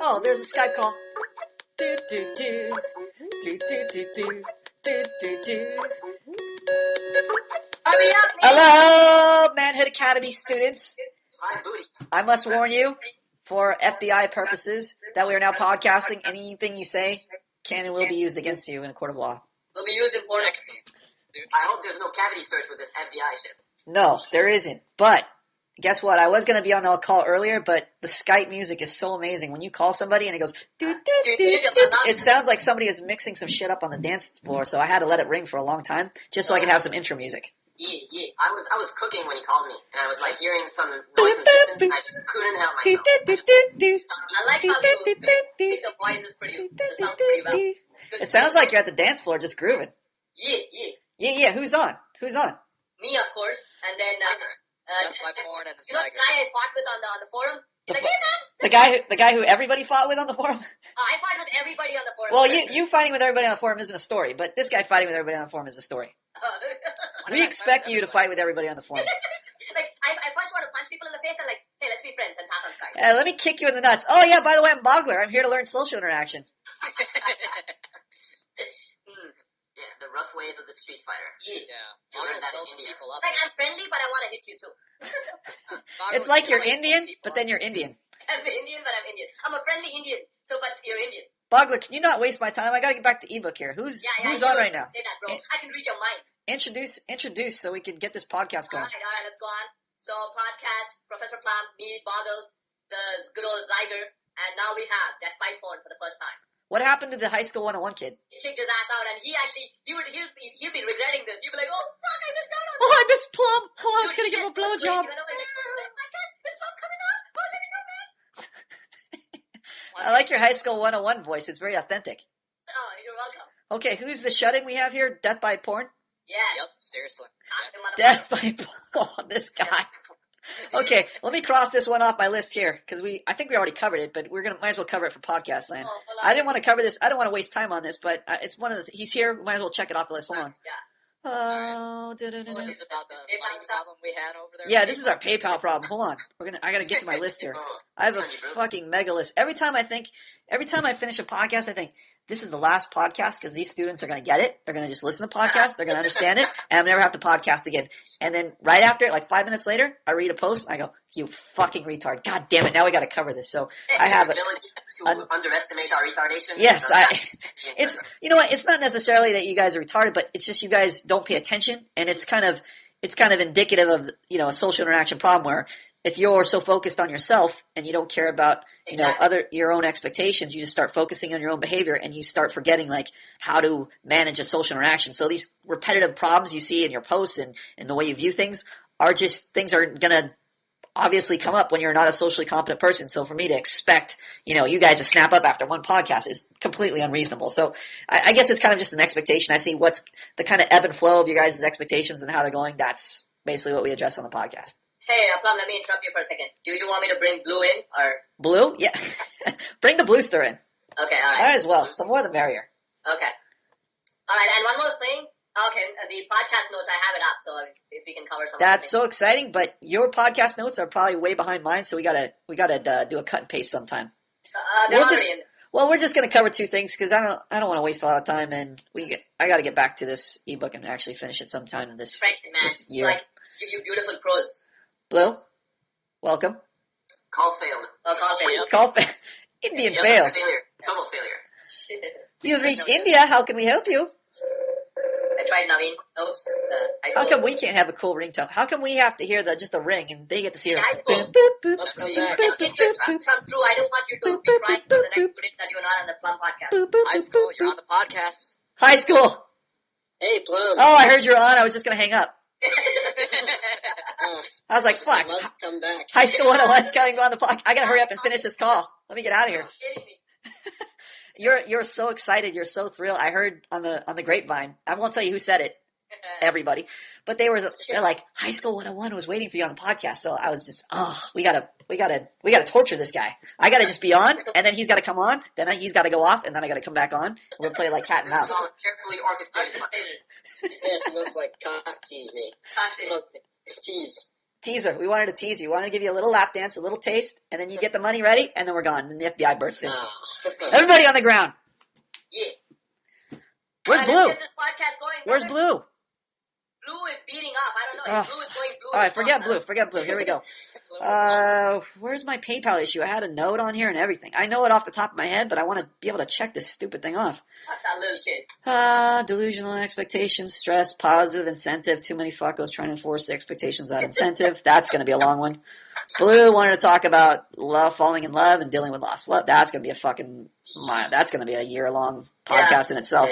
Oh, there's a Skype call. Do do do do do do do do do do. Hurry up, man. Hello, Manhood Academy students. Hi, booty. I must warn you, for FBI purposes, that we are now podcasting. Anything you say can and will be used against you in a court of law. Will be used in porn. I hope there's no cavity search with this FBI shit. No, there isn't. But guess what? I was going to be on the call earlier, but the Skype music is so amazing. When you call somebody and it goes, doo, doo, doo, doo, it sounds like somebody is mixing some shit up on the dance floor. So I had to let it ring for a long time just so I could have some intro music. Yeah. I was cooking when he called me, and I was like hearing some noise in the distance, and I just couldn't help myself. I like how you make the voices the sounds pretty well. It sounds like you're at the dance floor just grooving. Yeah. Who's on? Me, of course, and then that's my porn and the you know the guy I fought with on the forum. He's like, hey man, the guy who everybody fought with on the forum. I fought with everybody on the forum. Well, you fighting with everybody on the forum isn't a story, but this guy fighting with everybody on the forum is a story. We expect you to fight with everybody on the forum. Like, I first want to punch people in the face and like, hey, let's be friends and talk on Skype. Let me kick you in the nuts. Oh yeah, by the way, I'm Bogler. I'm here to learn social interaction. Yeah, the rough ways of the street fighter. Yeah. You learned that in India. People up. It's like, I'm friendly, but I want to hit you too. It's like you're Indian, but then you're Indian. I'm Indian, but I'm Indian. I'm a friendly Indian, but you're Indian. Bogler, can you not waste my time? I gotta get back to ebook here. Who's on right now? Say that, bro. I can read your mind. Introduce so we can get this podcast going. All right, let's go on. So, podcast, Professor Plum, me, Boggles, the good old Zyger, and now we have Death by Porn for the first time. What happened to the high school 101 kid? He kicked his ass out, and he'll be regretting this. He'll be like, oh, fuck, I missed out on Oh, this. I miss Plum. Oh, I was gonna give him a blowjob. Is Plum coming up? Oh, let me know, man. I like your high school 101 voice. It's very authentic. Oh, you're welcome. Okay, who's the shutting we have here? Death by Porn? Yes. Yep, seriously. Death by Porn. Oh, this guy. Okay, let me cross this one off my list here because I think we already covered it, but might as well cover it for podcast land. I didn't want to cover this. I don't want to waste time on this, but it's one of he's here. We might as well check it off the list. Hold on. Yeah. Oh, This is about the money problem we had over there. yeah, this is our PayPal problem. Hold on, I gotta get to my list here. I have a fucking mega list. Every time I finish a podcast, I think this is the last podcast because these students are gonna get it. They're gonna just listen to the podcast. They're gonna understand it, and I'll never have to podcast again. And then right after, like 5 minutes later, I read a post and I go, "You fucking retard! God damn it! Now we got to cover this." So I have ability to underestimate our retardation. Yes, it's you know what? It's not necessarily that you guys are retarded, but it's just you guys don't pay attention, and it's kind of indicative of a social interaction problem where if you're so focused on yourself and you don't care about your own expectations, you just start focusing on your own behavior and you start forgetting like how to manage a social interaction. So these repetitive problems you see in your posts and the way you view things are just things are gonna obviously come up when you're not a socially competent person. So for me to expect, you guys to snap up after one podcast is completely unreasonable. So I guess it's kind of just an expectation. I see what's the kind of ebb and flow of your guys' expectations and how they're going. That's basically what we address on the podcast. Hey, Plum, let me interrupt you for a second. Do you want me to bring Blue in, or? Blue? Yeah. Bring the Blue Star in. Okay, alright. Might as well. The more the merrier. Okay. Alright, and one more thing. Okay, the podcast notes, I have it up, so if we can cover some. That's so exciting, but your podcast notes are probably way behind mine, so we gotta do a cut and paste sometime. We're just gonna cover two things because I don't want to waste a lot of time, and I gotta get back to this ebook and actually finish it sometime this year. It's like give you beautiful prose. Blue, welcome. Call failed. Indian fail. Total failure. You've reached India. How can we help you? I tried Naveen. Oops. How come we can't have a cool ringtone? How come we have to hear just a ring and they get to hear From Drew, I don't want you to be crying for the next 2 days that you're not on the Plum podcast. High school, you're on the podcast. High school. Hey, Plum. Oh, I heard you're on. I was just going to hang up. I was like, fuck. Must come back. High school 101's coming on the podcast. I got to hurry up and finish this call. Let me get out of here. You're so excited. You're so thrilled. I heard on the grapevine. I won't tell you who said it. Everybody. But they're like, High School 101 was waiting for you on the podcast. So I was just, we gotta torture this guy. I gotta just be on, and then he's gotta come on, then he's gotta go off, and then I gotta come back on. We'll play like cat and mouse. It's all carefully orchestrated. Yes, it looks like cock tease me. Cock tease. Tease. Teaser. We wanted to tease you. We wanted to give you a little lap dance, a little taste, and then you get the money ready, and then we're gone. And the FBI bursts in. Oh. Everybody on the ground. Yeah. Where's Let's Blue? get this podcast going, Where's brother. Blue? Blue is beating up. I don't know. If Blue is going blue. All right, forget Blue. Forget Blue. Here we go. Where's my PayPal issue? I had a note on here and everything. I know it off the top of my head, but I want to be able to check this stupid thing off. Fuck that little kid. Delusional expectations, stress, positive incentive. Too many fuckos trying to enforce the expectations without incentive. That's going to be a long one. Blue wanted to talk about love, falling in love, and dealing with lost love. That's going to be that's going to be a year-long podcast in itself.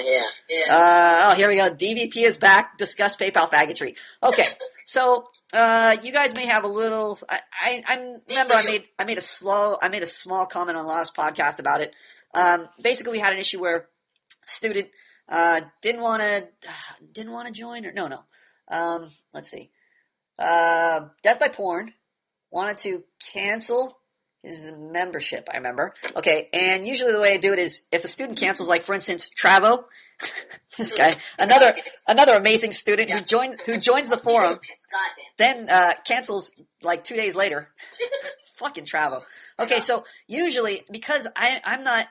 Yeah. Here we go. DVP is back. Discuss PayPal faggotry. Okay. So, you guys may have a little, I remember I made a small comment on the last podcast about it. Basically we had an issue where a student, didn't want to join or no. Let's see. Death by Porn wanted to cancel his membership, I remember. Okay. And usually the way I do it is if a student cancels, like for instance, Travo, this guy, another amazing student who joins the forum, then cancels like 2 days later. Fucking Travo. Okay, so usually because I'm not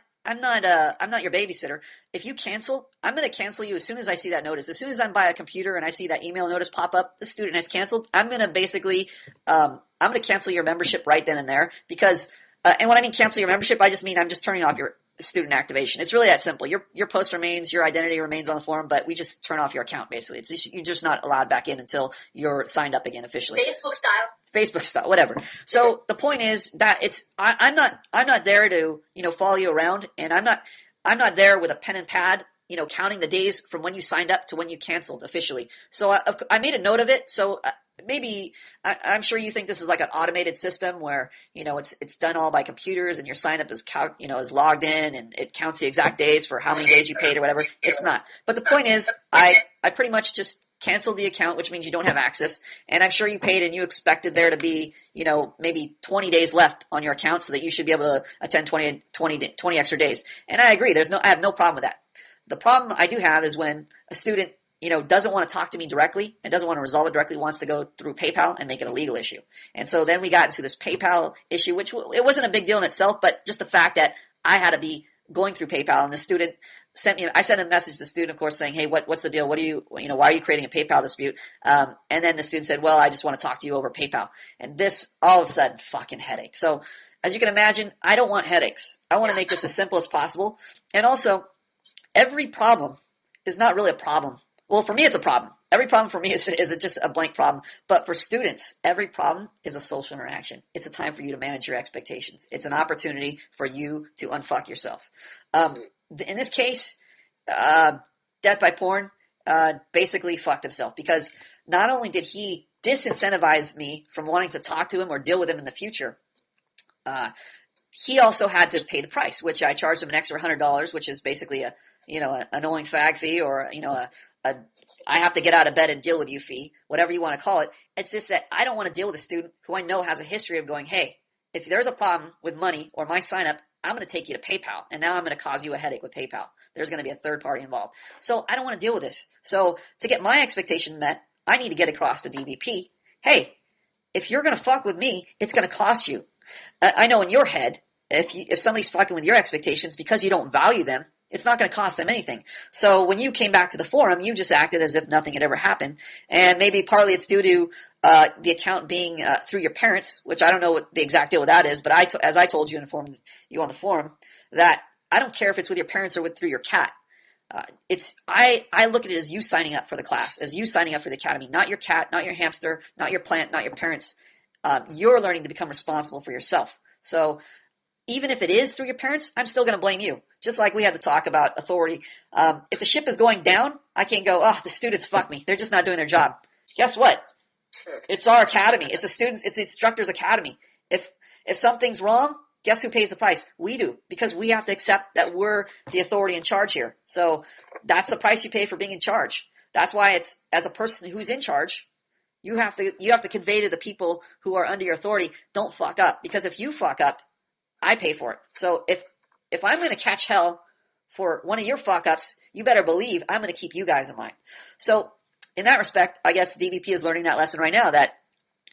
your babysitter. If you cancel, I'm going to cancel you as soon as I see that notice. As soon as I'm by a computer and I see that email notice pop up, the student has canceled. I'm going to basically I'm going to cancel your membership right then and there because and when I mean cancel your membership, I just mean I'm just turning off your student activation. It's really that simple. Your post remains, your identity remains on the forum, but we just turn off your account basically. It's just, you're just not allowed back in until you're signed up again officially. Facebook style, whatever. So the point is that I'm not there to, follow you around, and I'm not there with a pen and pad, counting the days from when you signed up to when you canceled officially. So I made a note of it. So maybe I'm sure you think this is like an automated system where it's done all by computers and your sign up is is logged in and it counts the exact days for how many days you paid or whatever. It's not. But the point is, I pretty much just canceled the account, which means you don't have access. And I'm sure you paid and you expected there to be maybe 20 days left on your account so that you should be able to attend 20 extra days. And I agree. I have no problem with that. The problem I do have is when a student doesn't want to talk to me directly and doesn't want to resolve it directly, wants to go through PayPal and make it a legal issue. And so then we got into this PayPal issue, which it wasn't a big deal in itself, but just the fact that I had to be going through PayPal, and the student I sent a message to the student, of course, saying, hey, what's the deal? What do you why are you creating a PayPal dispute? And then the student said, well, I just want to talk to you over PayPal. And this, all of a sudden, fucking headache. So as you can imagine, I don't want headaches. I want to make this as simple as possible. And also, every problem is not really a problem. Well, for me, it's a problem. Every problem for me is just a blank problem. But for students, every problem is a social interaction. It's a time for you to manage your expectations. It's an opportunity for you to unfuck yourself. In this case, Death by Porn basically fucked himself because not only did he disincentivize me from wanting to talk to him or deal with him in the future, he also had to pay the price, which I charged him an extra $100, which is basically an annoying fag fee or I have to get out of bed and deal with you fee, whatever you want to call it. It's just that I don't want to deal with a student who I know has a history of going, hey, if there's a problem with money or my sign up, I'm going to take you to PayPal, and now I'm going to cause you a headache with PayPal. There's going to be a third party involved. So I don't want to deal with this. So to get my expectation met, I need to get across to DVP, hey, if you're going to fuck with me, it's going to cost you. I know in your head, if somebody's fucking with your expectations because you don't value them, it's not going to cost them anything. So when you came back to the forum, you just acted as if nothing had ever happened. And maybe partly it's due to the account being through your parents, which I don't know what the exact deal with that is. But as I told you and informed you on the forum, that I don't care if it's with your parents or through your cat. I look at it as you signing up for the class, as you signing up for the academy, not your cat, not your hamster, not your plant, not your parents. You're learning to become responsible for yourself. So even if it is through your parents, I'm still going to blame you. Just like we had to talk about authority. If the ship is going down, I can't go, oh, the students fuck me. They're just not doing their job. Guess what? It's our academy. It's the instructor's academy. If something's wrong, guess who pays the price? We do, because we have to accept that we're the authority in charge here. So that's the price you pay for being in charge. That's why it's, as a person who's in charge, you have to convey to the people who are under your authority, don't fuck up. Because if you fuck up, I pay for it. So if I'm going to catch hell for one of your fuck-ups, you better believe I'm going to keep you guys in mind. So in that respect, I guess DVP is learning that lesson right now, that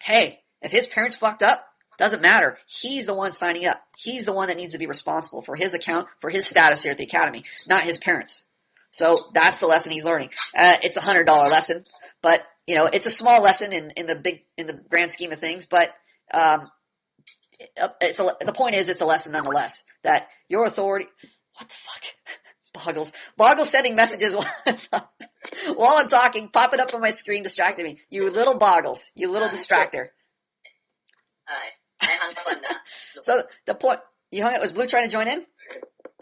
hey, if his parents fucked up, doesn't matter. He's the one signing up. He's the one that needs to be responsible for his account, for his status here at the academy, not his parents. So that's the lesson he's learning. It's $100 lesson, but it's a small lesson in the grand scheme of things. But the point is, it's a lesson nonetheless. That your authority. What the fuck? Boggles sending messages while I'm talking, popping up on my screen, distracting me. You little Boggles, you little distractor. Alright, I hung up on that. So the point, you hung up. Was Blue trying to join in?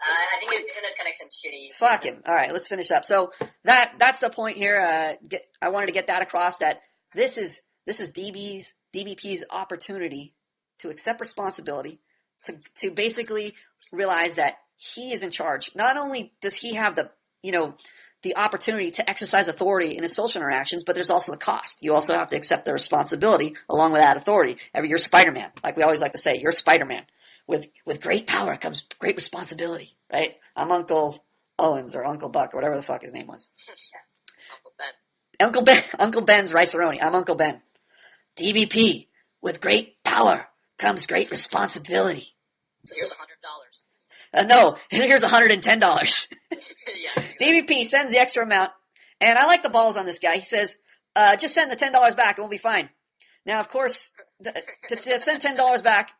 I think his internet connection's shitty. Fuck him. All right, let's finish up. So that's the point here. I wanted to get that across, that this is DBP's opportunity to accept responsibility, to basically realize that he is in charge. Not only does he have the opportunity to exercise authority in his social interactions, but there's also the cost. You also have to accept the responsibility along with that authority. You're Spider-Man, like we always like to say. You're Spider-Man. With great power comes great responsibility, right? I'm Uncle Owens or Uncle Buck or whatever the fuck his name was. Uncle Ben. Uncle Ben's Rice-A-Roni. I'm Uncle Ben. DVP, with great power comes great responsibility. Here's $100. No, here's $110. Yeah. DVP sends the extra amount, and I like the balls on this guy. He says, just send the $10 back and we'll be fine. Now, of course, to send $10 back,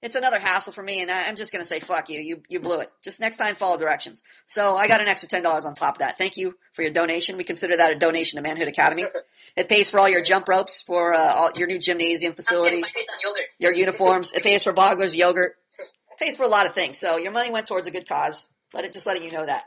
it's another hassle for me, and I'm just going to say, fuck you. You blew it. Just next time, follow directions. So I got an extra $10 on top of that. Thank you for your donation. We consider that a donation to Manhood Academy. It pays for all your jump ropes for all your new gymnasium facilities, your uniforms. It pays for Boggler's yogurt. It pays for a lot of things. So your money went towards a good cause. Letting you know that.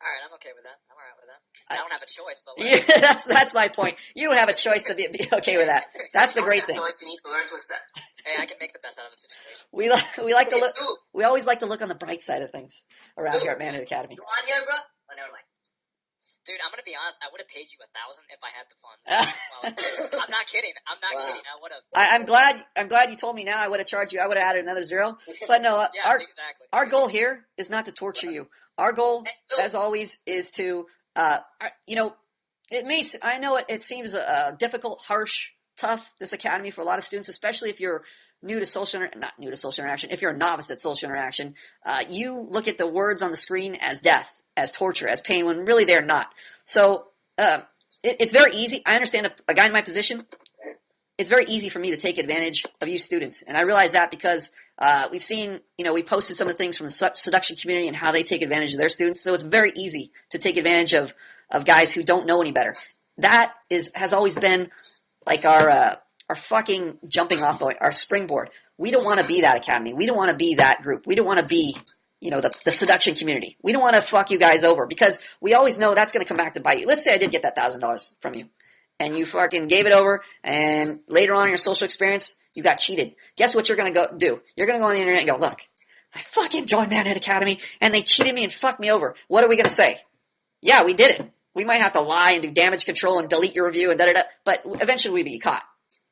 All right, I'm okay with that. I'm all right with that. I don't have a choice, but Yeah, that's my point. You don't have a choice to be okay with that. That's the great thing. Choice, you need to learn to accept. hey, I can make the best out of a situation. We like to look. We always like to look on the bright side of things around here at Manhood Academy. You on here, bro? Oh, never mind. Dude, I'm gonna be honest. I would have paid you $1,000 if I had the funds. I'm not kidding. I'm not kidding. I would have. I'm glad you told me now. I would have charged you. I would have added another zero. But no, Yeah, exactly. our goal here is not to torture you. Our goal, as always, is to I know it seems difficult, harsh, tough, this academy for a lot of students, especially if you're not new to social interaction. If you're a novice at social interaction, you look at the words on the screen as death, as torture, as pain, when really they're not. So it's very easy. I understand a guy in my position. It's very easy for me to take advantage of you students, and I realize that because we've seen, we posted some of the things from the seduction community and how they take advantage of their students. So it's very easy to take advantage of guys who don't know any better. That has always been like our fucking jumping off point, our springboard. We don't want to be that academy. We don't want to be that group. We don't want to be, the seduction community. We don't want to fuck you guys over because we always know that's going to come back to bite you. Let's say I did get that $1,000 from you and you fucking gave it over, and later on in your social experience, you got cheated. Guess what you're going to go do? You're going to go on the internet and go, look, I fucking joined Manhood Academy and they cheated me and fucked me over. What are we going to say? Yeah, we did it. We might have to lie and do damage control and delete your review and da-da-da, but eventually we be caught,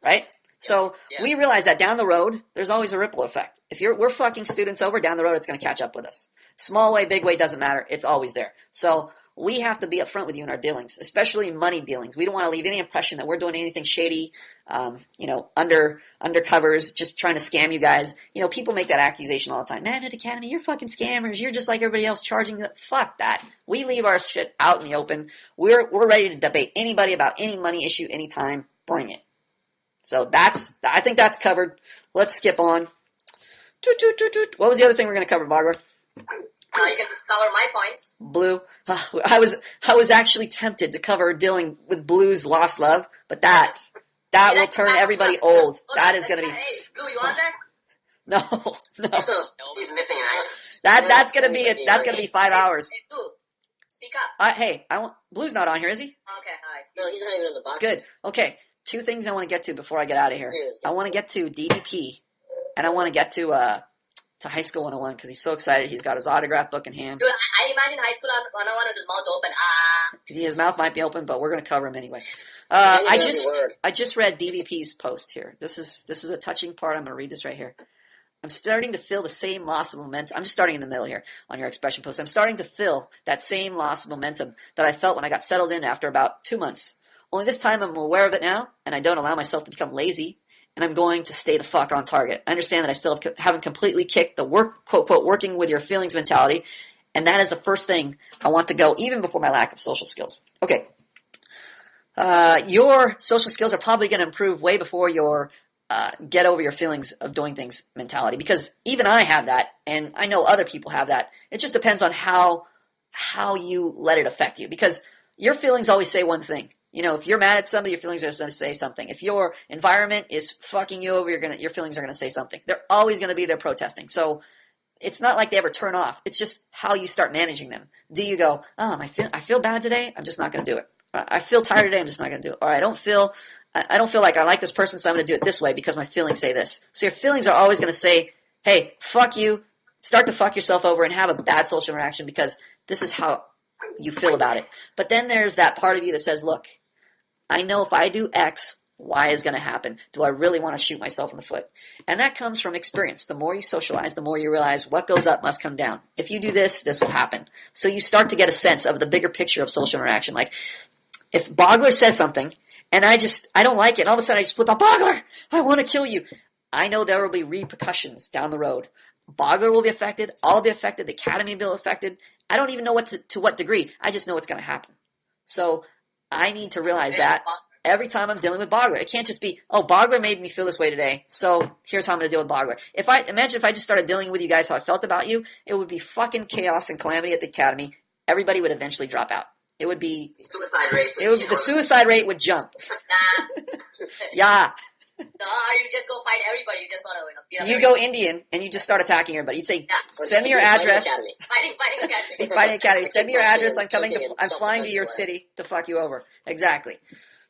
right? So we realize that down the road, there's always a ripple effect. If we're fucking students over, down the road it's going to catch up with us. Small way, big way, doesn't matter. It's always there. So we have to be upfront with you in our dealings, especially money dealings. We don't want to leave any impression that we're doing anything shady, undercovers, just trying to scam you guys. People make that accusation all the time. Manhood Academy, you're fucking scammers. You're just like everybody else charging. Fuck that. We leave our shit out in the open. We're ready to debate anybody about any money issue anytime. Bring it. So I think that's covered. Let's skip on. What was the other thing we're going to cover, Bogler? You can cover my points. Blue. I was actually tempted to cover dealing with Blue's lost love, but that will turn everybody old. That is going to be. Hey, Blue, you on there? No. He's missing an item. That's going to be 5 hours. Hey, Blue, speak up. Hey, Blue's not on here, is he? Okay, alright. No, he's not even in the box. Good. Okay. 2 things I want to get to before I get out of here. I want to get to DDP, and I want to get to High School 101 because he's so excited. He's got his autograph book in hand. Dude, I imagine High School 101 with his mouth open. His mouth might be open, but we're going to cover him anyway. I just read DVP's post here. This is a touching part. I'm going to read this right here. I'm starting to feel the same loss of momentum. I'm just starting in the middle here on your expression post. I'm starting to feel that same loss of momentum that I felt when I got settled in after about 2 months. Only this time I'm aware of it now, and I don't allow myself to become lazy, and I'm going to stay the fuck on target. I understand that I still haven't completely kicked the working with your feelings mentality, and that is the first thing I want to go, even before my lack of social skills. Okay. Your social skills are probably going to improve way before your get over your feelings of doing things mentality, because even I have that, and I know other people have that. It just depends on how you let it affect you, because your feelings always say one thing. If you're mad at somebody, your feelings are going to say something. If your environment is fucking you over, your feelings are going to say something. They're always going to be there protesting. So it's not like they ever turn off. It's just how you start managing them. Do you go, I feel bad today, I'm just not going to do it. I feel tired today, I'm just not going to do it. Or I don't feel like I like this person, so I'm going to do it this way because my feelings say this. So your feelings are always going to say, hey, fuck you, start to fuck yourself over and have a bad social interaction because this is how you feel about it. But then there's that part of you that says, look, I know if I do X, Y is going to happen. Do I really want to shoot myself in the foot? And that comes from experience. The more you socialize, the more you realize what goes up must come down. If you do this, this will happen. So you start to get a sense of the bigger picture of social interaction. Like, if Bogler says something, and I don't like it, and all of a sudden I just flip out, Bogler, I want to kill you. I know there will be repercussions down the road. Bogler will be affected, I'll be affected, the Academy will be affected. I don't even know to what degree. I just know it's going to happen. So I need to realize that every time I'm dealing with Bogler. It can't just be, Bogler made me feel this way today, so here's how I'm going to deal with Bogler. Imagine if I just started dealing with you guys how I felt about you, it would be fucking chaos and calamity at the Academy. Everybody would eventually drop out. It would be suicide rate. The suicide rate would jump. Yeah. No, you just go fight everybody. You just want to beat up You go Indian and you just start attacking everybody. You'd say, send me your address. Fighting Academy. Fighting Academy. Send me your address. I'm flying to your city to fuck you over. Exactly.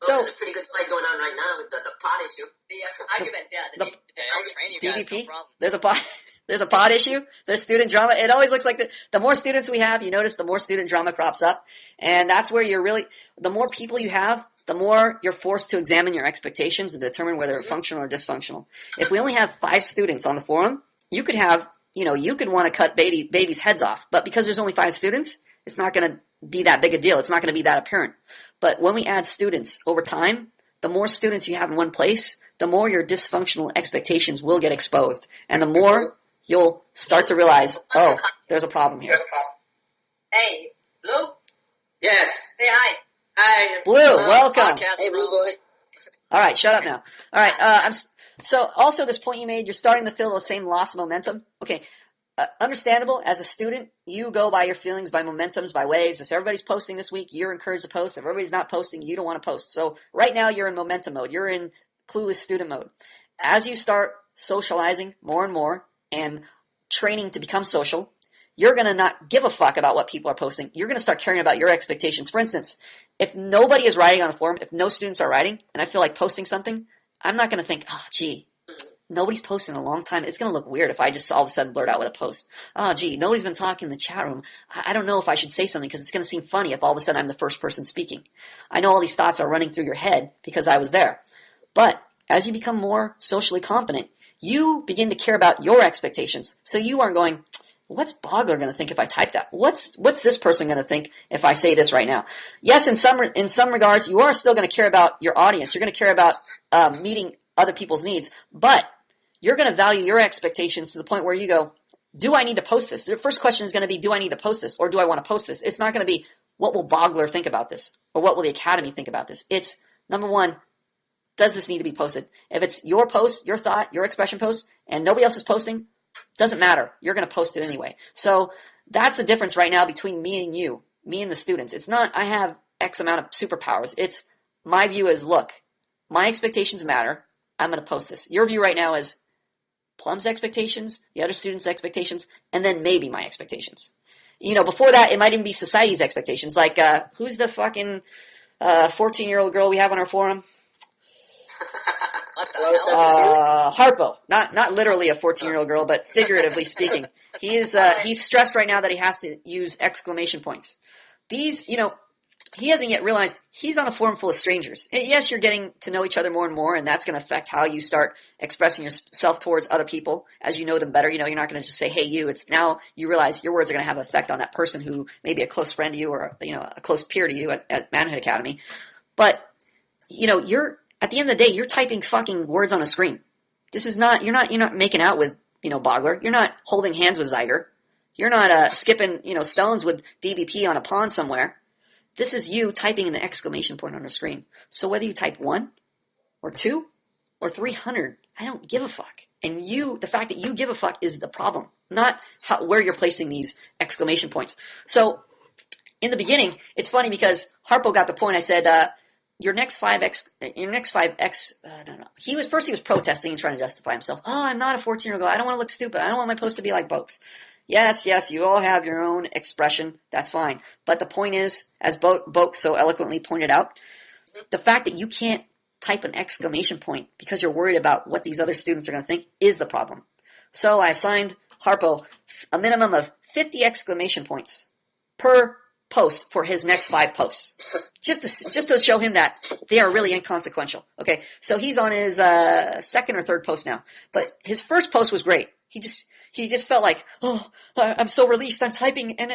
So there's a pretty good fight going on right now with the pot issue. The arguments, yeah. I'll train you guys. DVP. No problem. There's a pod issue. There's student drama. It always looks like the more students we have, you notice the more student drama crops up. And that's where the more people you have, the more you're forced to examine your expectations and determine whether they're functional or dysfunctional. If we only have 5 students on the forum, you could want to cut babies' heads off. But because there's only 5 students, it's not going to be that big a deal. It's not going to be that apparent. But when we add students over time, the more students you have in one place, the more your dysfunctional expectations will get exposed. And the more you'll start to realize, there's a problem here. Hey, Blue? Yes. Say hi. Hi. Blue, welcome. Hey, Blue boy. All right, shut up now. All right, so also this point you made, you're starting to feel the same loss of momentum. Okay, understandable. As a student, you go by your feelings, by momentums, by waves. If everybody's posting this week, you're encouraged to post. If everybody's not posting, you don't want to post. So right now you're in momentum mode. You're in clueless student mode. As you start socializing more and more and training to become social, you're going to not give a fuck about what people are posting. You're going to start caring about your expectations. For instance, if nobody is writing on a forum, if no students are writing, and I feel like posting something, I'm not going to think, nobody's posted in a long time. It's going to look weird if I just all of a sudden blurt out with a post. Nobody's been talking in the chat room. I don't know if I should say something because it's going to seem funny if all of a sudden I'm the first person speaking. I know all these thoughts are running through your head because I was there. But as you become more socially competent, you begin to care about your expectations. So you aren't going, what's Bogler going to think if I type that? What's this person going to think if I say this right now? Yes, in some regards, you are still going to care about your audience. You're going to care about meeting other people's needs. But you're going to value your expectations to the point where you go, do I need to post this? The first question is going to be, do I need to post this? Or do I want to post this? It's not going to be, what will Bogler think about this? Or what will the Academy think about this? It's, number one, does this need to be posted? If it's your post, your thought, your expression post, and nobody else is posting, doesn't matter. You're going to post it anyway. So that's the difference right now between me and you, me and the students. It's not, I have X amount of superpowers. It's, my view is, look, my expectations matter. I'm going to post this. Your view right now is Plum's expectations, the other students' expectations, and then maybe my expectations. Before that, it might even be society's expectations. Like, who's the fucking 14-year-old girl we have on our forum? Harpo. Not literally a 14-year-old girl, but figuratively speaking. He's stressed right now that he has to use exclamation points. These, he hasn't yet realized he's on a forum full of strangers. Yes, you're getting to know each other more and more, and that's going to affect how you start expressing yourself towards other people as you know them better. You're not going to just say, hey, you. It's now you realize your words are going to have an effect on that person who may be a close friend to you or, a close peer to you at Manhood Academy. But you're at the end of the day, you're typing fucking words on a screen. This is not, you're not making out with, Bogler. You're not holding hands with Zyger. You're not skipping, stones with DBP on a pond somewhere. This is you typing an exclamation point on a screen. So whether you type 1 or 2 or 300, I don't give a fuck. And the fact that you give a fuck is the problem, not where you're placing these exclamation points. So in the beginning, it's funny because Harpo got the point. I said, your next 5X, no. He was protesting and trying to justify himself. Oh, I'm not a 14-year-old girl. I don't want to look stupid. I don't want my post to be like Boke's. Yes, you all have your own expression. That's fine. But the point is, as Boke so eloquently pointed out, the fact that you can't type an exclamation point because you're worried about what these other students are going to think is the problem. So I assigned Harpo a minimum of 50 exclamation points per post for his next 5 posts, just to show him that they are really inconsequential. Okay, so he's on his second or third post now, but his first post was great. He just felt like, oh, I'm so released. I'm typing and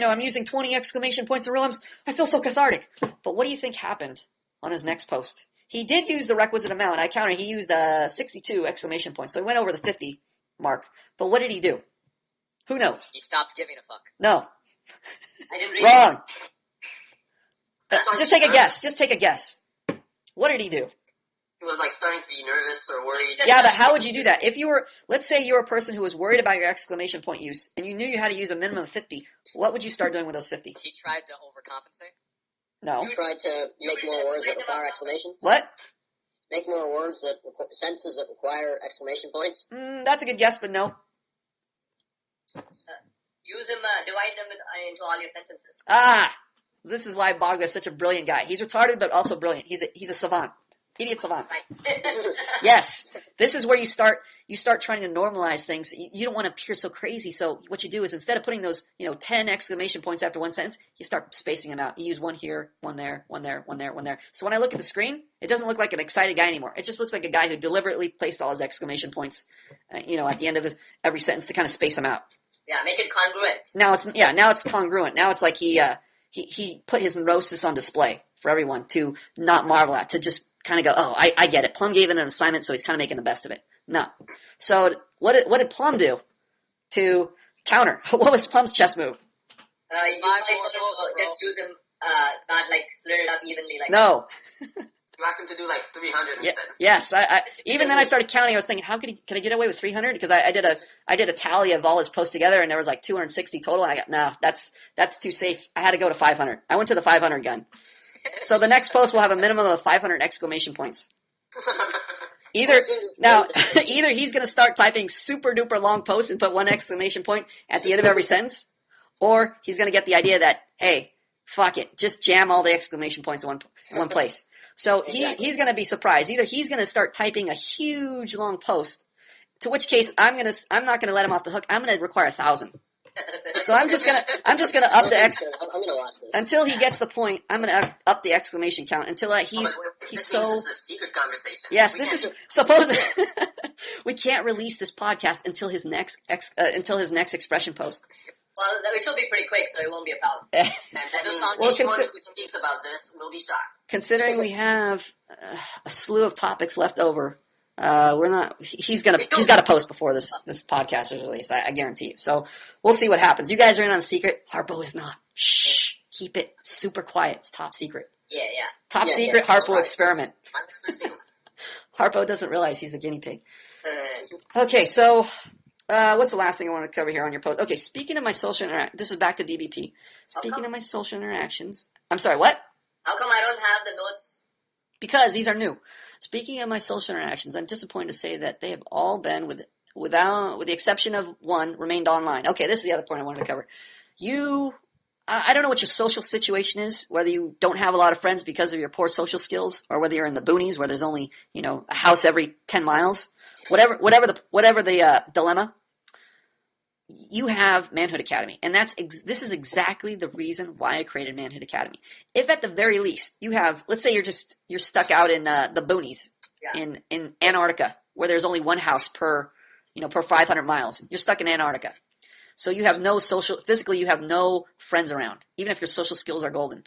I'm using 20 exclamation points in a row. I feel so cathartic. But what do you think happened on his next post? He did use the requisite amount. I counted. He used 62 exclamation points, so he went over the 50 mark. But what did he do? Who knows? He stopped giving a fuck. No. I didn't read Wrong. Just take a guess. Just take a guess. What did he do? He was starting to be nervous or worried. Yeah, but how would you do that? If you were, let's say you were a person who was worried about your exclamation point use, and you knew you had to use a minimum of 50, what would you start doing with those 50? He tried to overcompensate. No. You tried to make more words that require exclamations? What? Make more words sentences that require exclamation points? That's a good guess, but no. Use them, divide them into all your sentences. This is why Bogda is such a brilliant guy. He's retarded, but also brilliant. He's a savant. Idiot savant. Right. Yes. This is where you start trying to normalize things. You don't want to appear so crazy. So what you do is instead of putting those, 10 exclamation points after one sentence, you start spacing them out. You use one here, one there, one there, one there, one there. So when I look at the screen, it doesn't look like an excited guy anymore. It just looks like a guy who deliberately placed all his exclamation points, at the end of every sentence to kind of space them out. Yeah, make it congruent. Now it's congruent. Now it's like he put his neurosis on display for everyone to not marvel at, to just kind of go, oh, I get it. Plum gave it an assignment, so he's kind of making the best of it. No. So what did Plum do to counter? What was Plum's chess move? You might just use them, not split it up evenly. No. You asked him to do 300 instead. Yes. I even then I started counting. I was thinking, how can I get away with 300? Because I did a tally of all his posts together, and there was 260 total. And I got, no, that's too safe. I had to go to 500. I went to the 500 gun. So the next post will have a minimum of 500 exclamation points. Either he's going to start typing super duper long posts and put one exclamation point at the end of every sentence, or he's going to get the idea that, hey, fuck it, just jam all the exclamation points in one place. So he's going to be surprised. Either he's going to start typing a huge long post, to which case I'm not going to let him off the hook. I'm going to require 1,000. So I'm just gonna up the I'm gonna watch this until he gets the point. I'm gonna up the exclamation count until he's so. This is a secret conversation. Yes, this is supposed. We can't release this podcast until his next expression post. Well, it should be pretty quick, so it won't be a problem. And that means anyone who speaks about this will be shocked. Considering we have a slew of topics left over. We're not. He's got to post before this podcast is released. I guarantee you. So we'll see what happens. You guys are in on a secret. Harpo is not. Shh. Keep it super quiet. It's top secret. Yeah. Top secret. Harpo experiment. Harpo doesn't realize he's the guinea pig. Okay, so what's the last thing I want to cover here on your post? Okay, speaking of my social this is back to DBP. Speaking of my social interactions, I'm sorry. What? How come I don't have the notes? Because these are new. Speaking of my social interactions, I'm disappointed to say that they have all been, with the exception of one, remained online. Okay, this is the other point I wanted to cover. I don't know what your social situation is, whether you don't have a lot of friends because of your poor social skills, or whether you're in the boonies where there's only, a house every 10 miles. Whatever the dilemma, you have Manhood Academy, and this is exactly the reason why I created Manhood Academy. If at the very least you have, let's say you're stuck out in the boonies, in Antarctica, where there's only one house per 500 miles. You're stuck in Antarctica, so you have physically you have no friends around, even if your social skills are golden.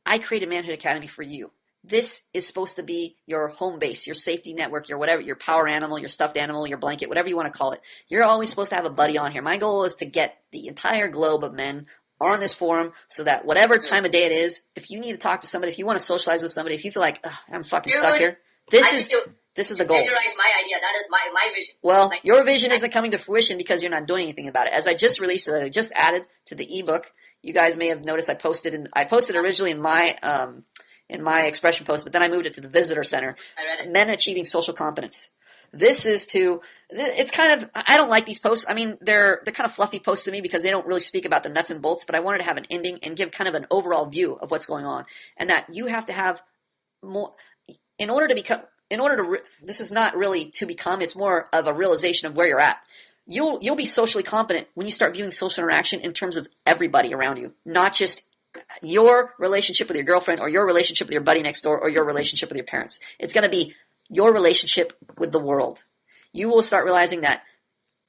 I created Manhood Academy for you. This is supposed to be your home base, your safety network, your whatever, your power animal, your stuffed animal, your blanket, whatever you want to call it. You're always supposed to have a buddy on here. My goal is to get the entire globe of men on this forum so that whatever time of day it is, if you need to talk to somebody, if you want to socialize with somebody, if you feel like, I'm fucking stuck here, this is the goal. Plagiarize my idea. That is my vision. Well, your vision isn't coming to fruition because you're not doing anything about it. As I just released it, I just added to the ebook. You guys may have noticed I posted originally in my expression post, but then I moved it to the visitor center. I read it. Men achieving social competence. It's kind of, I don't like these posts. I mean, they're kind of fluffy posts to me because they don't really speak about the nuts and bolts, but I wanted to have an ending and give kind of an overall view of what's going on. And that you have to have more, this is not really to become, it's more of a realization of where you're at. You'll be socially competent when you start viewing social interaction in terms of everybody around you, not just your relationship with your girlfriend or your relationship with your buddy next door or your relationship with your parents. It's going to be your relationship with the world. You will start realizing that,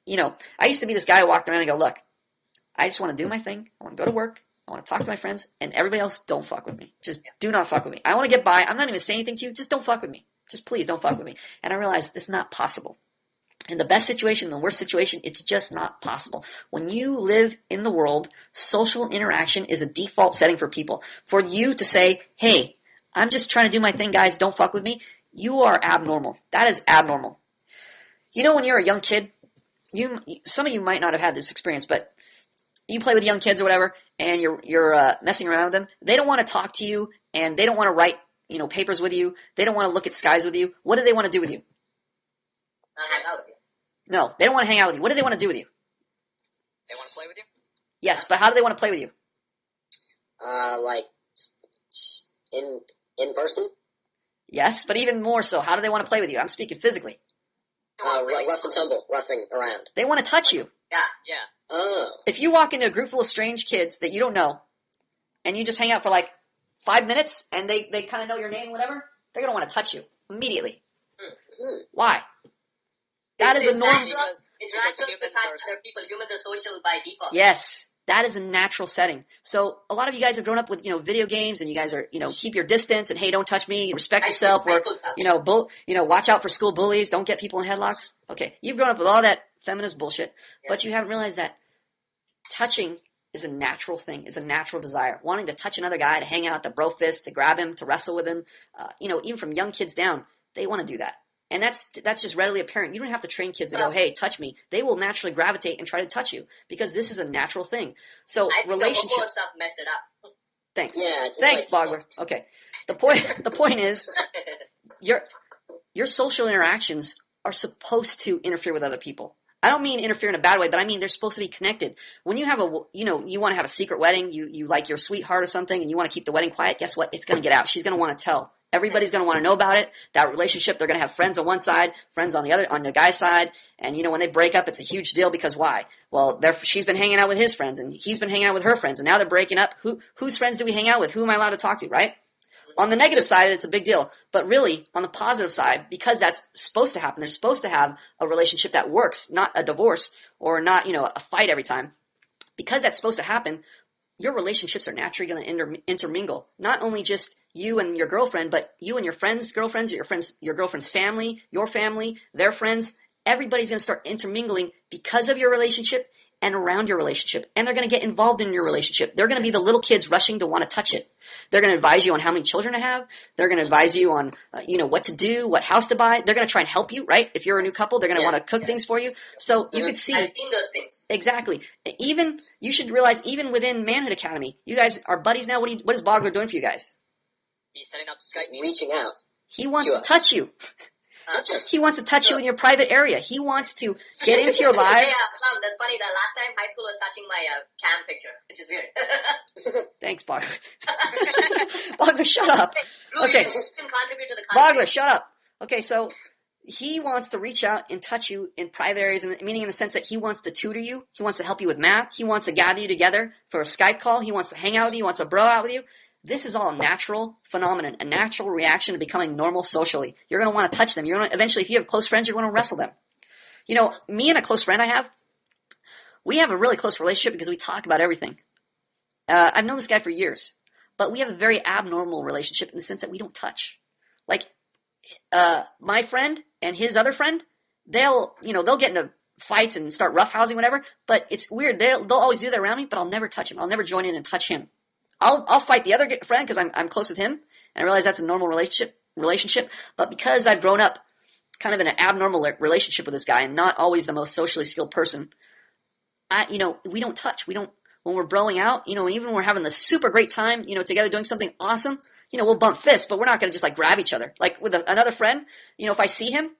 I used to be this guy who walked around and go, look, I just want to do my thing. I want to go to work. I want to talk to my friends, and everybody else, don't fuck with me. Just do not fuck with me. I want to get by. I'm not even saying anything to you. Just don't fuck with me. Just please don't fuck with me. And I realized it's not possible. In the best situation, the worst situation, it's just not possible. When you live in the world, social interaction is a default setting for people. For you to say, hey, I'm just trying to do my thing, guys, don't fuck with me, you are abnormal. That is abnormal. When you're a young kid, some of you might not have had this experience, but you play with young kids or whatever, and you're messing around with them. They don't want to talk to you, and they don't want to write papers with you. They don't want to look at skies with you. What do they want to do with you? Hang out with you. No, they don't want to hang out with you. What do they want to do with you? They want to play with you? Yes, but how do they want to play with you? Like in person? Yes, but even more so, how do they want to play with you? I'm speaking physically. Rough and tumble, roughing around. They want to touch you. Yeah. Oh. If you walk into a group full of strange kids that you don't know, and you just hang out for like 5 minutes, and they kind of know your name, whatever, they're going to want to touch you immediately. Mm-hmm. Why? That is a normal. It's natural to touch other people. Humans are social by default. Yes, that is a natural setting. So a lot of you guys have grown up with video games, and you guys are keep your distance and hey, don't touch me, respect yourself, or watch out for school bullies, don't get people in headlocks. Okay, you've grown up with all that feminist bullshit, but you haven't realized that touching is a natural thing, is a natural desire. Wanting to touch another guy, to hang out, to bro fist, to grab him, to wrestle with him, even from young kids down, they want to do that. And that's just readily apparent. You don't have to train kids to go, hey, touch me. They will naturally gravitate and try to touch you because this is a natural thing. So I think relationships. the homo stuff messed it up. Thanks. Yeah, Thanks, Bogler. Okay. The point is, your social interactions are supposed to interfere with other people. I don't mean interfere in a bad way, but I mean they're supposed to be connected. When you have you want to have a secret wedding, you like your sweetheart or something, and you want to keep the wedding quiet, guess what? It's going to get out. She's going to want to tell. Everybody's going to want to know about it. That relationship, they're going to have friends on one side, friends on the guy's side, and when they break up, it's a huge deal because why? Well, she's been hanging out with his friends, and he's been hanging out with her friends, and now they're breaking up. Whose friends do we hang out with? Who am I allowed to talk to, right? On the negative side, it's a big deal. But really, on the positive side, because that's supposed to happen, they're supposed to have a relationship that works, not a divorce or not, a fight every time. Because that's supposed to happen, your relationships are naturally going to intermingle. Not only just you and your girlfriend, but you and your friends' girlfriends, your girlfriend's family, your family, their friends. Everybody's going to start intermingling because of your relationship and around your relationship. And they're going to get involved in your relationship. They're going to be the little kids rushing to want to touch it. They're going to advise you on how many children to have. They're going to advise you on, what to do, what house to buy. They're going to try and help you, right? If you're a new couple, they're going to want to cook things for you. So you could see. I've seen those things. Exactly. You should realize, even within Manhood Academy, you guys are buddies now. What is Bogler doing for you guys? He's setting up Skype meetings. Reaching out. He wants to touch you. He wants to touch you in your private area. He wants to get into your lives. Yeah, that's funny. The last time high school was touching my cam picture, which is weird. Thanks, Bogler. Bogler, shut up. Okay. You can contribute to the conversation. Bogler, shut up. Okay, so he wants to reach out and touch you in private areas, meaning in the sense that he wants to tutor you. He wants to help you with math. He wants to gather you together for a Skype call. He wants to hang out with you. He wants to bro out with you. This is all a natural phenomenon, a natural reaction to becoming normal socially. You're going to want to touch them. You're going to eventually, if you have close friends, you're going to wrestle them. Me and a close friend we have a really close relationship because we talk about everything. I've known this guy for years. but we have a very abnormal relationship in the sense that we don't touch. Like, my friend and his other friend, they'll get into fights and start roughhousing, whatever, but it's weird. They'll always do that around me, but I'll never touch him. I'll never join in and touch him. I'll fight the other friend because I'm close with him, and I realize that's a normal relationship, but because I've grown up kind of in an abnormal relationship with this guy and not always the most socially skilled person, we don't touch. We don't, when we're broing out, even when we're having the super great time, together doing something awesome, we'll bump fists, but we're not going to just like grab each other. Like with another friend, if I see him,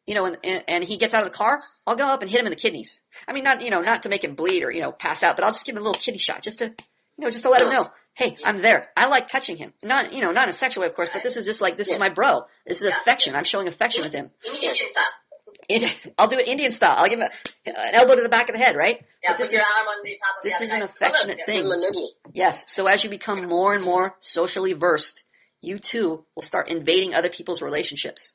and he gets out of the car, I'll go up and hit him in the kidneys. I mean, not to make him bleed or, pass out, but I'll just give him a little kidney shot just to let him know, hey, I'm there. I like touching him. Not in a sexual way, of course, but this is just like, this is my bro. This is affection. I'm showing affection with him. Indian style. I'll do it Indian style. I'll give him an elbow to the back of the head, right? Yeah, put your arm on the top of the This other is guy. an affectionate thing. Yes. So as you become more and more socially versed, you too will start invading other people's relationships.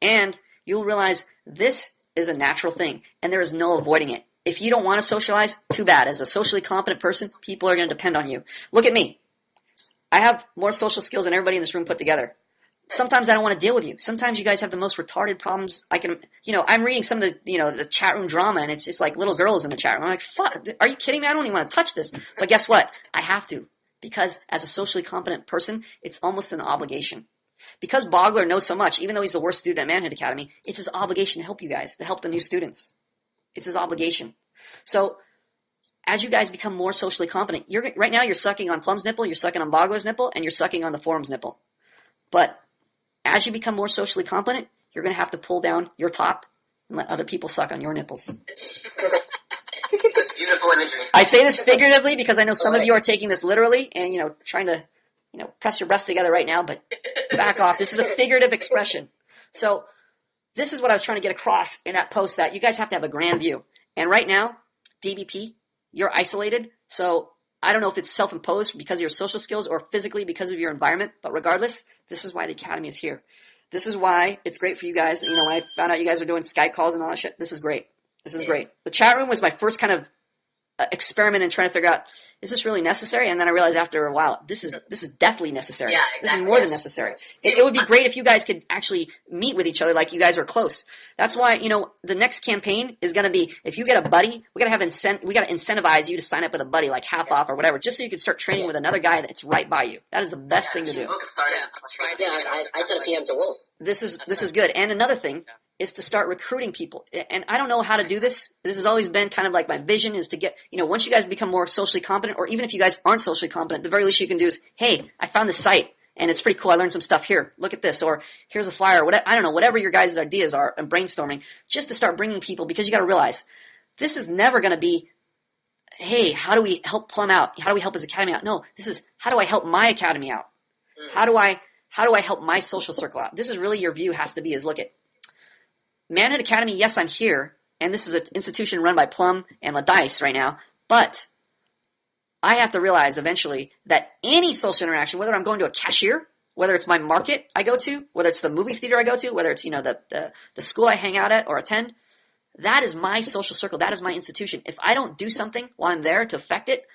And you'll realize this is a natural thing, and there is no avoiding it. If you don't want to socialize, too bad. As a socially competent person, people are going to depend on you. Look at me. I have more social skills than everybody in this room put together. Sometimes I don't want to deal with you. Sometimes you guys have the most retarded problems I can, I'm reading some of the chat room drama, and it's just like little girls in the chat room. I'm like, fuck, are you kidding me? I don't even want to touch this. But guess what? I have to. Because as a socially competent person, it's almost an obligation. Because Bogler knows so much, even though he's the worst student at Manhood Academy, it's his obligation to help you guys, to help the new students. It's his obligation. So as you guys become more socially competent, right now you're sucking on Plum's nipple, you're sucking on Bogler's nipple, and you're sucking on the forum's nipple. But as you become more socially competent, you're going to have to pull down your top and let other people suck on your nipples. It's beautiful imagery. I say this figuratively because I know some of you are taking this literally and, trying to, press your breasts together right now, but back off. This is a figurative expression. So this is what I was trying to get across in that post, that you guys have to have a grand view. And right now, DBP, you're isolated. So I don't know if it's self-imposed because of your social skills or physically because of your environment, but regardless, this is why the Academy is here. This is why it's great for you guys. When I found out you guys are doing Skype calls and all that shit, this is great. This is great. The chat room was my first kind of experiment in trying to figure out, is this really necessary? And then I realized after a while, this is definitely necessary. Yeah, exactly. This is more than necessary. It would be great if you guys could actually meet with each other like you guys are close. That's why, the next campaign is going to be, if you get a buddy, we got to incentivize you to sign up with a buddy, like half off or whatever, just so you can start training with another guy that's right by you. That is the best thing to do. I sent a PM to Wolf. This is good. And another thing is to start recruiting people. And I don't know how to do this. This has always been kind of like my vision, is to get, once you guys become more socially competent, or even if you guys aren't socially competent, the very least you can do is, hey, I found this site and it's pretty cool. I learned some stuff here. Look at this. Or here's a flyer. I don't know, whatever your guys' ideas are, and brainstorming, just to start bringing people, because you got to realize this is never going to be, hey, how do we help Plum out? How do we help his academy out? No, this is, how do I help my academy out? How do I help my social circle out? This is really your view has to be, is look at Manhood Academy. Yes, I'm here, and this is an institution run by Plum and Ladice right now, but I have to realize eventually that any social interaction, whether I'm going to a cashier, whether it's my market I go to, whether it's the movie theater I go to, whether it's, the school I hang out at or attend, that is my social circle. That is my institution. If I don't do something while I'm there to affect it,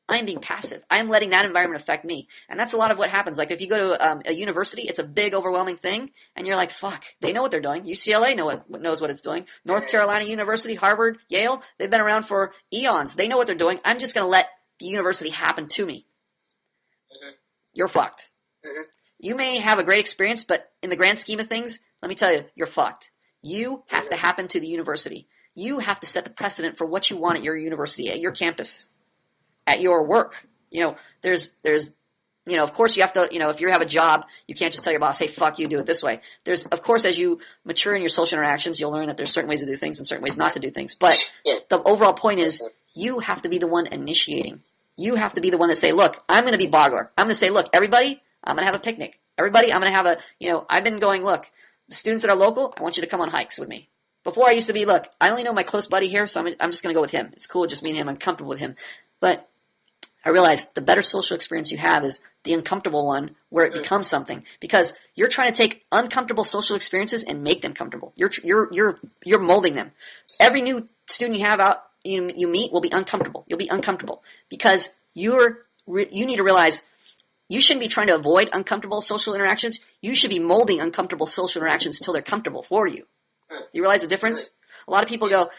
I'm being passive. I'm letting that environment affect me. And that's a lot of what happens. Like if you go to a university, it's a big, overwhelming thing, and you're like, fuck, they know what they're doing. UCLA knows what it's doing. North Carolina University, Harvard, Yale, they've been around for eons. They know what they're doing. I'm just going to let the university happen to me. Mm-hmm. You're fucked. Mm-hmm. You may have a great experience, but in the grand scheme of things, let me tell you, you're fucked. You have to happen to the university. You have to set the precedent for what you want at your university, at your campus, at your work. There's of course you have to, if you have a job, you can't just tell your boss, hey, fuck you, do it this way. There's, of course, as you mature in your social interactions, you'll learn that there's certain ways to do things and certain ways not to do things. But the overall point is, you have to be the one initiating. You have to be the one that say, look, I'm going to be Bogler. I'm going to say, look, everybody, I'm going to have a picnic. Everybody, I'm going to have I've been going, look, the students that are local, I want you to come on hikes with me. Before I used to be, look, I only know my close buddy here, so I'm just going to go with him. It's cool, just me and him. I'm comfortable with him. But I realized the better social experience you have is the uncomfortable one, where it becomes something, because you're trying to take uncomfortable social experiences and make them comfortable. You're molding them. Every new student you have out, you meet will be uncomfortable. You'll be uncomfortable because you need to realize you shouldn't be trying to avoid uncomfortable social interactions. You should be molding uncomfortable social interactions till they're comfortable for you. You realize the difference? A lot of people go,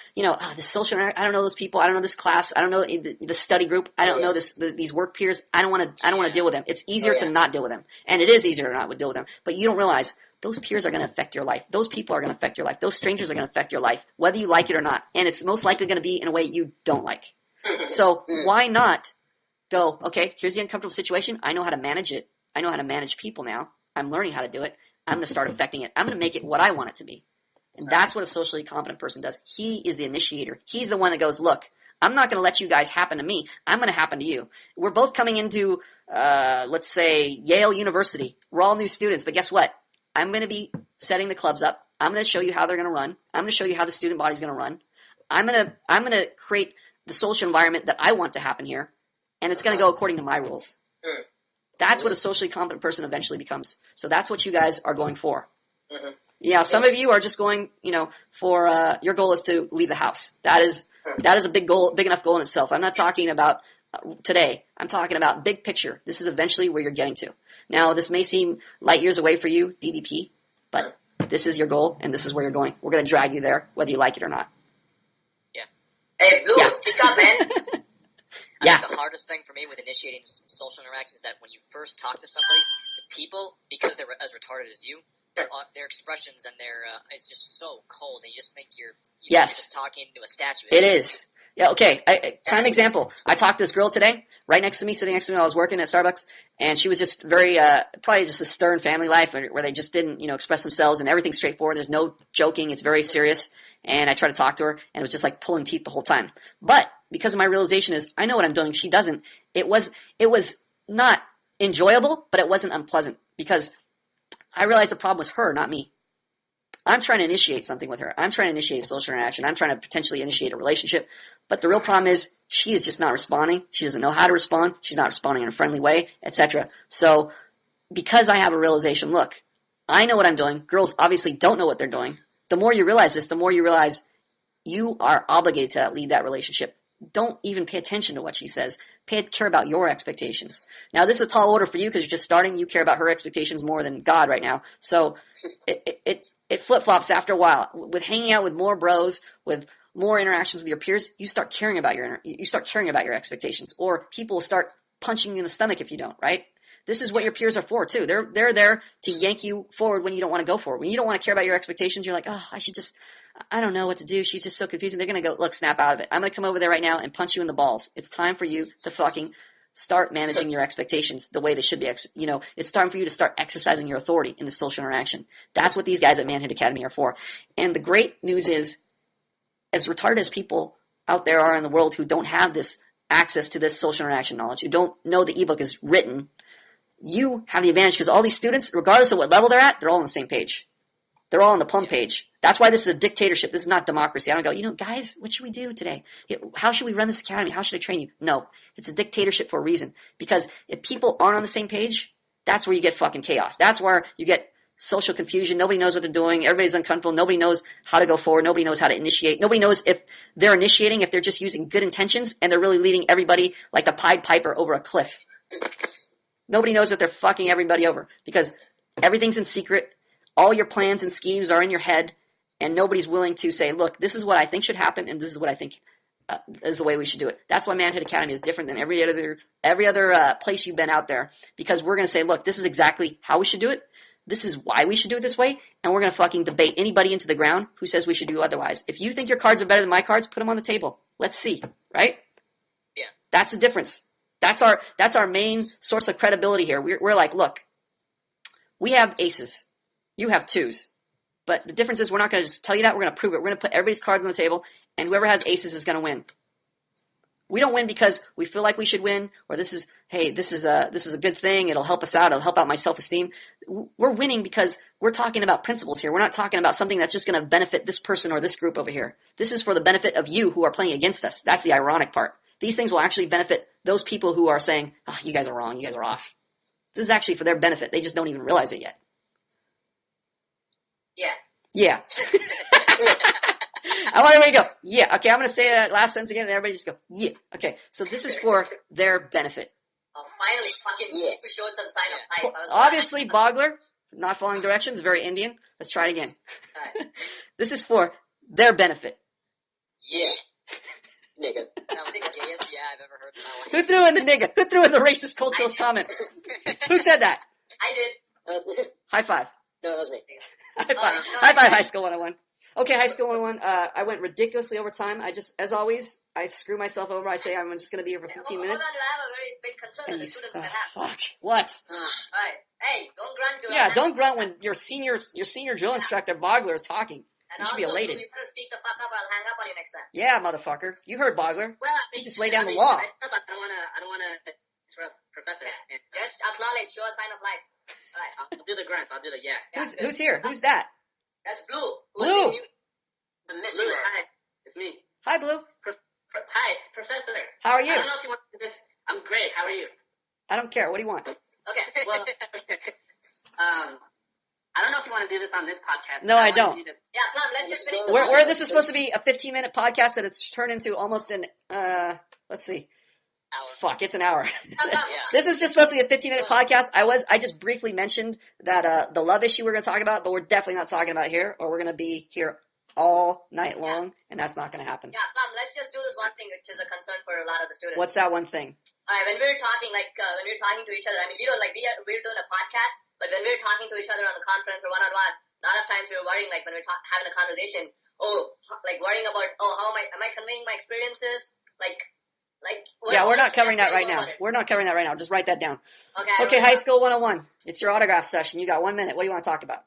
this social interaction, I don't know those people. I don't know this class. I don't know the study group. I don't know these work peers. I don't want to deal with them. It's easier to not deal with them. And it is easier to not deal with them. But you don't realize those peers are going to affect your life. Those people are going to affect your life. Those strangers are going to affect your life, whether you like it or not. And it's most likely going to be in a way you don't like. So why not go, okay, here's the uncomfortable situation. I know how to manage it. I know how to manage people now. I'm learning how to do it. I'm going to start affecting it. I'm going to make it what I want it to be. And that's what a socially competent person does. He is the initiator. He's the one that goes, look, I'm not going to let you guys happen to me. I'm going to happen to you. We're both coming into, let's say, Yale University. We're all new students, but guess what? I'm going to be setting the clubs up. I'm going to show you how they're going to run. I'm going to show you how the student body is going to run. I'm going to create the social environment that I want to happen here, and it's going to go according to my rules. That's what a socially competent person eventually becomes. So that's what you guys are going for. Yeah, some of you are just going, for your goal is to leave the house. That is a big goal, big enough goal in itself. I'm not talking about today. I'm talking about big picture. This is eventually where you're getting to. Now, this may seem light years away for you, DVP, but this is your goal, and this is where you're going. We're going to drag you there, whether you like it or not. Yeah. Hey, Blue, speak up, man. I think the hardest thing for me with initiating social interactions is that when you first talk to somebody, the people, because they're as retarded as you, their expressions and it's just so cold, and you just think you're just talking to a statue. It is. Yeah, okay. Prime example. I talked to this girl today, right next to me, sitting next to me while I was working at Starbucks, and she was just very, probably just a stern family life where they just didn't, express themselves, and everything's straightforward. There's no joking. It's very serious. And I tried to talk to her, and it was just like pulling teeth the whole time. But because of my realization is I know what I'm doing, she doesn't. It was not enjoyable, but it wasn't unpleasant because I realized the problem was her, not me. I'm trying to initiate something with her. I'm trying to initiate a social interaction. I'm trying to potentially initiate a relationship. But the real problem is she is just not responding. She doesn't know how to respond. She's not responding in a friendly way, etc. So because I have a realization, look, I know what I'm doing. Girls obviously don't know what they're doing. The more you realize this, the more you realize you are obligated to lead that relationship. Don't even pay attention to what she says. Care about your expectations. Now, this is a tall order for you because you're just starting. You care about her expectations more than God right now. So it flip-flops after a while. With hanging out with more bros, with more interactions with your peers, you start caring about your expectations. Or people will start punching you in the stomach if you don't, right? This is what your peers are for, too. They're there to yank you forward when you don't want to go forward. When you don't want to care about your expectations, you're like, oh, I don't know what to do. She's just so confusing. They're going to go, look, snap out of it. I'm going to come over there right now and punch you in the balls. It's time for you to fucking start managing your expectations the way they should be. It's time for you to start exercising your authority in the social interaction. That's what these guys at Manhood Academy are for. And the great news is, as retarded as people out there are in the world who don't have this access to this social interaction knowledge, who don't know the ebook is written, you have the advantage because all these students, regardless of what level they're at, they're all on the same page. They're all on the plum page. That's why this is a dictatorship. This is not democracy. I don't go, guys, what should we do today? How should we run this academy? How should I train you? No, it's a dictatorship for a reason. Because if people aren't on the same page, that's where you get fucking chaos. That's where you get social confusion. Nobody knows what they're doing. Everybody's uncomfortable. Nobody knows how to go forward. Nobody knows how to initiate. Nobody knows if they're initiating, if they're just using good intentions, and they're really leading everybody like a Pied Piper over a cliff. Nobody knows if they're fucking everybody over because everything's in secret. All your plans and schemes are in your head, and nobody's willing to say, look, this is what I think should happen, and this is what I think is the way we should do it. That's why Manhood Academy is different than every other place you've been out there, because we're going to say, look, this is exactly how we should do it. This is why we should do it this way, and we're going to fucking debate anybody into the ground who says we should do otherwise. If you think your cards are better than my cards, put them on the table. Let's see, right? Yeah. That's the difference. That's our main source of credibility here. We're like, look, we have aces. You have twos. But the difference is we're not going to just tell you that. We're going to prove it. We're going to put everybody's cards on the table, and whoever has aces is going to win. We don't win because we feel like we should win, or this is a good thing. It'll help us out. It'll help out my self-esteem. We're winning because we're talking about principles here. We're not talking about something that's just going to benefit this person or this group over here. This is for the benefit of you who are playing against us. That's the ironic part. These things will actually benefit those people who are saying, oh, you guys are wrong. You guys are off. This is actually for their benefit. They just don't even realize it yet. Yeah. Yeah. I want everybody to go, yeah. Okay, I'm going to say that last sentence again, and everybody just go, yeah. Okay, so this is for their benefit. Finally, fucking you showed some sign of life. Obviously, Bogler, not following directions, very Indian. Let's try it again. Right. This is for their benefit. Yeah. Nigga. That was the gayest I've ever heard in my life. Who threw in the nigga? Who threw in the racist culturalist comment? Who said that? I did. High five. No, that was me. High five. High five, High School 101. Okay, High School 101. I went ridiculously over time. As always, I screw myself over. I say I'm just going to be here for 15 minutes. Hold on, I have a very big concern that the students might have. Fuck. What? Alright. Hey, don't grunt to Yeah, don't grunt when your senior drill instructor, Bogler, is talking. And You should be also, elated. you better speak the fuck up or I'll hang up on you next time. Yeah, motherfucker. You heard Bogler. Well, You just lay down the law. I don't wanna interrupt Professor. Just acknowledge, show a sign of life. Alright. I'll do the grunt. I'll do the yeah. Who's here? Who's that? That's Blue. Blue. The mystery Blue, man. hi, it's me. Hi, Blue. Hi, Professor. How are you? I don't know if you want to do this. I'm great. How are you? I don't care. What do you want? Okay. Well, I don't know if you want to do this on this podcast. No, I don't. Yeah, Plum, let's just finish the Where this is supposed to be a 15-minute podcast that it's turned into almost an, let's see. Hour. Fuck, it's an hour. Yeah. This is just supposed to be a 15-minute podcast. I just briefly mentioned that, the love issue we're going to talk about, but we're definitely not talking about it here, or we're going to be here all night long, and that's not going to happen. Yeah, Plum, let's just do this one thing which is a concern for a lot of the students. What's that one thing? Alright, when we're talking, when we're talking to each other, I mean, we don't, we're doing a podcast, but when we're talking to each other on a conference or one-on-one, a lot of times we're worrying, like, when we're having a conversation, worrying about, how am I conveying my experiences? Yeah, we're not covering that right now. We're not covering that right now. Just write that down. Okay, High School 101. It's your autograph session. You got 1 minute. What do you want to talk about?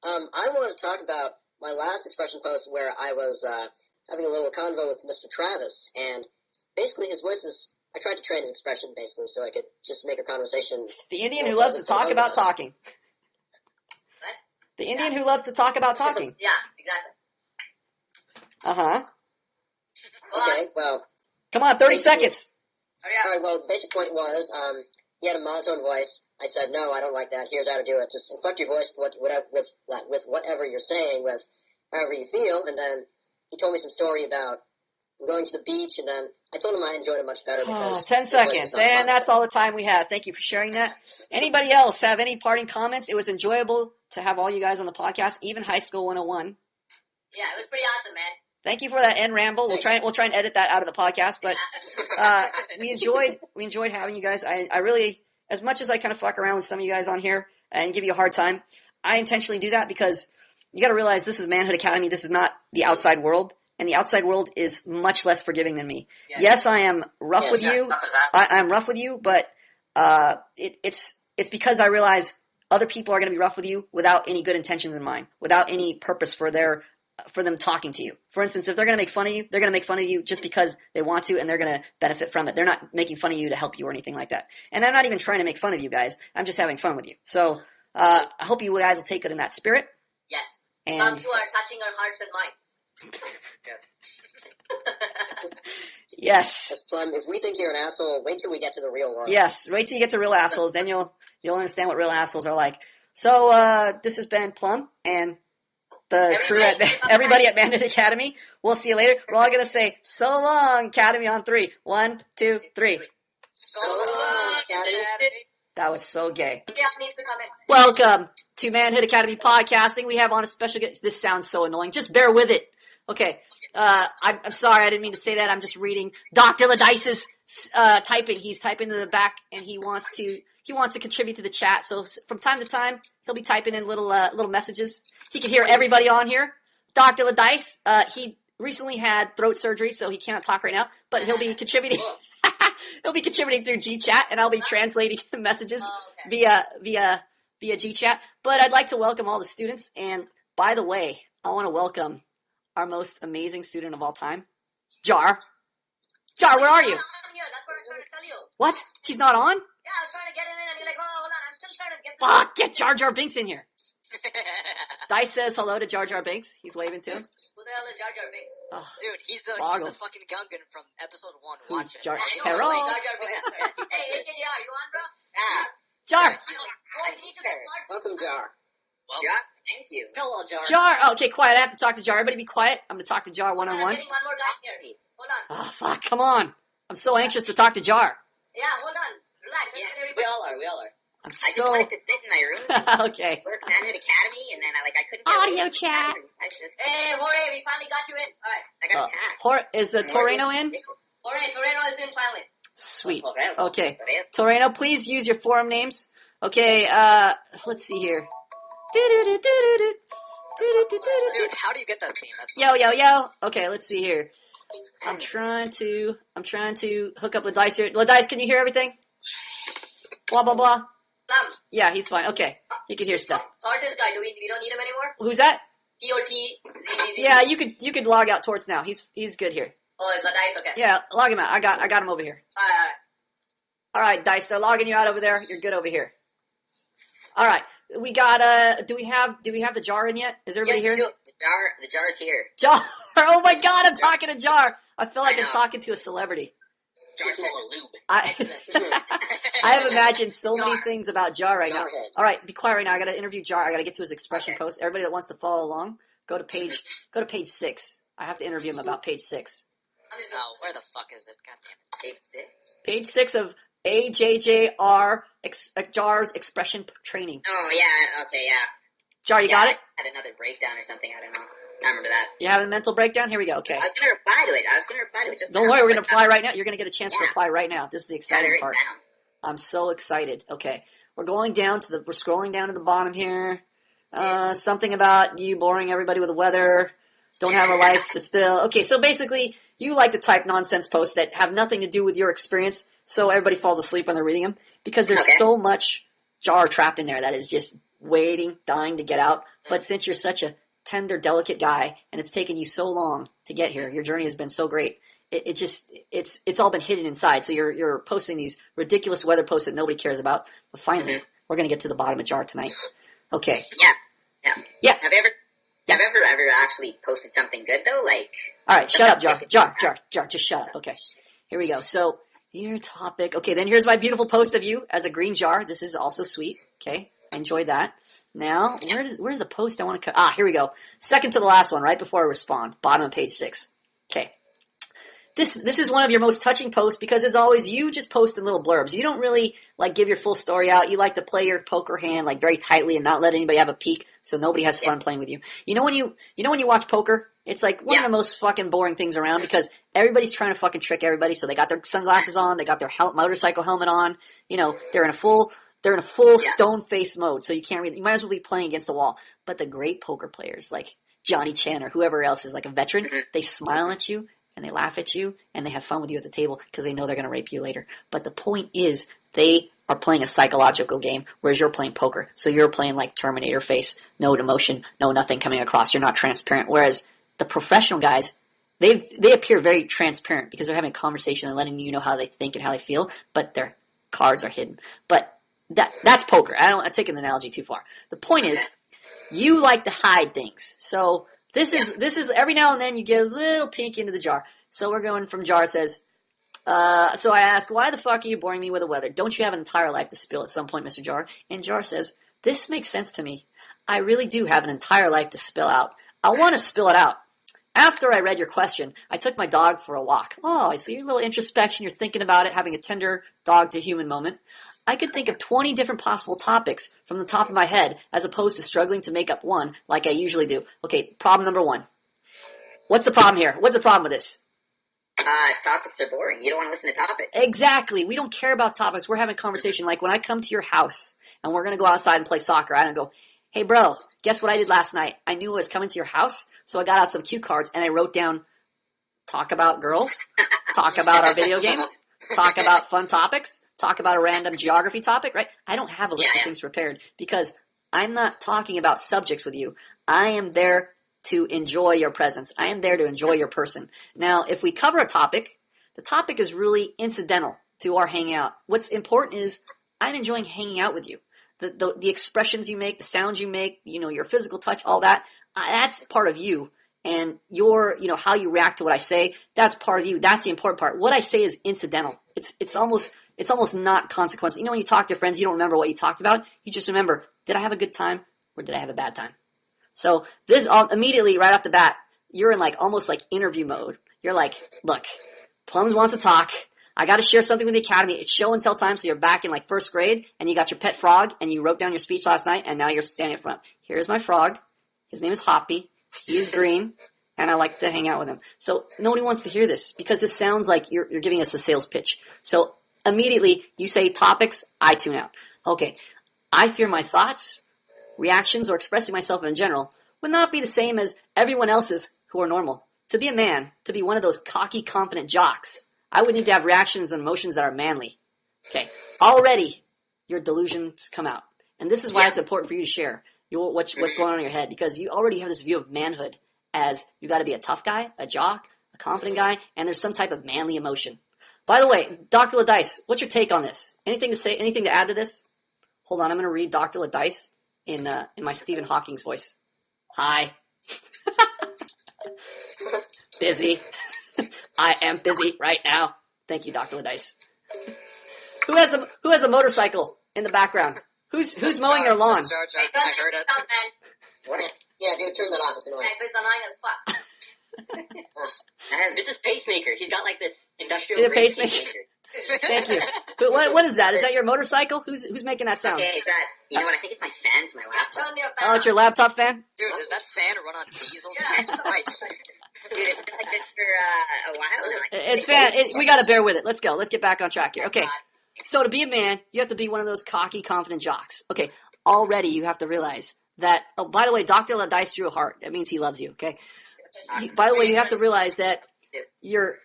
I want to talk about my last expression post where I was having a little convo with Mr. Travis, and basically his voice is. I tried to train his expression basically so I could just make a conversation. The Indian who loves to talk about talking. What? The Indian who loves to talk about talking. Yeah, exactly. Uh-huh. Okay, well. Come on, 30 seconds. Hurry up. Alright, well, the basic point was, he had a monotone voice. I said, no, I don't like that. Here's how to do it. Just inflect your voice with whatever you're saying, with however you feel. And then he told me some story about going to the beach, and then I told him I enjoyed it much better because 10 his voice was seconds. not And monotone. that's all the time we have. Thank you for sharing that. Anybody else have any parting comments? It was enjoyable to have all you guys on the podcast, even High School 101. Yeah, it was pretty awesome, man. Thank you for that end ramble. We'll try and edit that out of the podcast, but we enjoyed having you guys. I really, as much as I kind of fuck around with some of you guys on here and give you a hard time, I intentionally do that because you got to realize this is Manhood Academy. This is not the outside world, and the outside world is much less forgiving than me. Yeah. Yes, I am rough with you. Tough as that. I'm rough with you, but it's because I realize other people are going to be rough with you without any good intentions in mind, without any purpose for them talking to you. For instance, if they're going to make fun of you, they're going to make fun of you just because they want to, and they're going to benefit from it. They're not making fun of you to help you or anything like that. And I'm not even trying to make fun of you guys. I'm just having fun with you. So I hope you guys will take it in that spirit. Yes. And Plum, you are touching our hearts and minds. yes. As Plum, if we think you're an asshole, wait till we get to the real world. Yes. Wait till you get to real assholes. Then you'll understand what real assholes are like. So this has been Plum and the crew at everybody at Manhood Academy. We'll see you later. We're all going to say, so long, Academy, on 3. 1, 2, 3. So long, Academy. That was so gay. Yeah, needs to come in. Welcome to Manhood Academy Podcasting. We have on a special guest. This sounds so annoying. Just bear with it. Okay. I'm sorry. I didn't mean to say that. I'm just reading Dr. Ladice's typing. He's typing in the back, and he wants to contribute to the chat. So from time to time, he'll be typing in little messages. He can hear everybody on here. Dr. Ladice, he recently had throat surgery, so he cannot talk right now, but he'll be contributing. He'll be contributing through GChat, and I'll be translating messages via GChat. But I'd like to welcome all the students. And by the way, I want to welcome our most amazing student of all time, Jar. Jar, where are you? I'm here. That's what I was trying to tell you. What? He's not on? Yeah, I was trying to get him in, and you're like, hold on, I'm still trying to get this. Fuck! Get Jar Jar Binks in here. Dice says hello to Jar Jar Binks. He's waving to him. Who the hell is Jar Jar Binks? Oh, Dude, he's the Boggles. fucking Gungan from episode 1. Who's Watch it. Jar? I know, Carol? who is Jar Jar Binks? Hey, AKJR, you on, bro? Ah, Jar! Oh, we need to get part. welcome, Jar. Well, Jar, thank you. Hello, Jar. Jar! Oh, okay, quiet. I have to talk to Jar. Everybody be quiet. I'm going to talk to Jar I'm one-on-one. getting one more guy here. Hold on. Oh, fuck. Come on. I'm so anxious to talk to Jar. Yeah, hold on. Relax. Yeah, we all are. I'm I just wanted to sit in my room, okay. work Manhood Academy, and then I couldn't get Audio away from chat. that. I just, Hey, Jorge, we finally got you in. All right. I got attacked. Is Toreno in? Jorge, Toreno is in finally. Sweet. Toreno. Okay. Toreno. Toreno, please use your forum names. Okay, let's see here. Dude, how do you get that theme? That's Yo. Okay, let's see here. I'm trying to hook up with Dice here. Dice, can you hear everything? Blah, blah, blah. Yeah, he's fine. Okay. He can hear stuff. Tortoise guy, we don't need him anymore? Who's that? T-O-T-Z-Z-Z. Yeah, you could log out towards now. He's good here. Oh, it's a Dice, okay. Yeah, log him out. I got him over here. All right, Dice, they're logging you out over there. You're good over here. All right. We got do we have the jar in yet? Is everybody here? Yes, the jar's here. Jar. Oh my god, I'm talking to Jar. I feel like I I'm know. talking to a celebrity. Jar's full of lube. I have imagined so many things about Jar right now. Jarhead. All right, be quiet right now. I got to interview Jar. I got to get to his expression post. Everybody that wants to follow along, go to page 6. I have to interview him about page 6. Oh, where the fuck is it? God damn it. Page 6. Page 6 of AJJR Jar's expression training. Oh, yeah. Okay, yeah. Jar, you got it? I had another breakdown or something. I don't know. I remember that. You having a mental breakdown? Here we go. Okay. I was going to reply to it. Just Don't now. worry, we're going to reply right now. You're going to get a chance to Yeah. reply right now. This is the Got it exciting written part. down. I'm so excited. Okay. We're scrolling down to the bottom here. Something about you boring everybody with the weather. Don't have a life to spill. Okay, so basically, you like to type nonsense posts that have nothing to do with your experience, so everybody falls asleep when they're reading them, because there's so much Jar trapped in there that is just waiting, dying to get out. But since you're such a tender, delicate guy, and it's taken you so long to get here, your journey has been so great, it's all been hidden inside. So you're posting these ridiculous weather posts that nobody cares about. But finally, we're going to get to the bottom of Jar tonight. Okay. Yeah. Have you ever actually posted something good though? Like. All right, shut up, Jar. Jar, just shut up. Okay. Here we go. So, your topic. Okay, then here's my beautiful post of you as a green jar. This is also sweet. Okay, I enjoyed that. Now, where's the post I want to cut? Here we go. Second to the last one, right before I respond. Bottom of page 6. Okay. This is one of your most touching posts because, as always, you just post in little blurbs. You don't really give your full story out. You like to play your poker hand very tightly and not let anybody have a peek, so nobody has fun playing with you. You know when you watch poker, it's like one of the most fucking boring things around because everybody's trying to fucking trick everybody. So they got their sunglasses on, they got their motorcycle helmet on. They're in a full stone face mode, so you can't read. You might as well be playing against the wall. But the great poker players like Johnny Chan or whoever else is like a veteran, they smile at you. And they laugh at you, and they have fun with you at the table because they know they're going to rape you later. But the point is, they are playing a psychological game, whereas you're playing poker. So you're playing like Terminator face, no emotion, no nothing coming across. You're not transparent. Whereas the professional guys, they appear very transparent because they're having a conversation and letting you know how they think and how they feel, but their cards are hidden. But that's poker. I'm taking the analogy too far. The point is, you like to hide things. So This is every now and then you get a little peek into the jar. So we're going from Jar. It says, so I ask, why the fuck are you boring me with the weather? Don't you have an entire life to spill at some point, Mr. Jar? And Jar says, this makes sense to me. I really do have an entire life to spill out. I want to spill it out. After I read your question, I took my dog for a walk. Oh, I see your little introspection. You're thinking about it, having a tender dog-to-human moment. I could think of 20 different possible topics from the top of my head as opposed to struggling to make up one like I usually do. Okay, problem number 1. What's the problem here? What's the problem with this? Topics are boring. You don't want to listen to topics. Exactly. We don't care about topics. We're having a conversation. Like when I come to your house and we're going to go outside and play soccer, I don't go, hey, bro, guess what I did last night? I knew I was coming to your house, so I got out some cue cards and I wrote down, talk about girls, talk about our video games, talk about fun topics, talk about a random geography topic, right? I don't have a list of things prepared because I'm not talking about subjects with you. I am there to enjoy your presence. I am there to enjoy your person. Now, if we cover a topic, the topic is really incidental to our hangout. What's important is I'm enjoying hanging out with you. The expressions you make, the sounds you make, your physical touch, all that, that's part of you. And how you react to what I say, that's part of you. That's the important part. What I say is incidental. It's almost not consequential. When you talk to your friends, you don't remember what you talked about. You just remember, did I have a good time or did I have a bad time? So this immediately right off the bat, you're in almost like interview mode. You're like, look, Plums wants to talk. I got to share something with the academy. It's show and tell time, so you're back in like first grade, and you got your pet frog, and you wrote down your speech last night, and now you're standing in front. Here's my frog. His name is Hoppy. He's green, and I like to hang out with him. So nobody wants to hear this because this sounds like you're giving us a sales pitch. So immediately you say topics, I tune out. Okay, I fear my thoughts, reactions, or expressing myself in general would not be the same as everyone else's who are normal. To be a man, to be one of those cocky, confident jocks, I would need to have reactions and emotions that are manly. Okay, already your delusions come out. And this is why it's important for you to share what's going on in your head, because you already have this view of manhood as you got to be a tough guy, a jock, a confident guy, and there's some type of manly emotion. By the way, Dr. Ladice, what's your take on this? Anything to say? Anything to add to this? Hold on, I'm going to read Dr. Ladice in my Stephen Hawking's voice. Hi. Busy. I am busy right now. Thank you, Dr. Ladice. Who has the motorcycle in the background? Who's mowing their lawn? Hey, don't I just heard it. stop, man. Yeah, dude, turn that off. It's annoying. It's annoying as fuck. This is Pacemaker. He's got like this industrial Yeah, grade Pacemaker. Thank you. But what is that? Is that your motorcycle? Who's making that sound? Okay, is that, you know what, I think it's my fan to my laptop. Turn your Oh, it's your laptop fan? Dude, does that fan run on diesel? Yeah. Jesus Christ. Dude, it's been like this for a while now. It's fan. We got to bear with it. Let's go. Let's get back on track here. Okay. So to be a man, you have to be one of those cocky, confident jocks. Okay. Already you have to realize that. Oh, by the way, Dr. Ladice drew a heart. That means he loves you. Okay. By the way, you have to realize that your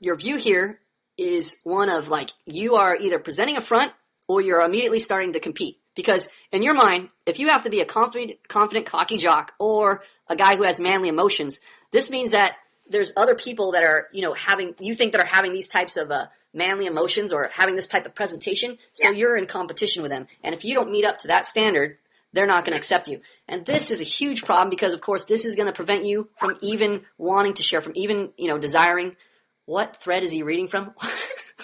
view here is one of like you are either presenting a front or you're immediately starting to compete. Because in your mind, if you have to be a confident, cocky jock or a guy who has manly emotions, this means that there's other people that are, having these types of manly emotions or having this type of presentation. So you're in competition with them. And if you don't meet up to that standard, they're not going to accept you. And this is a huge problem because, of course, this is going to prevent you from even wanting to share, from even, desiring. What thread is he reading from?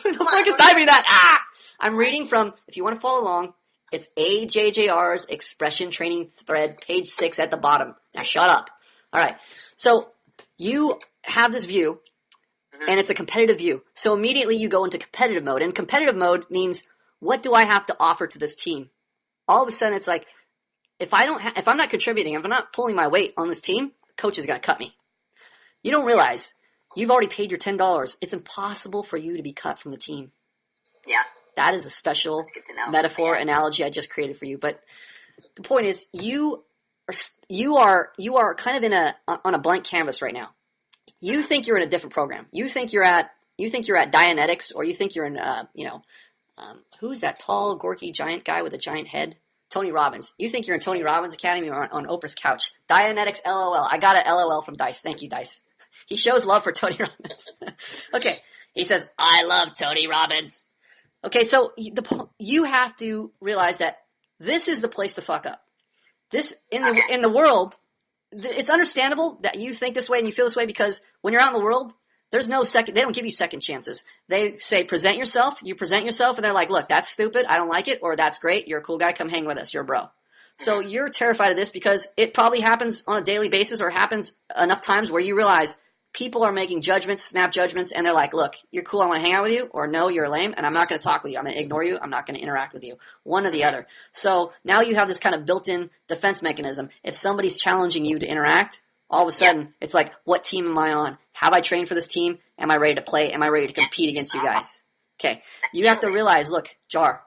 Who the fuck is typing that? I'm reading from, if you want to follow along, it's AJJR's expression training thread, page 6 at the bottom. Now shut up. All right. So you have this view, and it's a competitive view. So immediately you go into competitive mode. And competitive mode means, what do I have to offer to this team? All of a sudden it's like, if I'm not contributing, if I'm not pulling my weight on this team, coach is going to cut me. You don't realize you've already paid your $10. It's impossible for you to be cut from the team. Yeah. That is a special metaphor analogy I just created for you. But the point is, you are kind of on a blank canvas right now. You think you're in a different program. You think you're at Dianetics, or you think you're in who's that tall, gorky, giant guy with a giant head? Tony Robbins. You think you're in Tony Robbins' Academy or on Oprah's couch. Dianetics, LOL. I got an LOL from Dice. Thank you, Dice. He shows love for Tony Robbins. Okay. He says, I love Tony Robbins. Okay, so you have to realize that this is the place to fuck up. This, in the world, it's understandable that you think this way and you feel this way because when you're out in the world, there's no second, they don't give you second chances. They say, present yourself, you present yourself, and they're like, look, that's stupid, I don't like it, or that's great, you're a cool guy, come hang with us, you're a bro. So you're terrified of this because it probably happens on a daily basis or happens enough times where you realize people are making judgments, snap judgments, and they're like, look, you're cool, I want to hang out with you, or no, you're lame, and I'm not going to talk with you. I'm going to ignore you. I'm not going to interact with you. One or the other. So now you have this kind of built-in defense mechanism. If somebody's challenging you to interact, all of a sudden, it's like, what team am I on? Have I trained for this team? Am I ready to play? Am I ready to compete against you guys? Okay. You have to realize, look, Jar.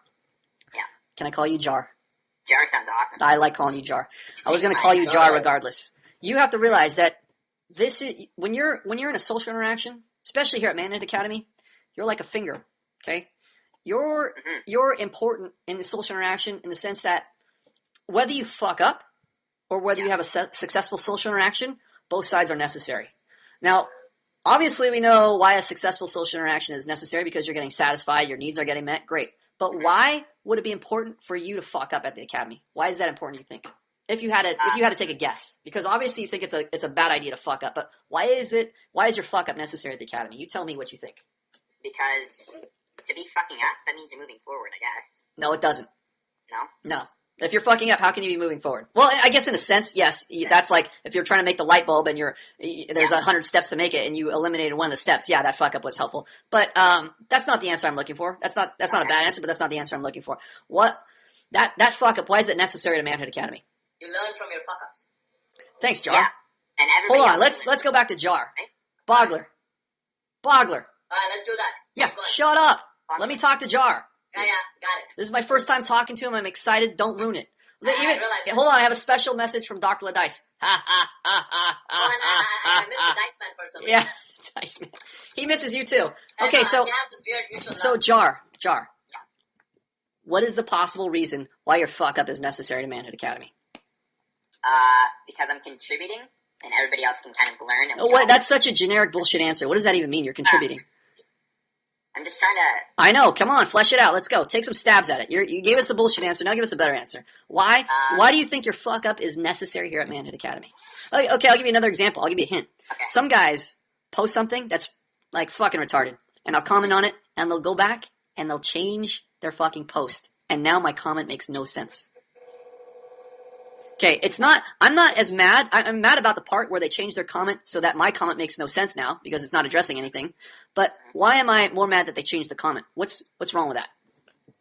Yeah. Can I call you Jar? Jar sounds awesome. I like calling you Jar. I was going to call you Jar regardless. You have to realize that this is when you're in a social interaction, especially here at Manhood Academy, you're like a finger. Okay, you're important in the social interaction in the sense that whether you fuck up or whether you have a successful social interaction, both sides are necessary. Now, obviously, we know why a successful social interaction is necessary because you're getting satisfied, your needs are getting met. Great, but why would it be important for you to fuck up at the academy? Why is that important? You think? If you had to take a guess, because obviously you think it's a bad idea to fuck up, but why is your fuck up necessary at the academy? You tell me what you think. Because to be fucking up, that means you're moving forward, I guess. No, it doesn't. No? No. If you're fucking up, how can you be moving forward? Well, I guess in a sense, yes. That's like if you're trying to make the light bulb and there's 100 steps to make it and you eliminated one of the steps. Yeah, that fuck up was helpful. But that's not the answer I'm looking for. That's not a bad answer, but that's not the answer I'm looking for. That fuck up, why is it necessary to Manhood Academy? You learn from your fuck ups. Thanks, Jar. Yeah. And everybody Hold on, else let's go back to Jar. Right? Bogler. Alright, let's do that. Yeah, Go on. shut up. Let me talk to Jar. Yeah, got it. This is my first time talking to him. I'm excited. Don't ruin it. I realize that. Hold on, I have a special message from Dr. Ladice. Ha ha ha ha Oh, and I missed the ha. Dice Man for some reason. Yeah, Dice Man. He misses you too. And, Okay, we so have this weird mutual so love. Jar. What is the possible reason why your fuck up is necessary to Manhood Academy? because I'm contributing, and everybody else can kind of learn. And Oh, what? That's such a generic bullshit answer. What does that even mean? You're contributing. I'm just trying to. I know. Come on, flesh it out. Let's go. Take some stabs at it. You gave us a bullshit answer. Now give us a better answer. Why? Why do you think your fuck up is necessary here at Manhood Academy? Okay, I'll give you another example. I'll give you a hint. Okay. Some guys post something that's like fucking retarded, and I'll comment on it, and they'll go back and they'll change their fucking post, and now my comment makes no sense. Okay, I'm not as mad. I'm mad about the part where they changed their comment so that my comment makes no sense now because it's not addressing anything. But why am I more mad that they changed the comment? What's wrong with that?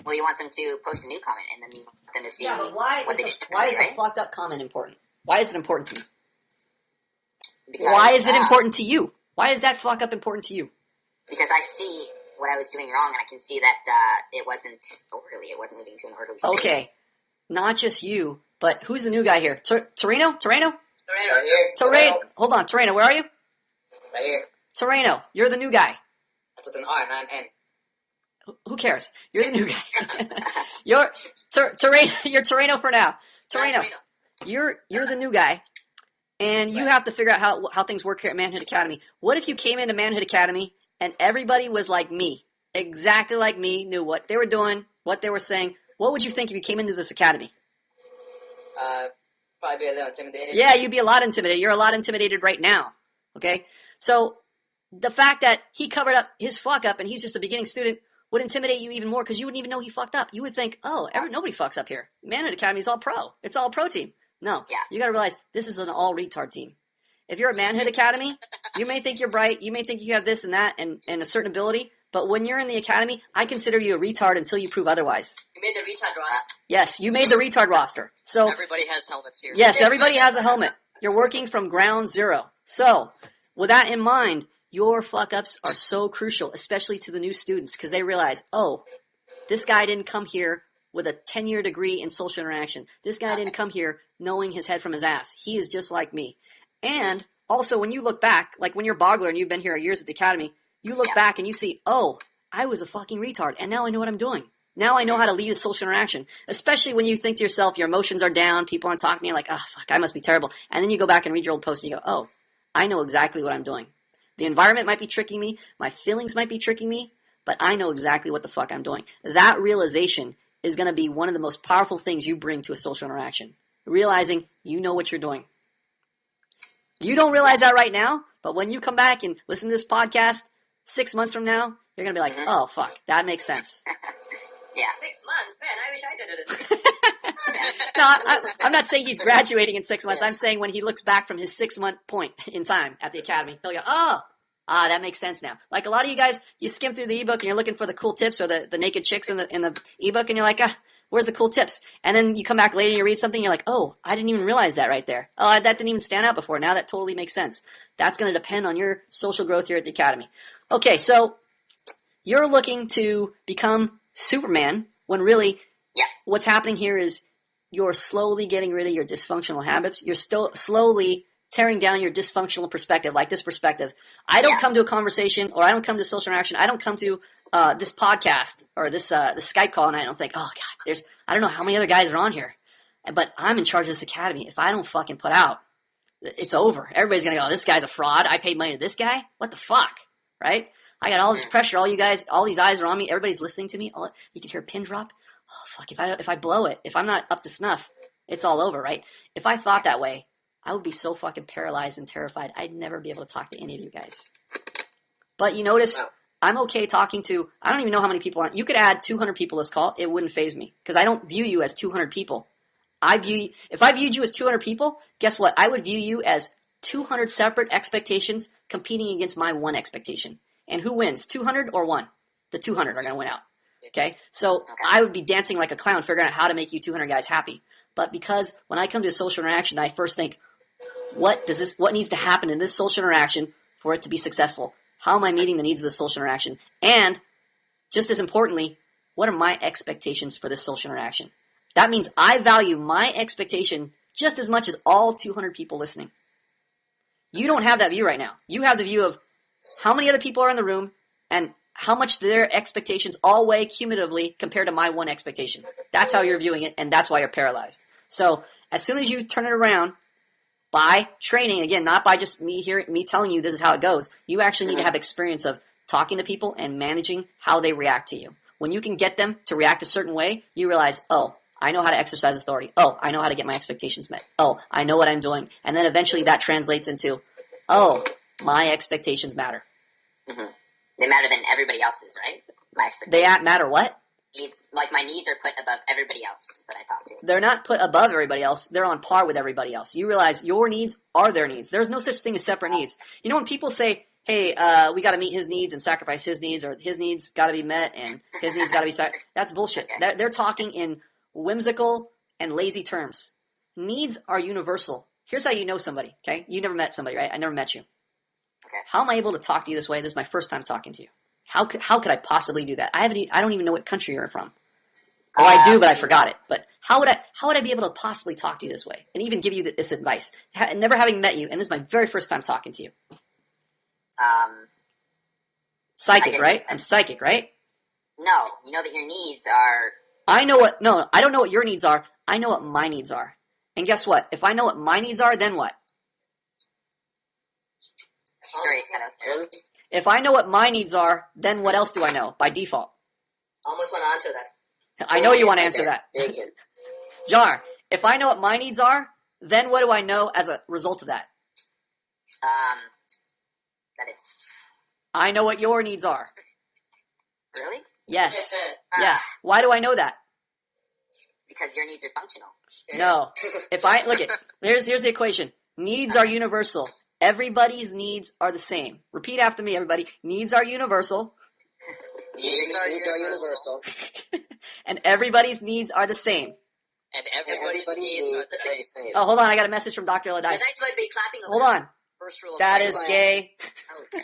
Well, you want them to post a new comment, and then you want them to see but what they did why is differently, the fucked up comment important? Why is it important to you? Because, Why is it important to you? Why is that fuck up important to you? Because I see what I was doing wrong, and I can see that it wasn't moving to an orderly state. Okay, not just you, but who's the new guy here? Torino? Right Torino. Hold on, Torino, where are you? Right here. Torino, you're the new guy. That's with an R, not an N. Who cares? You're the new guy. You're Torino for now. Torino, you're the new guy, and you have to figure out how things work here at Manhood Academy. What if you came into Manhood Academy and everybody was like me, exactly like me, knew what they were doing, what they were saying? What would you think if you came into this academy? Probably be a little intimidated. Yeah, you'd be a lot intimidated. You're a lot intimidated right now. Okay? So the fact that he covered up his fuck up and he's just a beginning student would intimidate you even more because you wouldn't even know he fucked up. You would think, oh, nobody fucks up here. Manhood Academy is all pro. It's all pro team. No. Yeah. You gotta realize this is an all retard team. If you're at Manhood Academy, you may think you're bright, you may think you have this and that and a certain ability, but when you're in the academy, I consider you a retard until you prove otherwise. You made the retard roster. Yes, you made the retard roster. So Everybody has helmets here. yes, everybody has a helmet. You're working from ground zero. So, with that in mind, your fuck-ups are so crucial, especially to the new students, because they realize, oh, this guy didn't come here with a 10-year degree in social interaction. This guy didn't come here knowing his head from his ass. He is just like me. And also, when you look back, like when you're Bogler and you've been here years at the academy, you look back and you see, oh, I was a fucking retard, and now I know what I'm doing. Now I know how to lead a social interaction, especially when you think to yourself, your emotions are down, people aren't talking to you, like, oh, fuck, I must be terrible. And then you go back and read your old post and you go, oh, I know exactly what I'm doing. The environment might be tricking me, my feelings might be tricking me, but I know exactly what the fuck I'm doing. That realization is going to be one of the most powerful things you bring to a social interaction. Realizing you know what you're doing. You don't realize that right now, but when you come back and listen to this podcast 6 months from now, you're going to be like, oh, fuck, that makes sense. Yeah. 6 months? Man, I wish I did it. No, I'm not saying he's graduating in 6 months. I'm saying when he looks back from his 6 month point in time at the academy, he'll go, that makes sense now. Like a lot of you guys, you skim through the ebook and you're looking for the cool tips or the naked chicks in the ebook and you're like, where's the cool tips? And then you come back later and you read something and you're like, oh, I didn't even realize that right there. Oh, that didn't even stand out before. Now that totally makes sense. That's going to depend on your social growth here at the academy. Okay, so you're looking to become Superman when really what's happening here is you're slowly getting rid of your dysfunctional habits. You're still slowly tearing down your dysfunctional perspective, like this perspective. I don't come to a conversation or I don't come to social interaction. I don't come to this podcast or this Skype call and I don't think, oh God, I don't know how many other guys are on here, but I'm in charge of this academy. If I don't fucking put out, it's over. Everybody's going to go, this guy's a fraud. I paid money to this guy. What the fuck? Right? I got all this pressure. All you guys, all these eyes are on me. Everybody's listening to me. You can hear a pin drop. Oh fuck! If I blow it, if I'm not up to snuff, it's all over, right? If I thought that way, I would be so fucking paralyzed and terrified. I'd never be able to talk to any of you guys. But you notice, I'm okay talking to. I don't even know how many people. You could add 200 people to this call. It wouldn't faze me because I don't view you as 200 people. if I viewed you as 200 people, guess what? I would view you as 200 separate expectations competing against my one expectation. And who wins, 200 or 1? The 200 are going to win out. Okay? So I would be dancing like a clown figuring out how to make you 200 guys happy. But because when I come to a social interaction, I first think, what needs to happen in this social interaction for it to be successful? How am I meeting the needs of the social interaction? And just as importantly, what are my expectations for this social interaction? That means I value my expectation just as much as all 200 people listening. You don't have that view right now. You have the view of how many other people are in the room and how much their expectations all weigh cumulatively compared to my one expectation. That's how you're viewing it, and that's why you're paralyzed. So as soon as you turn it around by training, again, not by just me telling you this is how it goes, you actually need to have experience of talking to people and managing how they react to you. When you can get them to react a certain way, you realize, oh, I know how to exercise authority. Oh, I know how to get my expectations met. Oh, I know what I'm doing. And then eventually that translates into, oh, my expectations matter. Mm-hmm. They matter than everybody else's, right? My expectations. They matter what? Needs, like my needs are put above everybody else that I talk to. They're not put above everybody else. They're on par with everybody else. You realize your needs are their needs. There's no such thing as separate needs. You know when people say, hey, we got to meet his needs and sacrifice his needs, or his needs got to be met and his needs got to be sacrificed. That's bullshit. Okay. They're talking in whimsical and lazy terms. Needs are universal. Here's how you know somebody, okay? You never met somebody, right? I never met you. Okay. How am I able to talk to you this way? This is my first time talking to you. How could I possibly do that? I don't even know what country you're from. Oh, I do, but I forgot it. But how would I be able to possibly talk to you this way and even give you this advice? Never having met you, and this is my very first time talking to you. Psychic, right? I'm psychic, right? No, you know that your needs are... I don't know what your needs are. I know what my needs are. And guess what? If I know what my needs are, then what? Sorry, if I know what my needs are, then what else do I know by default? I almost want to answer that. I know you want to answer that. Jar, if I know what my needs are, then what do I know as a result of that? That it's... I know what your needs are. Really? Yes. Yes. Why do I know that? Because your needs are functional. No. If I look at here's the equation. Needs are universal. Everybody's needs are the same. Repeat after me, everybody. Needs are universal. Needs are universal. And everybody's needs are the same. And everybody's needs are the same. Oh, hold on. I got a message from Dr. Ladice. The next might be clapping. Hold on. First rule of That is gay. Oh, that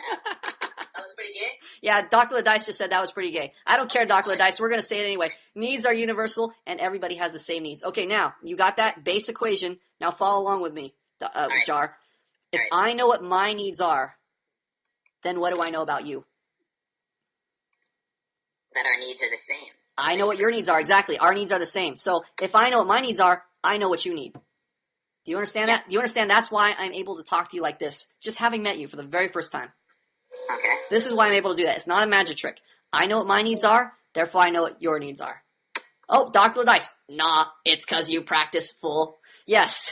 was pretty gay. Yeah, Dr. Ladice just said that was pretty gay. I don't care, Dr. Ladice. We're going to say it anyway. Needs are universal, and everybody has the same needs. Okay, now, you got that base equation. Now follow along with me, right. Jar. If right. I know what my needs are, then what do I know about you? That our needs are the same. I know what your needs are, exactly. Our needs are the same. So if I know what my needs are, I know what you need. Do you understand that? Do you understand that's why I'm able to talk to you like this, just having met you for the very first time? Okay. This is why I'm able to do that. It's not a magic trick. I know what my needs are, therefore I know what your needs are. Oh, Dr. Ladice. Nah, it's because you practice full. Yes.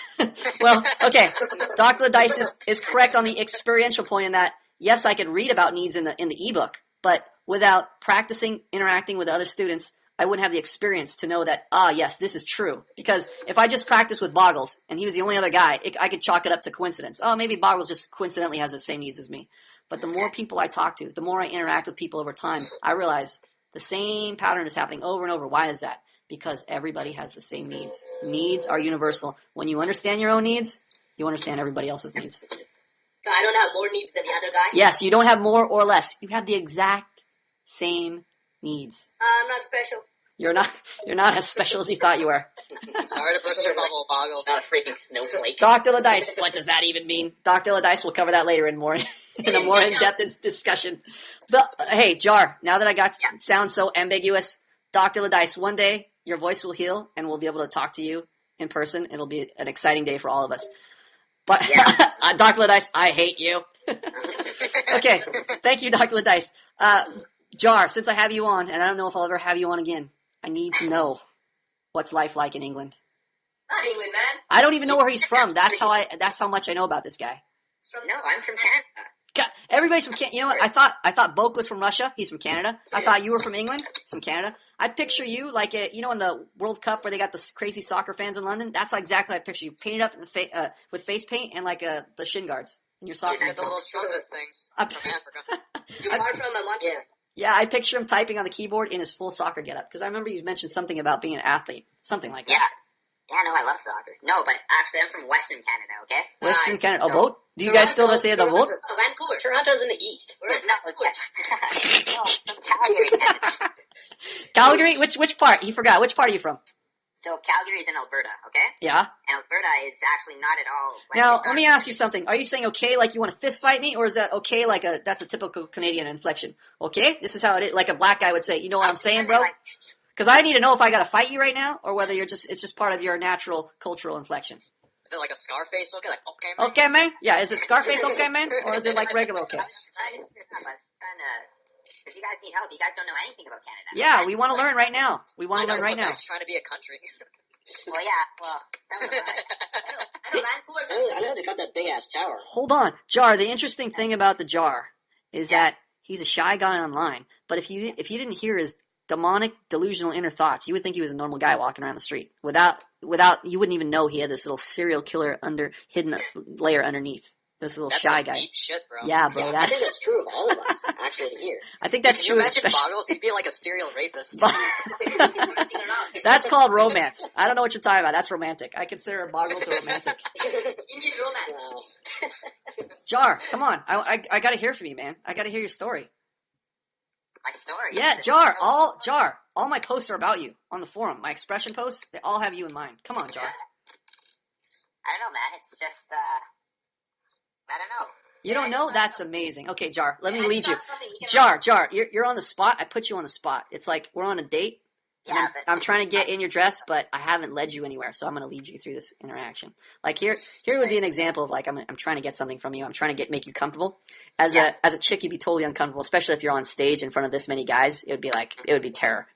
Well, okay. Dr. Ladice is correct on the experiential point in that, yes, I could read about needs in the ebook, but without practicing interacting with other students, I wouldn't have the experience to know that, yes, this is true. Because if I just practiced with Boggles, and he was the only other guy, I could chalk it up to coincidence. Oh, maybe Boggles just coincidentally has the same needs as me. But the more people I talk to, the more I interact with people over time, I realize the same pattern is happening over and over. Why is that? Because everybody has the same needs. Needs are universal. When you understand your own needs, you understand everybody else's needs. So I don't have more needs than the other guy? Yes, you don't have more or less. You have the exact same needs. I'm not special. You're not as special as you thought you were. Sorry to burst your bubble, Boggles. Not a freaking snowflake. Dr. Ladice, what does that even mean? Dr. Ladice, we'll cover that later in a more in-depth discussion. But hey, Jar, now that I got it sounds so ambiguous, Dr. Ladice, one day your voice will heal and we'll be able to talk to you in person. It'll be an exciting day for all of us. But Dr. Ladice, I hate you. Okay, thank you, Dr. Ladice. Jar, since I have you on, and I don't know if I'll ever have you on again, I need to know what's life like in England. Not England, man. I don't even know where he's from. That's how much I know about this guy. No, I'm from Canada. Everybody's from Canada. You know what? I thought Boke was from Russia. He's from Canada. I thought you were from England. He's from Canada. I picture you like in the World Cup where they got the crazy soccer fans in London. That's exactly how I picture you, painted up in with face paint and like the shin guards in your soccer. The little chocolate things from Africa. You are from Montreal. Yeah, I picture him typing on the keyboard in his full soccer getup because I remember you mentioned something about being an athlete, something like that. Yeah, no, I love soccer. No, but actually, I'm from Western Canada. Okay. Western Canada. Oh, boat? Do you guys still say the boat? Vancouver. Toronto's in the east. No, from Calgary. Calgary? Which part? He forgot. Which part are you from? So Calgary's in Alberta, okay? Yeah. And Alberta is actually not at all. Now, let me ask you something. Are you saying okay like you want to fist fight me, or is that okay like that's a typical Canadian inflection? Okay? This is how it is. Like a black guy would say, you know what I'm saying, bro? Because I need to know if I got to fight you right now, or whether it's just part of your natural cultural inflection. Is it like a Scarface okay? Like, okay, man? Okay, man? Yeah, is it Scarface okay, man? Or is it like regular okay? If you guys need help, you guys don't know anything about Canada. Yeah, we want to learn right now. We want to learn right now. It's trying to be a country. Well, yeah, some of them are. I know Vancouver's. I know they got that big ass tower. Hold on. Jar, the interesting thing about the Jar is that he's a shy guy online, but if you didn't hear his demonic, delusional inner thoughts, you would think he was a normal guy walking around the street. Without, you wouldn't even know he had this little serial killer hidden layer underneath. This little that's shy some guy. Deep shit, bro. Yeah, bro. I think that's true of all of us, actually, here. I think that's Can you true. imagine Boggles? He'd be like a serial rapist. That's called romance. I don't know what you're talking about. That's romantic. I consider Boggles a romantic. Indian romance. Wow. Jar, come on. I got to hear from you, man. I got to hear your story. My story. Yeah, Jar. All my posts are about you on the forum. My expression posts, they all have you in mind. Come on, Jar. I don't know, man. It's just, I don't know. You don't know? That's amazing. Okay, Jar, let me lead you. Jar, you're on the spot. I put you on the spot. It's like we're on a date. Yeah, I'm trying to get in your dress, but I haven't led you anywhere, so I'm going to lead you through this interaction. Like here would be an example of like I'm trying to get something from you. I'm trying to make you comfortable. As a chick, you'd be totally uncomfortable, especially if you're on stage in front of this many guys. It would be terror.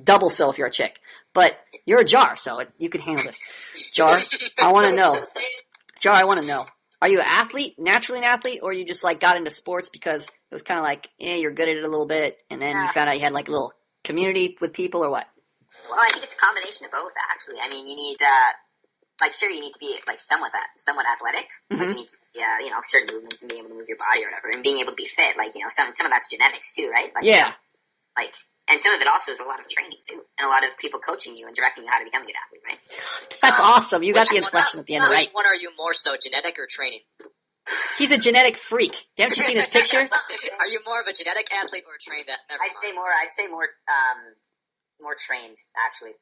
Double so if you're a chick. But you're a Jar, so you can handle this. Jar, I want to know. Jar, I want to know. Are you an athlete, naturally an athlete, or you just like got into sports because it was kind of like, you're good at it a little bit, and then you found out you had like a little community with people, or what? Well, I think it's a combination of both, actually. I mean, you need, sure, you need to be like somewhat athletic. Mm-hmm. Like, you need to, certain movements and being able to move your body or whatever, and being able to be fit. Like, some of that's genetics too, right? Like, yeah. And some of it also is a lot of training too, and a lot of people coaching you and directing you how to become a good athlete, right? That's awesome. You got the inflection at the end of the night. Which one are you more so, genetic or training? He's a genetic freak. Haven't you seen his picture? Are you more of a genetic athlete or a trained athlete? I'd say more trained, actually.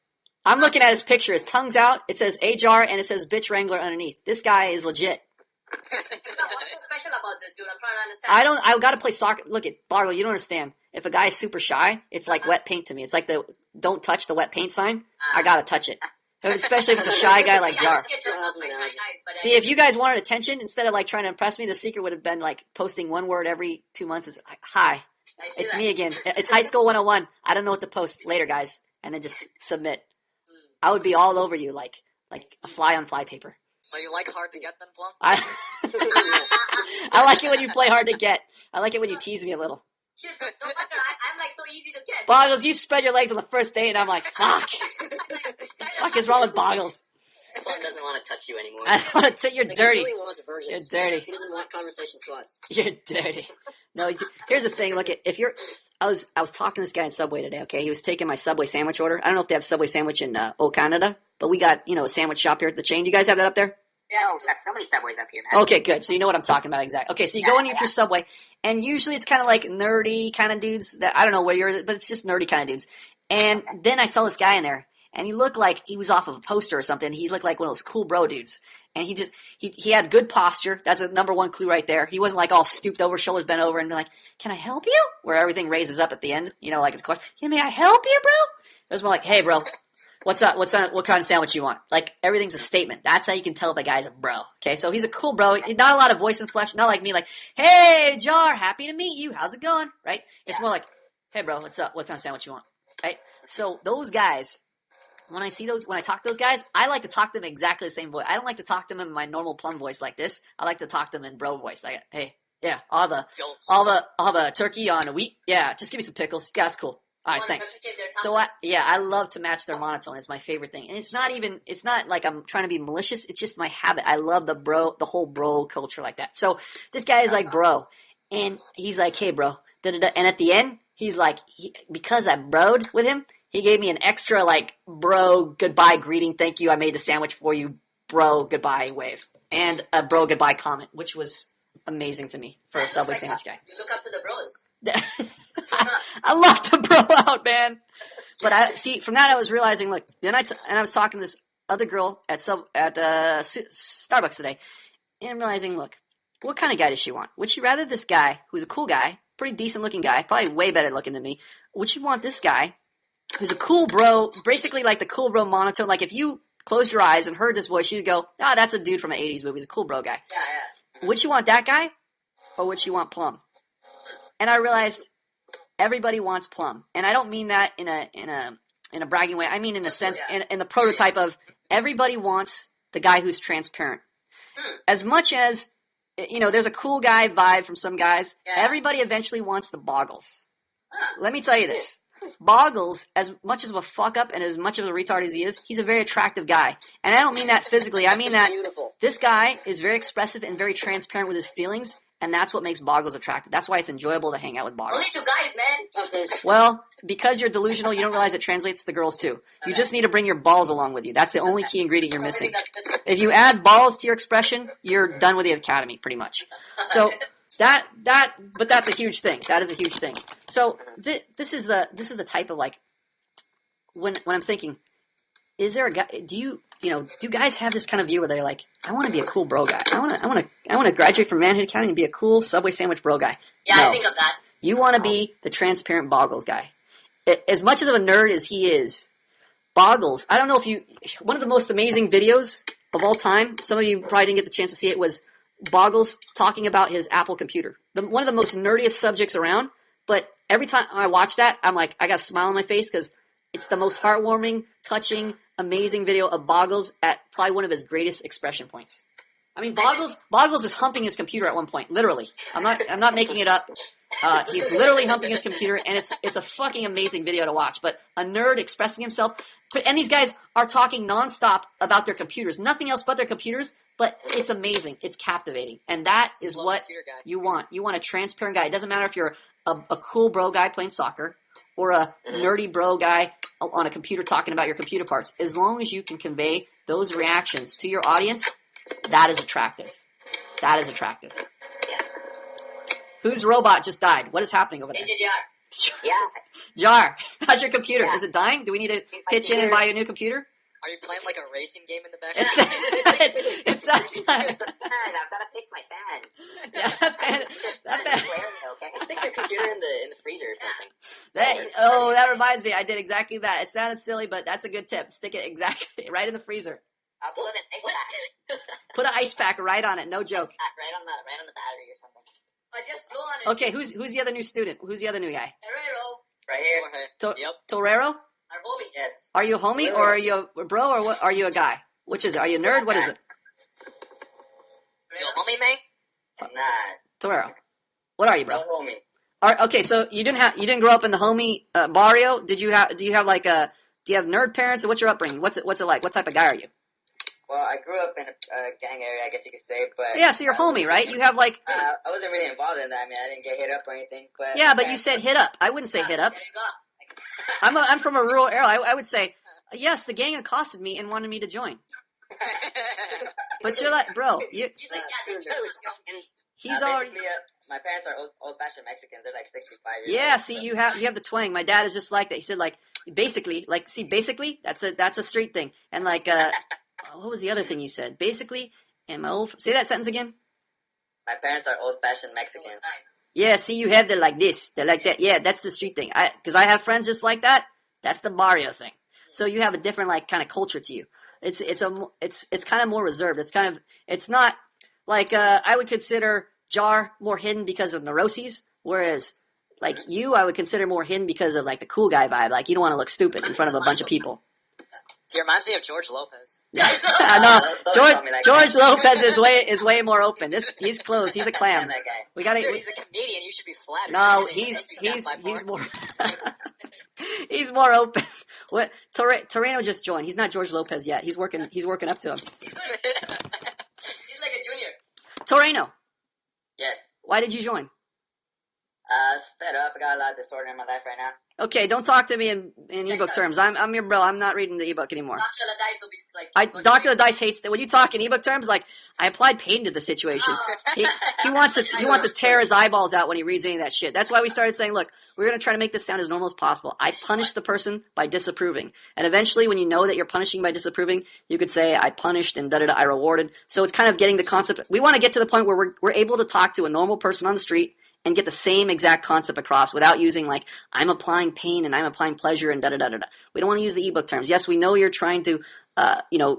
I'm looking at his picture. His tongue's out. It says Jar and it says Bitch Wrangler underneath. This guy is legit. What's so special about this, dude? I'm trying to understand. I gotta play soccer. Look at Barlow, you don't understand. If a guy's super shy, it's like wet paint to me. It's like the don't touch the wet paint sign. I gotta touch it. Especially if it's a shy guy like Jar. See, if you guys wanted attention, instead of like trying to impress me, the secret would have been like posting one word every 2 months. It's like, hi, it's me again. It's High School 101. I don't know what to post later, guys. And then just submit. I would be all over you like a fly on flypaper. So you like hard to get then, Plum? I like it when you play hard to get. I like it when you tease me a little. Shit, no wonder I'm like so easy to get. Boggles, you spread your legs on the first date, and I'm like, fuck. Fuck is wrong with Boggles? Plum doesn't want to touch you anymore. I don't want to. You're dirty. He really wants versions. You're dirty. He doesn't want conversation slots. You're dirty. No, here's the thing. Look, I was talking to this guy in Subway today. Okay, he was taking my Subway sandwich order. I don't know if they have Subway sandwich in Canada, but we got a sandwich shop here at the chain. Do you guys have that up there? Yeah, got so many Subways up here, man. Okay, good. So you know what I'm talking about exactly. Okay, so you go in your Subway, and usually it's kind of like nerdy kind of dudes that I don't know where you're, but it's just nerdy kind of dudes. And then I saw this guy in there, and he looked like he was off of a poster or something. He looked like one of those cool bro dudes. And he had good posture. That's a number one clue right there. He wasn't like all stooped over, shoulders bent over, and like, "Can I help you?" Where everything raises up at the end. Like it's question. "Yeah, may I help you, bro?" It was more like, "Hey, bro, what's up? What kind of sandwich you want?" Like everything's a statement. That's how you can tell if a guy's a bro. Okay, so he's a cool bro. Not a lot of voice inflection. Not like me, like, "Hey, Jar, happy to meet you. How's it going?" Right? It's more like, "Hey, bro, what's up? What kind of sandwich you want?" Right? So those guys. When I talk to those guys, I like to talk to them exactly the same voice. I don't like to talk to them in my normal Plum voice like this. I like to talk to them in bro voice. Like, "Hey, Yeah, I'll have a turkey on a wheat. Yeah, just give me some pickles. Yeah, that's cool. All right, thanks. So I love to match their monotone. It's my favorite thing. And it's not like I'm trying to be malicious. It's just my habit. I love the whole bro culture like that. So this guy is like, bro. And he's like, hey, bro. Da-da-da. And at the end, he's like, because I broed with him, he gave me an extra like, bro, goodbye greeting. Thank you. I made the sandwich for you. Bro, goodbye wave. And a bro, goodbye comment, which was amazing to me for a Subway sandwich guy. You look up to the bros. I love to bro out, man. But from that I was realizing, look, and I was talking to this other girl at Starbucks today, and I'm realizing, look, what kind of guy does she want? Would she rather this guy who's a cool guy, pretty decent looking guy, probably way better looking than me? Would she want this guy who's a cool bro, basically like the cool bro monotone? Like if you closed your eyes and heard this voice, you'd go, that's a dude from an 80s movie. He's a cool bro guy. Yeah. Would she want that guy, or would she want Plum? And I realized everybody wants Plum, and I don't mean that in a bragging way. I mean in a sense, in the prototype of everybody wants the guy who's transparent. As much as there's a cool guy vibe from some guys. Yeah. Everybody eventually wants the Boggles. Let me tell you this. Boggles, as much as of a fuck up and as much of a retard as he is, he's a very attractive guy. And I don't mean that physically. I mean that this guy is very expressive and very transparent with his feelings, and that's what makes Boggles attractive. That's why it's enjoyable to hang out with Boggles. Only two guys, man. Well, because you're delusional, you don't realize it translates to girls too. You just need to bring your balls along with you. That's the only key ingredient you're missing. If you add balls to your expression, you're done with the academy, pretty much. So but that's a huge thing. That is a huge thing. So this is the type of like when I'm thinking, is there a guy? Do guys have this kind of view where they're like, I want to be a cool bro guy. I want to graduate from Manhood Academy and be a cool Subway sandwich bro guy. Yeah, no. I think of that. You want to be the transparent Boggles guy. As much of a nerd as he is, Boggles, I don't know if one of the most amazing videos of all time, some of you probably didn't get the chance to see it, was Boggles talking about his Apple computer. One of the most nerdiest subjects around, but every time I watch that, I'm like, I got a smile on my face because it's the most heartwarming, touching, amazing video of Boggles at probably one of his greatest expression points. I mean, Boggles is humping his computer at one point, literally. I'm not making it up. He's literally humping his computer, and it's a fucking amazing video to watch. But a nerd expressing himself, and these guys are talking nonstop about their computers, nothing else but their computers. But it's amazing, it's captivating, and that is what you want. You want a transparent guy. It doesn't matter if you're a cool bro guy playing soccer or a nerdy bro guy on a computer talking about your computer parts. As long as you can convey those reactions to your audience, that is attractive. That is attractive. Whose robot just died? What is happening over there? Yeah. Jar, how's your computer? Is it dying? Do we need to pitch in and buy a new computer? Are you playing like a racing game in the background? It's I've got to fix my fan. Yeah, that fan. Stick your computer in the freezer or something. That reminds me. I did exactly that. It sounded silly, but that's a good tip. Stick it exactly right in the freezer. I'll put an ice pack. Put an ice pack right on it. No joke. Right on the battery or something. I just blew on it. Okay, who's the other new student? Who's the other new guy? Herrero. Right here. Yep. Torero? Our homie. Yes. Are you a homie or are you a bro or what? Are you a guy? Which is it? Are you a nerd? What is it? You a homie, man? I'm not. Torero. What are you, bro? No homie. Okay, so you didn't grow up in the homie barrio? Do you have nerd parents or what's your upbringing? What's it like? What type of guy are you? Well, I grew up in a gang area, I guess you could say, but... Yeah, so you're homie, right? You have like... I wasn't really involved in that. I mean, I didn't get hit up or anything, but... Yeah, but you said hit up. I wouldn't say hit up. There you go. I'm from a rural area. I would say, yes, the gang accosted me and wanted me to join. But you're like, bro, He's like, he's already... my parents are old-fashioned Mexicans. They're like 65 years old. Yeah, see, you have the twang. My dad is just like that. He said, like, basically, that's a street thing. And like, what was the other thing you said? Basically, say that sentence again. My parents are old-fashioned Mexicans. nice. Yeah, see, you have the like this. They're like that. Yeah, that's the street thing. Because I have friends just like that. That's the barrio thing. So you have a different like kind of culture to you. It's kind of more reserved. It's not like I would consider Jar more hidden because of neuroses, whereas like you, I would consider more hidden because of like the cool guy vibe. Like you don't want to look stupid in front of a bunch of people. He reminds me of George Lopez. No, Don't tell me that guy. George Lopez is way more open. He's closed. He's a clam. That guy. We gotta. Dude, he's a comedian. You should be flattered. No, He's he's more he's more open. What Toreno just joined. He's not George Lopez yet. He's working up to him. He's like a junior. Toreno, Yes. why did you join? Sped up. I got a lot of disorder in my life right now. Okay, don't talk to me in ebook terms. I'm your bro. I'm not reading the ebook anymore. Dr. Ladice will be like... Dr. the Dice hates that when you talk in ebook terms. Like, I applied pain to the situation. He wants to tear his eyeballs out when he reads any of that shit. That's why we started saying, look, we're going to try to make this sound as normal as possible. I punish the person by disapproving. And eventually, when you know that you're punishing by disapproving, you could say, I punished and I rewarded. So it's kind of getting the concept. We want to get to the point where we're able to talk to a normal person on the street and get the same exact concept across without using like, I'm applying pain and I'm applying pleasure and da-da-da-da-da. We don't want to use the ebook terms. Yes, we know you're trying to,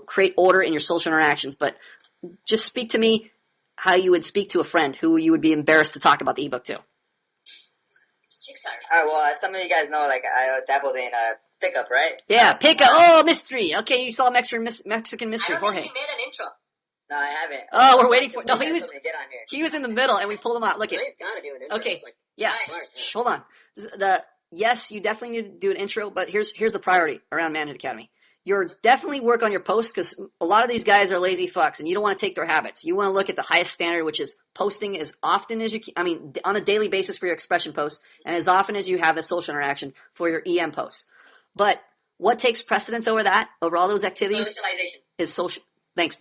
create order in your social interactions, but just speak to me how you would speak to a friend who you would be embarrassed to talk about the ebook to. Chicks are... Alright, well, as some of you guys know, like, I dabbled in pickup, right? Yeah, pickup. Oh, mystery. Okay, you saw Mexican mystery, I don't Jorge. think he made an intro. No, I haven't. Oh, we're waiting for. No, Get on here. he was in the middle, and we pulled him out. Look at. They've got to do an intro. Okay. It's like, Yes. smart. Hold on. Yes, you definitely need to do an intro, but here's the priority around Manhood Academy. You're definitely work on your posts because a lot of these guys are lazy fucks, and you don't want to take their habits. You want to look at the highest standard, which is posting as often as you can. I mean, on a daily basis for your expression posts, and as often as you have a social interaction for your EM posts. But what takes precedence over that, over all those activities, Socialization. is social. Thanks,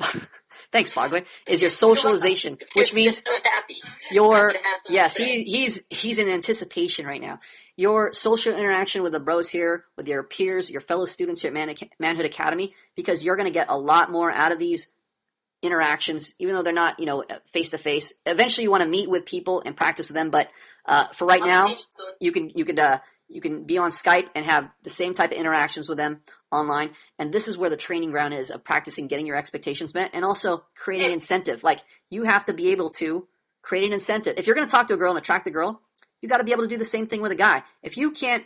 thanks, Bogler. Is your socialization, which means So happy. your I'm happy. yes, he's in anticipation right now. Your social interaction with the bros here, with your peers, your fellow students here at Manhood Academy, because you're going to get a lot more out of these interactions, even though they're not, face to face. Eventually, you want to meet with people and practice with them, but for right now, you can be on Skype and have the same type of interactions with them online. And this is where the training ground is of practicing getting your expectations met and also creating incentive. Like, you have to be able to create an incentive. If you're going to talk to a girl and attract a girl, you got to be able to do the same thing with a guy. If you can't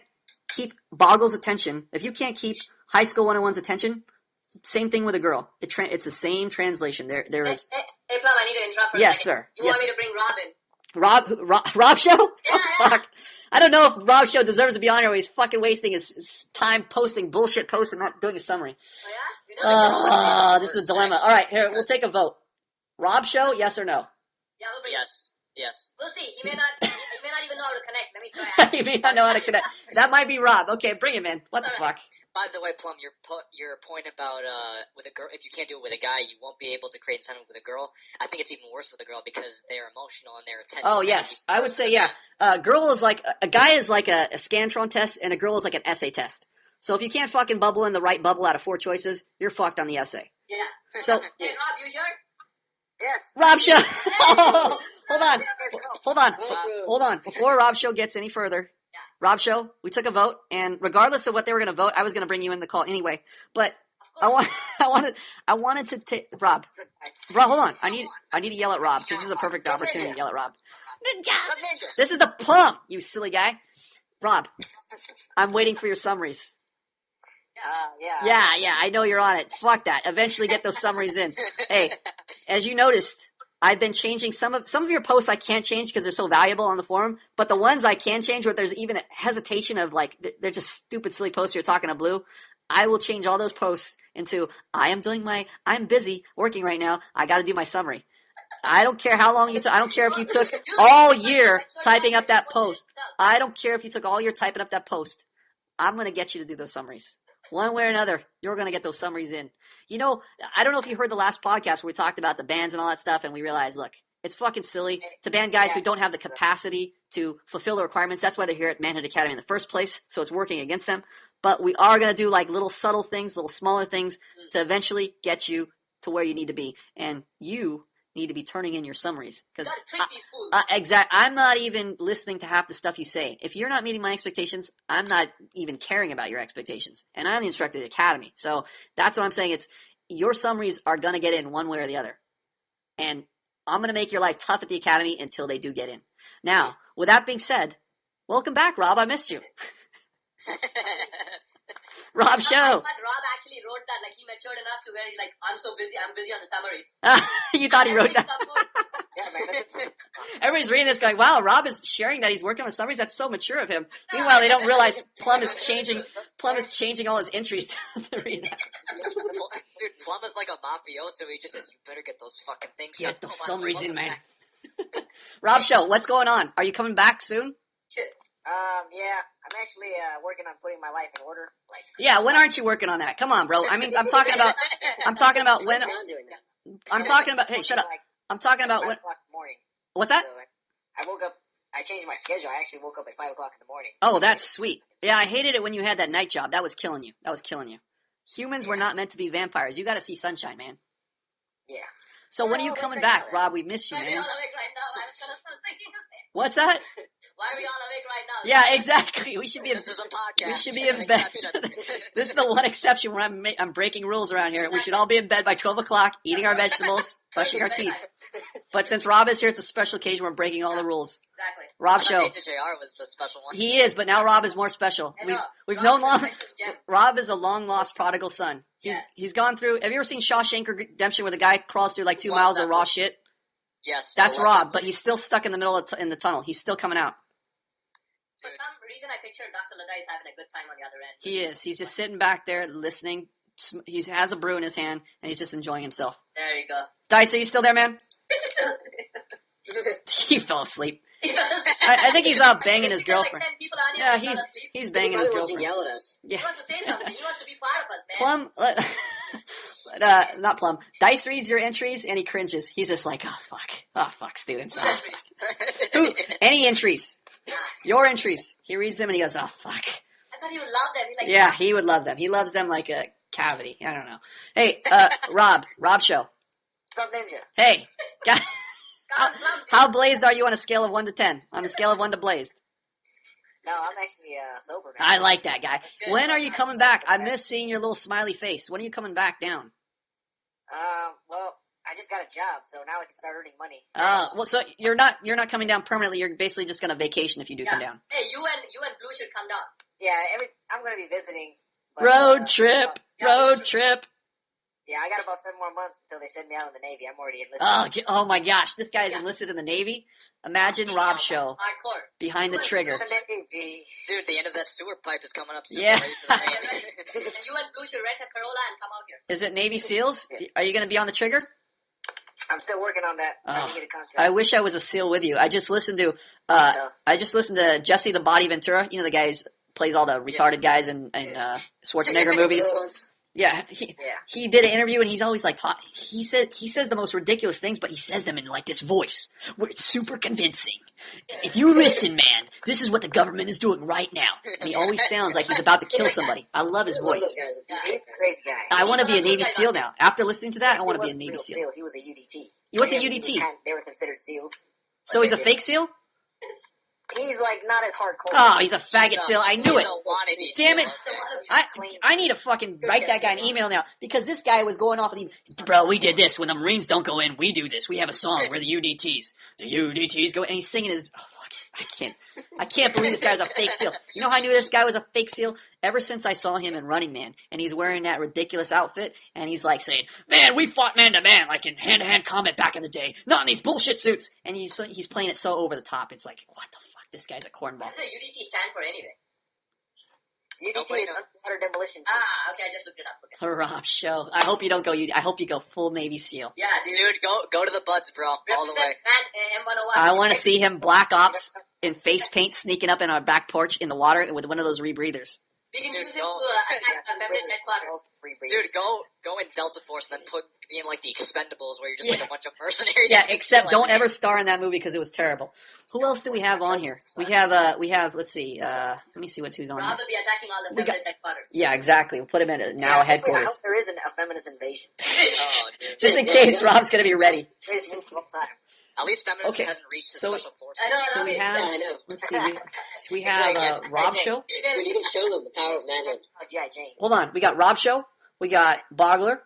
keep Boggle's attention, if you can't keep High School 101's attention, same thing with a girl. It's the same translation. There is. Hey, Plum, I need to interrupt for a Yes, second. sir. You Yes. want me to bring Robin? Rob Show? Yeah, Oh, fuck. I don't know if Rob Show deserves to be on here. He's fucking wasting his time posting bullshit posts and not doing a summary. Oh, yeah? You know This is a dilemma. All right, here, we'll take a vote. Rob Show, yes or no? Yeah, we'll bring Yes. We'll see. He may not even know how to connect. Let me try. You may not know how to connect. That might be Rob. Okay, bring him in. What the fuck? By the way, Plum, your point about with a girl, if you can't do it with a guy, you won't be able to create incentive with a girl. I think it's even worse with a girl because they're emotional and they're attention. Oh, yes. I would say, yeah. A girl is like, a guy is like a Scantron test, and a girl is like an essay test. So if you can't fucking bubble in the right bubble out of 4 choices, you're fucked on the essay. Yeah. So, Hey, Rob, you here? Yes. Rob Show! Hold on. Let's go. Hold on. Before Rob Show gets any further, Yeah. Rob Show, we took a vote, and regardless of what they were going to vote, I was going to bring you in the call anyway. But I wanted to take Rob, hold on. I need to yell at Rob because this is a perfect opportunity to yell at Rob. Ninja. This is the Plum, you silly guy. Rob, I'm waiting for your summaries. Yeah. Yeah, I know you're on it. Fuck that. Eventually get those summaries in. Hey, as you noticed, I've been changing some of your posts I can't change because they're so valuable on the forum, but the ones I can change where there's even a hesitation of like, they're just stupid, silly posts you're talking to Blue, I will change all those posts into, I'm busy working right now, I gotta do my summary. I don't care how long I don't care if you took all year typing up that post. I don't care if you took all year typing up that post. I'm gonna get you to do those summaries. One way or another, you're going to get those summaries in. I don't know if you heard the last podcast where we talked about the bans and all that stuff, and we realized, look, it's fucking silly to ban guys who don't have the capacity to fulfill the requirements. That's why they're here at Manhood Academy in the first place, so it's working against them. But we are going to do like little subtle things, little smaller things to eventually get you to where you need to be. And you need to be turning in your summaries. You gotta treat these fools. I'm not even listening to half the stuff you say. If you're not meeting my expectations, I'm not even caring about your expectations. And I'm the instructor at the academy. So that's what I'm saying. It's your summaries are going to get in one way or the other. And I'm going to make your life tough at the academy until they do get in. Now, with that being said, welcome back, Rob. I missed you. Rob Show. But Rob actually wrote that, like, he matured enough to where he's like, I'm busy on the summaries. You thought he wrote that? Yeah, man. Everybody's reading this going, wow, Rob is sharing that he's working on the summaries. That's so mature of him. Meanwhile, they don't realize Plum is changing all his entries to read that. Dude, Plum is like a mafioso. He just says, you better get those fucking things done. Get the summaries in, man. Rob Show, what's going on? Are you coming back soon? Yeah, I'm actually working on putting my life in order. Like, Yeah, when aren't you working on that? Come on, bro. I mean, I'm talking about when. I'm talking about. Hey, shut up. I'm talking about when. 5 o'clock in the morning. What's that? So, I woke up. I changed my schedule. I actually woke up at 5 o'clock in the morning. Oh, that's sweet. Yeah, I hated it when you had that night job. That was killing you. Humans were not meant to be vampires. You got to see sunshine, man. Yeah. So when are you coming back, Rob? We miss you, Why are we man. all awake right now? I was thinking the same. What's that? Why are we all awake right now? Yeah, exactly. We should be. This is a podcast. We should be It's in an bed. exception. This is the one exception where I'm breaking rules around here. We should all be in bed by 12 o'clock, eating our vegetables, brushing our teeth. But since Rob is here, it's a special occasion. We're breaking all the rules. Exactly. Rob I Show. thought JR was the special one. He is, but now Rob is more special. We've known long. Rob is a long lost prodigal son. He's gone through. Have you ever seen Shawshank Redemption where the guy crawls through like 2 miles of raw shit? Yes. That's Rob, but he's still stuck in the middle of in the tunnel. He's still coming out. For some reason, I pictured Dr. Ladai is having a good time on the other end. He is. He's just sitting back there listening. He has a brew in his hand, and he's just enjoying himself. There you go. Dice, are you still there, man? He fell asleep. I think he's out banging his girlfriend. Like 10 people on here Yeah, who fell asleep. he's He banging his probably wants to girlfriend. yell at us. Yeah. He wants to say something. He wants to be part of us, man. Plum, not Plum. Dice reads your entries and he cringes. He's just like, oh fuck, students. Who? Any entries? Your entries. He reads them and he goes, oh fuck. I thought he would love them. He's like, Yeah, he would love them. He loves them like a cavity. I don't know. Hey, Rob Show. What's up, Ninja? Hey, guy. God, love him. How blazed are you on a scale of 1 to 10? On a scale of 1 to blazed. No, I'm actually sober, man. I like that guy. good. When are you coming back? I miss seeing your little smiley face. When are you coming back down? Well, I just got a job, so now I can start earning money. Well, so you're not coming down permanently. You're basically just gonna vacation if you do come down. Hey, you and Blue should come down. Yeah, I'm going to be visiting. But, Road trip. Yeah, I got about 7 more months until they send me out in the Navy. I'm already enlisted. Oh my gosh, this guy is enlisted in the Navy. Imagine Rob Show Hardcore. behind the trigger. The Navy. Dude, the end of that sewer pipe is coming up soon. Yeah. Get ready for the rain. And you and Blue should rent a Corolla and come out here. Is it Navy SEALs? Are you gonna be on the trigger? I'm still working on that. Trying to get a contract. I wish I was a SEAL with you. I just listened to Jesse the Body Ventura. You know the guy who plays all the retarded guys in Schwarzenegger movies. Yeah, he did an interview and he's always like he says the most ridiculous things, but he says them in like this voice where it's super convincing. If you listen, man, this is what the government is doing right now. And he always sounds like he's about to kill somebody. I love his voice. He's a crazy guy. I want to be a Navy SEAL now. After listening to that, I want to be a Navy SEAL. He was a UDT. What's a He UDT? they were considered SEAls. So he's a fake SEAL? He's like not as hardcore. Oh, he's a faggot SEAL. I knew it. Damn it. Okay. I need to fucking write that guy an email now because this guy was going off of bro, we did this. When the Marines don't go in, we do this. We have a song. We're the UDTs. The UDTs go, and he's singing his, oh, fuck, I can't believe this guy's a fake SEAL. You know how I knew this guy was a fake SEAL? Ever since I saw him in Running Man, and he's wearing that ridiculous outfit, and he's like saying, man, we fought man to man, like in hand-to-hand combat back in the day, not in these bullshit suits. And he's playing it so over the top. It's like, what the fuck? This guy's a cornball. What does the UDT stand for anyway? UDT is underwater demolition team. Okay, I just looked it up. Okay. Rob Show. I hope you don't go. I hope you go full Navy SEAL. Yeah, dude. Dude, go to the buds, bro. All the way. Represent M101. I want to see him Black Ops in face paint sneaking up in our back porch in the water with one of those rebreathers. We can Dude, use him go. to attack the members' headquarters. Dude, go in Delta Force and then be in like the Expendables where you're just like a bunch of mercenaries. Yeah, and just except steal don't everything. ever star in that movie because it was terrible. Who else do we have on here? We have. Let's see. Let me see who's on Rob here. will be attacking all the We got- members' headquarters. Yeah, exactly. We'll put him in I headquarters hope there isn't a feminist invasion. Oh, dude. just in case Rob's gonna be ready. They just move all the time. At least feminism Okay, hasn't reached the so- special forces. I know, So we have. I know. Let's see. We have Rob Show. You can show them the power of manhood. Oh, G.I. Jane. Hold on. We got Rob Show. We got Bogler.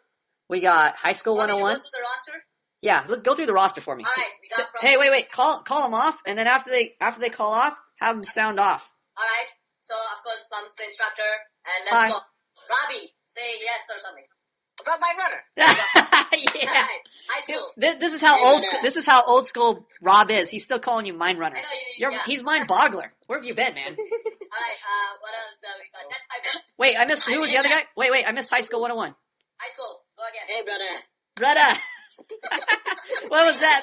We got High School Want me to 101. go through the roster? Yeah, let's go through the roster for me. All right, we got from- Hey, wait. Call them off, and then after they call off, have them sound off. All right. So, of course, Plum's the instructor, and Hi. let's go. Robbie, say yes or something. What's up, Mind Runner? Yeah. Alright, high school. This is how old school Rob is. He's still calling you mind runner. I know, He's mind boggler. Where have you been, man? Alright, what else we got? That's my best. Wait, I missed. Who was the other guy? Wait, I missed High School 101. High school, go again. Hey, brother. Brother. What was that?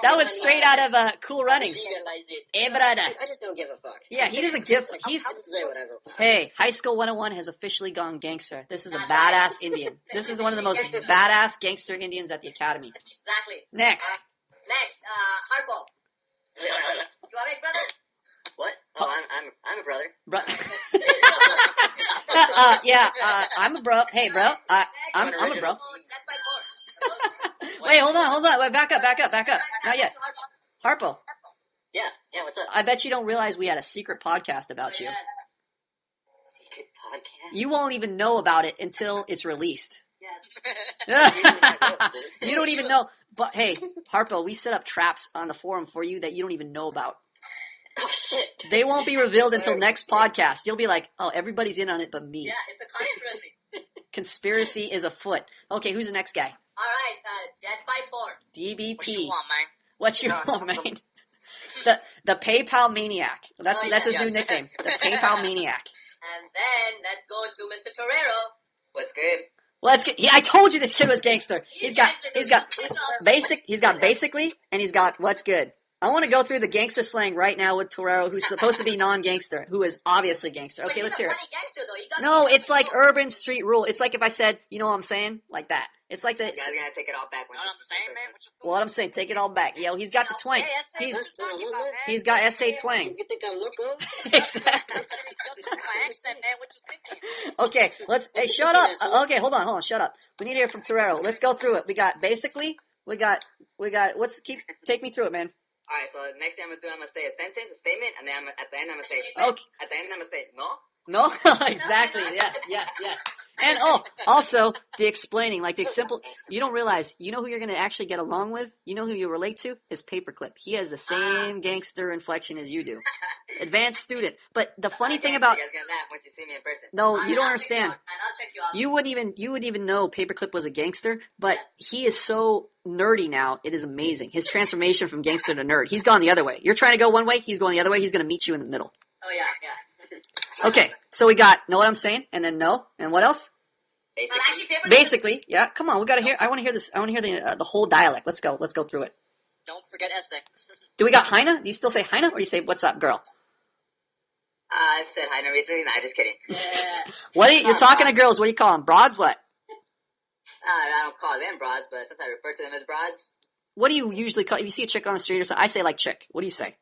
That was straight out of Cool Runnings. Hey, brother. I just don't give a fuck. Yeah, he doesn't give. I'll just say whatever. Hey, High School 101 has officially gone gangster. This is a badass Indian. This is one of the most badass gangster Indians at the academy. Exactly. Next. Next, Harpo. You awake, brother? What? Oh, I'm a brother. I'm a bro. Hey, bro. I'm a bro. That's my four. Wait, hold on. Wait, back up. Not yet. Harpo, Yeah, what's up? I bet you don't realize we had a secret podcast about you. Secret podcast? You won't even know about it until it's released. Yes. You don't even know. But hey, Harpo, we set up traps on the forum for you that you don't even know about. Oh, shit. They won't be revealed until next podcast. You'll be like, oh, everybody's in on it but me. Yeah, it's a conspiracy. Conspiracy is afoot. Okay, who's the next guy? Alright, Dead by Porn. DBP. What you want, man? What you want, man? The PayPal Maniac. That's his new nickname. The PayPal Maniac. And then, let's go to Mr. Torero. What's good? Let's get. I told you this kid was gangster. He's got basically, and he's got what's good. I want to go through the gangster slang right now with Torero, who's supposed to be non-gangster, who is obviously gangster. Okay, let's hear it. Gangster, though. No, it's like urban street rule. It's like if I said, you know what I'm saying? Like that. It's like the. You guys gonna take it all back. You know what I'm saying, man? What you doing? What I'm saying, take it all back. Yo, he's got the twang. Hey, SA, what you talking about, man? He's got SA twang. You think I'm local? Exactly. Just my accent, man. What you thinking? Okay, let's. Hey, shut up. Okay, hold on. Shut up. We need to hear from Torero. Let's go through it. We got basically. We got. Take me through it, man. Alright, so next thing I'm gonna say a sentence, a statement, and then at the end I'm gonna say, Okay. at the end I'm gonna say, no? No, exactly. Yes. And also the explaining, like the simple. You don't realize. You know who you're going to actually get along with. You know who you relate to is Paperclip. He has the same gangster inflection as you do. Advanced student. But the funny thing about You guys gonna laugh once you see me in person. no, you don't understand. And I'll check you out. You wouldn't even know Paperclip was a gangster, but he is so nerdy now. It is amazing. His transformation from gangster to nerd. He's gone the other way. You're trying to go one way. He's going the other way. He's going to meet you in the middle. Oh, yeah. Okay, so we got know what I'm saying, and then no, and what else? But actually, Paperclip. Basically, yeah. Come on, we got to hear. I want to hear this. I want to hear the whole dialect. Let's go through it. Don't forget essay. Do we got Heina? Do you still say Heina, or do you say what's up, girl? I've said hi no recently. Nah, just kidding. Yeah. What are you're talking to girls? What do you call them? Broads? What? I don't call them broads, but since I refer to them as broads, What do you usually call? If you see a chick on the street or something, I say like chick. What do you say?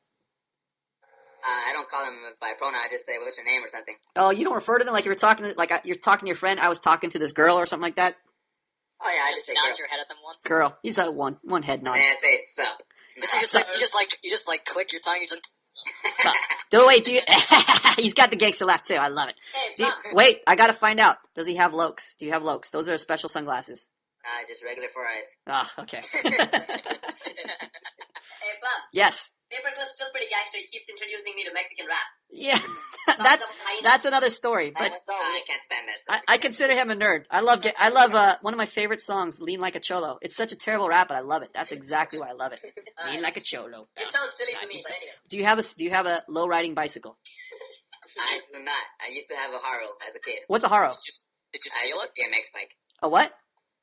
I don't call them by pronoun. I just say, what's your name or something. Oh, you don't refer to them like you're talking to you're talking to your friend. I was talking to this girl or something like that. Oh yeah, I Just just say nod girl. your head at them once. Girl, he's a one head nod. And I say sup. You just click your tongue. You just. He's got the gangster laugh too. I love it. Hey, Bob. Wait, I gotta find out. Does he have Lokes? Do you have Lokes? Those are special sunglasses. Just regular 4 eyes. Ah, okay. Hey, Bob. Yes. Paperclip's still pretty gangster. He keeps introducing me to Mexican rap. Yeah. Songs of Hyena. That's another story. But I can't stand this. I consider him a nerd. I love one of my favorite songs, "Lean Like a Cholo." It's such a terrible rap, but I love it. That's exactly why I love it. Lean like a cholo. It sounds silly to me, but anyways. Do you have a low riding bicycle? I do not. I used to have a Haro as a kid. What's a Haro? Did you I steal had it? a BMX bike. A what?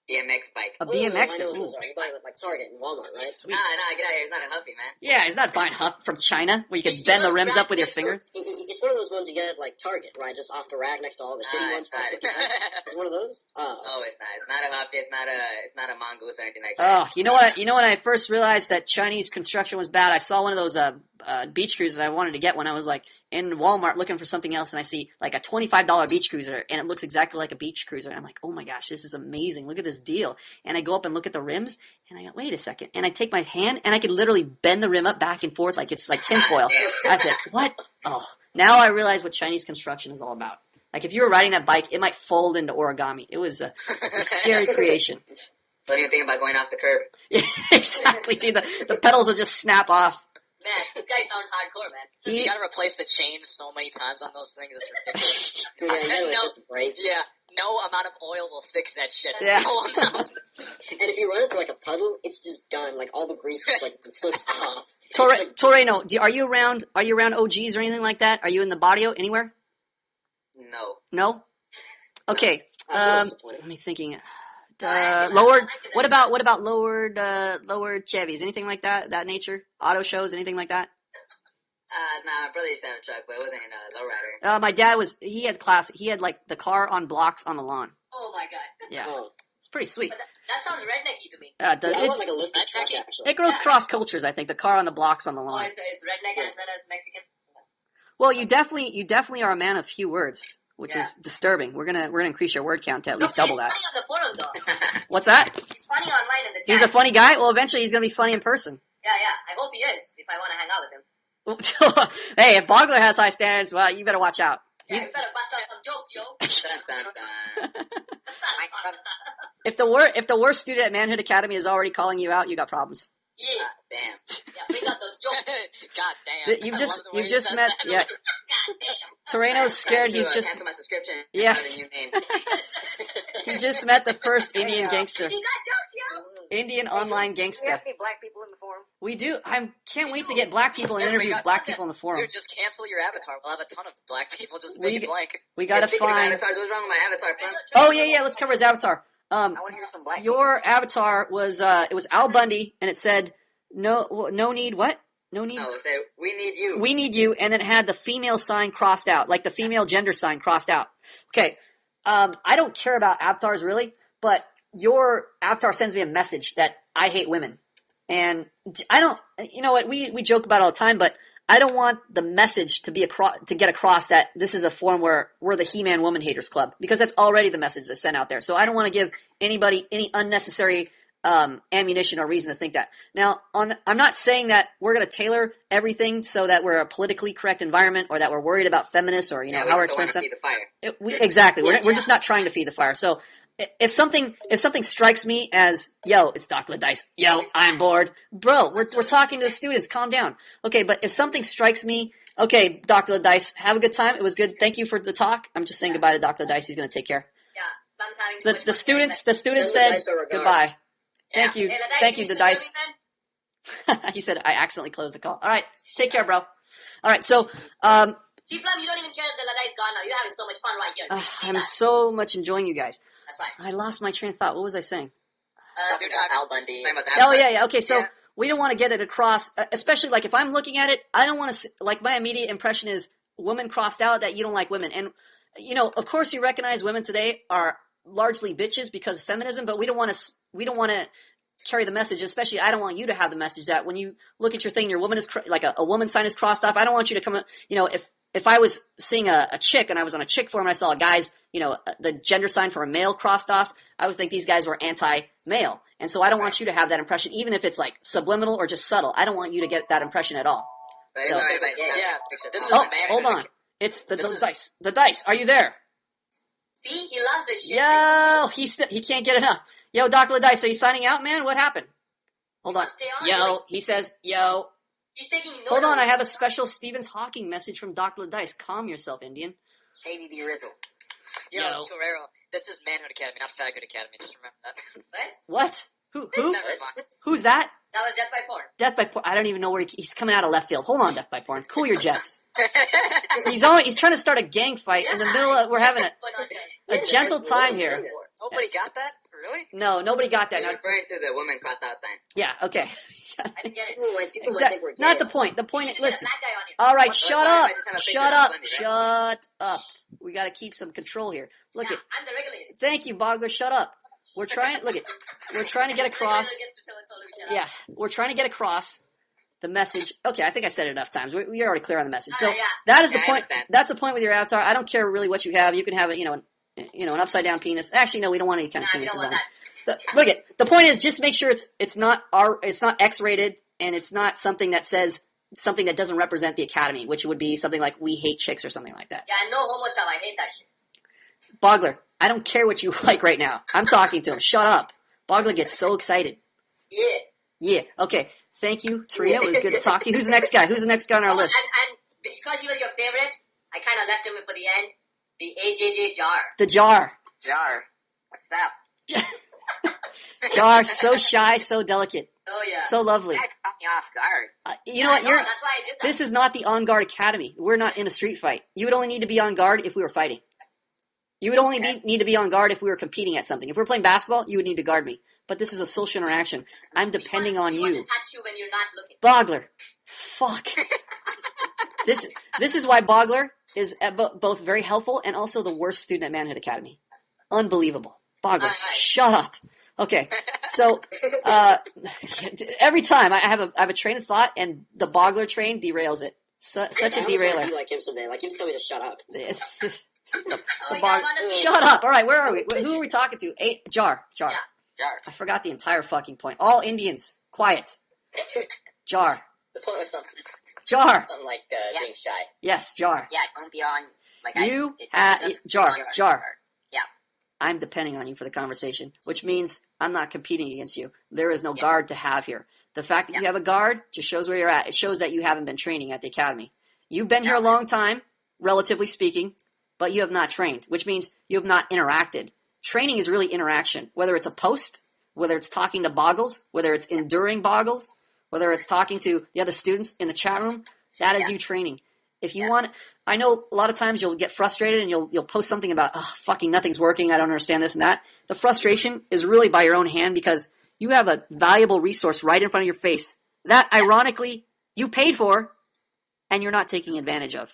BMX bike. A BMX? I know Ooh. those are. You buy them at like Target and Walmart, right? Sweet. Nah, get out of here. It's not a Huffy, man. Yeah, he's not buying Huff from China where you can bend the rims up with your fingers. It's one of those ones you get at like Target, right? Just off the rack next to all the shitty ones. It's not. For $50. It's one of those. Oh, it's not. It's not a Huffy. It's not a mongoose or anything like that. Oh, you know what? You know when I first realized that Chinese construction was bad? I saw one of those beach cruisers. I wanted to get one. I was like in Walmart looking for something else, and I see like a $25 beach cruiser, and it looks exactly like a beach cruiser. And I'm like, oh my gosh, this is amazing! Look at this deal. And I go up and look at the rims, and I go, wait a second. And I take my hand, and I can literally bend the rim up back and forth like it's like tinfoil. I said, what? Oh, now I realize what Chinese construction is all about. Like if you were riding that bike, it might fold into origami. It was a scary creation. Don't even think about going off the curb. Exactly, dude. The pedals will just snap off. Man, this guy sounds hardcore, man. You gotta replace the chains so many times on those things. It's ridiculous. Yeah, you gotta adjust the brakes. Yeah. no amount of oil will fix that shit. Yeah. No amount. And if you run it through like a puddle, it's just done. Like all the grease just like slips off. Toreno, are you around OGs or anything like that? Are you in the barrio anywhere? No. No? Okay. Let me thinking. I Lowered. like it. What about lowered Chevys? Anything like that nature? Auto shows? Anything like that? Nah, my brother used to have a truck, but it wasn't in a lowrider. My dad he had classic. He had like the car on blocks on the lawn. Oh my god. Yeah. Oh. It's pretty sweet. But that sounds rednecky to me. It does. Yeah, I want like a lifted That's truck actually- actually. It goes cross cultures, I think. The car on the blocks on the Oh, lawn. it's redneck as well as Mexican. Well, you definitely are a man of few words, which is disturbing. We're gonna increase your word count to at least double that. He's funny on the forum, though. What's that? He's funny online in the chat. He's a funny guy. Well, eventually he's gonna be funny in person. Yeah. I hope he is, if I want to hang out with him. Hey, if Bogler has high standards, well, you better watch out. Yeah, you better bust out some jokes, yo. Dun, dun, dun. If the worst student at Manhood Academy is already calling you out, you got problems. Yeah. Damn. Yeah, bring out those jokes. God damn. You've I just love the way he just says met that. yeah. God damn. Toreno's scared. He's just cancel my subscription. Yeah. Start a new name. he just met the first Indian gangster, You got jokes, yo. Indian online Do we gangster. have any black people in the forum? We do. I can't wait to get black people and interview black people in the forum. Dude, just cancel your avatar. We'll have a ton of black people. Just We make it g- blank. We gotta Speaking of find. avatars, what's wrong with my avatar, plan? Oh yeah. Let's cover his avatar. I want to hear some black Your avatar was it was Al Bundy, and it said no need what? No need. No, say, we need you. We need you, and then it had the female sign crossed out, like the female gender sign crossed out. Okay, I don't care about avatars really, but your avatar sends me a message that I hate women, and I don't. You know what? We joke about it all the time, but I don't want the message to get across that this is a forum where we're the He-Man Woman Haters Club, because that's already the message that's sent out there. So I don't want to give anybody any unnecessary ammunition or reason to think that. Now, I'm not saying that we're going to tailor everything so that we're a politically correct environment, or that we're worried about feminists, or how we're expressing feed the fire. Exactly. We're just not trying to feed the fire. So if something strikes me as, yo, it's Dr. Dice, yo, I'm bored, bro, we're talking to the students, calm down. Okay, but if something strikes me, okay, Dr. Dice, have a good time. It was good. Thank you for the talk. I'm just saying goodbye to Dr. Dice. He's going to take care. Yeah, Bum's having too much The fun. students Send said Dice our regards. goodbye. Yeah. Thank you. Hey, Thank can you, still the Dice. hear me, man? He said I accidentally closed the call. All right, take care, bro. All right, so See, Plum, you don't even care if the Ladai's gone now. You're having so much fun right here. See I'm that? so much enjoying you guys. That's fine. I lost my train of thought. What was I saying? Dude, Al Bundy. Oh yeah. Okay, so Yeah. we don't want to get it across, especially like if I'm looking at it, I don't want to like my immediate impression is women crossed out, that you don't like women, and of course you recognize women today are largely bitches because of feminism, but we don't want to carry the message. Especially, I don't want you to have the message that when you look at your thing, your woman is like a woman sign is crossed off. I don't want you to come. If I was seeing a chick and I was on a chick forum and I saw a guy's, the gender sign for a male crossed off, I would think these guys were anti-male. And so I don't want you to have that impression, even if it's like subliminal or just subtle. I don't want you to get that impression at all. So- Yeah, this is Oh, Manhood. hold on. It's the This is- dice. The dice. Are you there? See, he loves this shit. Yo, he can't get enough. Yo, Dr. Dice, are you signing out, man? What happened? Hold on. Stay on. Yo, he says, yo. He's taking notes. Hold on, I have a special Stevens Hawking message from Dr. Dice. Calm yourself, Indian. Sadie the Rizzle. Yo, Yo. Torero. This is Manhood Academy, not Faggot Academy. Just remember that. What? What? Who? Never mind. Who's that? That was Death by Porn. Death by Porn. I don't even know where he's coming out of left field. Hold on, Death by Porn. Cool your jets. He's trying to start a gang fight in the middle of, we're having a gentle time here. Nobody got that? Really? No, nobody got that. You're Now, referring to the woman crossed out sign. yeah, okay. I didn't get it. People might think we're gay. Not the point. The point is, You need to get a listen. black guy on here. All right, What- shut I up. just have a picture Shut of up. Bundy, right? Shut up. We got to keep some control here. Look Yeah, it. I'm the regulator. Thank you, Bogler. Shut up. We're trying. Look it. We're trying to get across. Yeah, we're trying to get across the message. Okay, I think I said it enough times. We're already clear on the message. So Yeah. that is the Yeah, I point. understand. That's the point with your avatar. I don't care really what you have. You can have an upside down penis. Actually, no, we don't want any kind of Nah, we don't penises want on. that. Look it. The point is just make sure it's not X rated, and it's not something that says something that doesn't represent the academy, which would be something like "we hate chicks" or something like that. Yeah, no homo stuff. I hate that shit. Bogler, I don't care what you like right now. I'm talking to him. Shut up. Bogler gets so excited. Yeah. Yeah. Okay. Thank you, Taria. It was good to talk to you. Who's the next guy? Who's the next guy on our list? And because he was your favorite, I kind of left him for the end. The AJJ jar. The jar. Jar, what's up? Jar, so shy, so delicate. Oh yeah. So lovely. You guys caught me off guard. You know what? No, that's why I did that. This is not the On Guard Academy. We're not in a street fight. You would only need to be on guard if we were fighting. You would only need to be on guard if we were competing at something. If we were playing basketball, you would need to guard me. But this is a social interaction. I'm depending on We want you. to touch you when you're not looking. Bogler. Fuck. This is why Bogler is both very helpful and also the worst student at Manhood Academy. Unbelievable. Bogler, shut up. Okay, so every time I have a train of thought and the Bogler train derails it. Such a derailer. Be like him someday. Like you just tell me to shut up. Shut up. All right, where are we? Who are we talking to? Jar. Jar. I forgot the entire fucking point. All Indians, quiet. Jar. The point was something Jar. like being shy. Yes, Jar. Yeah, don't be on. Like Jar. Yeah. I'm depending on you for the conversation, which means I'm not competing against you. There is no guard to have here. The fact that you have a guard just shows where you're at. It shows that you haven't been training at the academy. You've been here a long time, relatively speaking, but you have not trained, which means you have not interacted. Training is really interaction, whether it's a post, whether it's talking to boggles, whether it's enduring boggles, whether it's talking to the other students in the chat room. That is you training. If you want, I know a lot of times you'll get frustrated and you'll post something about, oh, fucking nothing's working, I don't understand this and that. The frustration is really by your own hand because you have a valuable resource right in front of your face that, ironically, you paid for and you're not taking advantage of.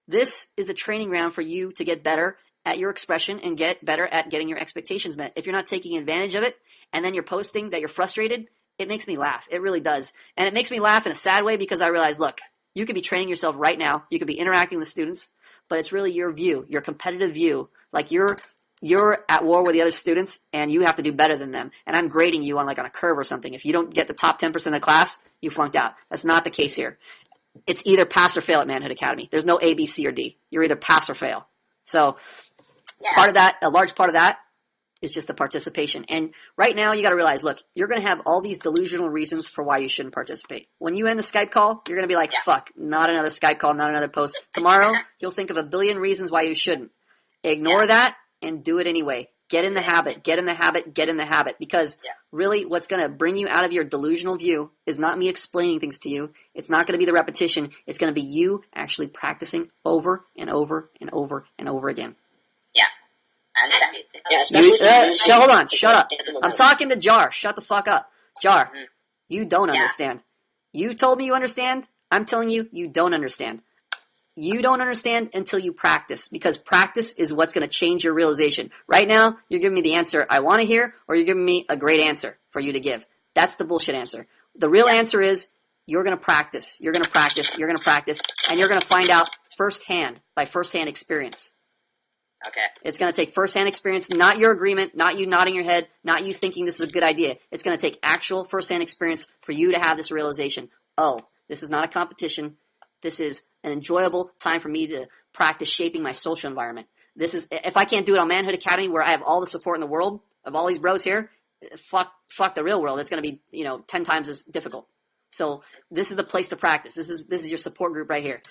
This is a training ground for you to get better at your expression and get better at getting your expectations met. If you're not taking advantage of it and then you're posting that you're frustrated, it makes me laugh. It really does. And it makes me laugh in a sad way because I realize, look, you could be training yourself right now. You could be interacting with students, but it's really your view, your competitive view. Like you're at war with the other students and you have to do better than them. And I'm grading you on a curve or something. If you don't get the top 10% of the class, you flunked out. That's not the case here. It's either pass or fail at Manhood Academy. There's no A, B, C, or D. You're either pass or fail. So part of that, a large part of that is just the participation. And right now you got to realize, look, you're going to have all these delusional reasons for why you shouldn't participate. When you end the Skype call, you're going to be like, fuck, not another Skype call, not another post. Tomorrow, you'll think of a billion reasons why you shouldn't. Ignore that and do it anyway. Get in the habit, get in the habit, get in the habit. Because really what's going to bring you out of your delusional view is not me explaining things to you. It's not going to be the repetition. It's going to be you actually practicing over and over and over and over again. Hold on, shut up. I'm talking to Jar. Shut the fuck up. Jar, you don't understand. You told me you understand. I'm telling you, you don't understand. You don't understand until you practice, because practice is what's going to change your realization. Right now, you're giving me the answer I want to hear, or you're giving me a great answer for you to give. That's the bullshit answer. The real answer is you're going to practice. You're going to practice. You're going to practice, and you're going to find out firsthand, by firsthand experience. Okay. It's going to take first-hand experience, not your agreement, not you nodding your head, not you thinking this is a good idea. It's going to take actual first-hand experience for you to have this realization. Oh, this is not a competition. This is an enjoyable time for me to practice shaping my social environment. This is, if I can't do it on Manhood Academy where I have all the support in the world of all these bros here, fuck the real world. It's going to be, 10 times as difficult. So this is the place to practice. This is your support group right here.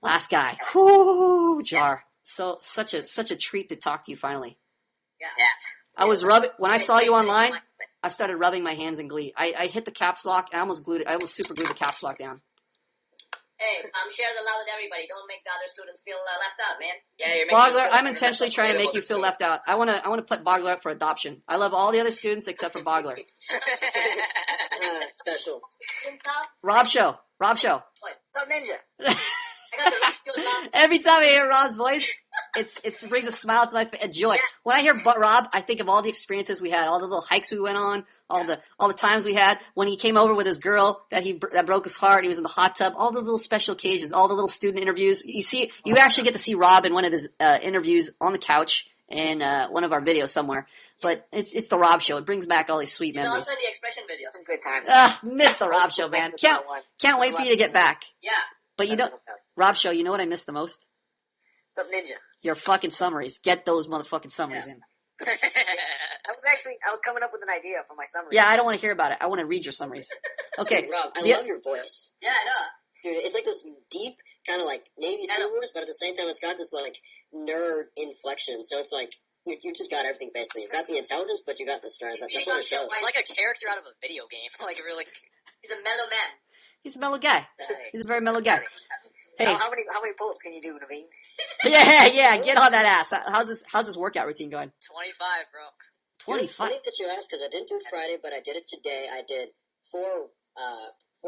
Last guy. Whoo, Jar. So such a treat to talk to you finally. Yeah. I was when I saw you online, I started rubbing my hands in glee. I hit the caps lock and I almost super glued the caps lock down. Hey, share the love with everybody. Don't make the other students feel left out, man. Yeah, you're making Bogler, I'm intentionally trying to make you feel left out. I want to put Bogler up for adoption. I love all the other students except for Bogler. Special. Rob Show. What's up, Ninja? Every time I hear Rob's voice, it brings a smile to my face, a joy. When I hear Rob, I think of all the experiences we had, all the little hikes we went on, all the times we had when he came over with his girl that broke his heart. He was in the hot tub. All those little special occasions, all the little student interviews. You actually get to see Rob in one of his interviews on the couch in one of our videos somewhere. But it's the Rob Show. It brings back all these sweet memories. It's also the expression video. Some good times. Miss the Rob Show, man. Can't wait for you to get back. Yeah. But Rob Show, you know what I miss the most? What's up, Ninja? Your fucking summaries. Get those motherfucking summaries in. I was coming up with an idea for my summary. Yeah, I don't want to hear about it. I want to read your summaries. Okay. Rob, I love your voice. Yeah, I know. Dude, it's like this deep, kind of like Navy SEAL voice, but at the same time it's got this like nerd inflection. So it's like You just got everything basically. You got the intelligence, but you got the strength. That's what it shows. It's like a character out of a video game. Like really. He's a mellow man. He's a mellow guy. He's a very mellow guy. Hey. How many pull-ups can you do, Naveen? Yeah, get on that ass. How's this workout routine going? 25, bro. 25. Funny that you asked, because I didn't do it Friday, but I did it today. I did four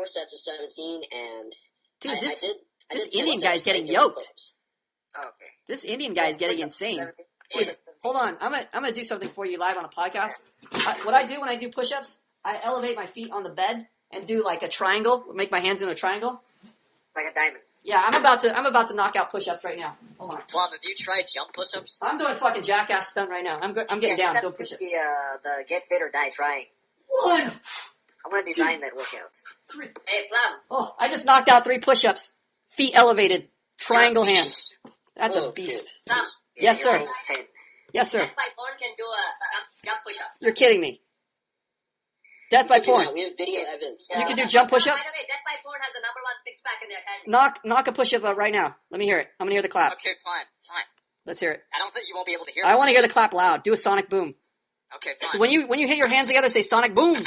sets of 17, and Dude, I this did Indian 10 guy's sets getting of yoked. pull-ups. Oh, okay. This Indian guy's getting insane. Wait, hold on. I'm gonna do something for you live on a podcast. What I do when I do push-ups, I elevate my feet on the bed and do like a triangle. Make my hands in a triangle. Like a diamond. Yeah, I'm about to knock out push-ups right now. Hold on. Plum, have you tried jump push-ups? I'm doing fucking jackass stunt right now. I'm getting down. Doing push-ups. The get fit or die trying. 1, I'm gonna design that workouts. 3. Hey, Plum. Oh, I just knocked out 3 push-ups. Feet elevated. Triangle hands. That's a beast. Plum. Yes, sir. Mine's 10. Yes, sir. Death by Porn can do a jump push-up. You're kidding me. Death by porn. We have video evidence. You can do jump By push-ups? the way, Death by Porn has the number 1 six-pack in their hand. Knock a push-up out right now. Let me hear it. I'm gonna hear the clap. Okay, fine. Let's hear it. I don't think you won't be able to hear I me. want to hear the clap loud. Do a sonic boom. Okay, fine. So when you hit your hands together, say sonic boom. Hurry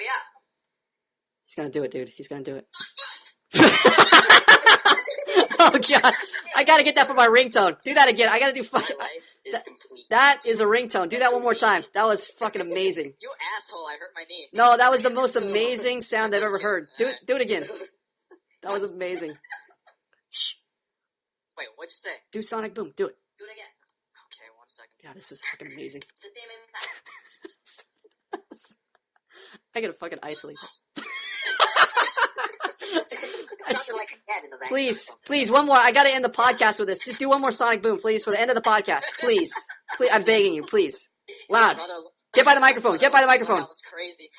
up. He's gonna do it, dude. He's gonna do it. Oh god, I gotta get that for my ringtone. Do that again. I gotta do fucking. That is a ringtone. Do that one more time. That was fucking amazing. You asshole, I hurt my knee. No, that was the most amazing sound I've ever heard. Do it again. That was amazing. Shh. Wait, what'd you say? Do sonic boom. Do it. Do it again. Okay, 1 second. Yeah, this is fucking amazing. The same impact. I gotta fucking isolate this. Sounded like a cat in the back. Please, one more. I gotta end the podcast with this. Just do one more sonic boom, please, for the end of the podcast. Please. I'm begging you, please. Loud. Get by the microphone. Get by the microphone. That was crazy.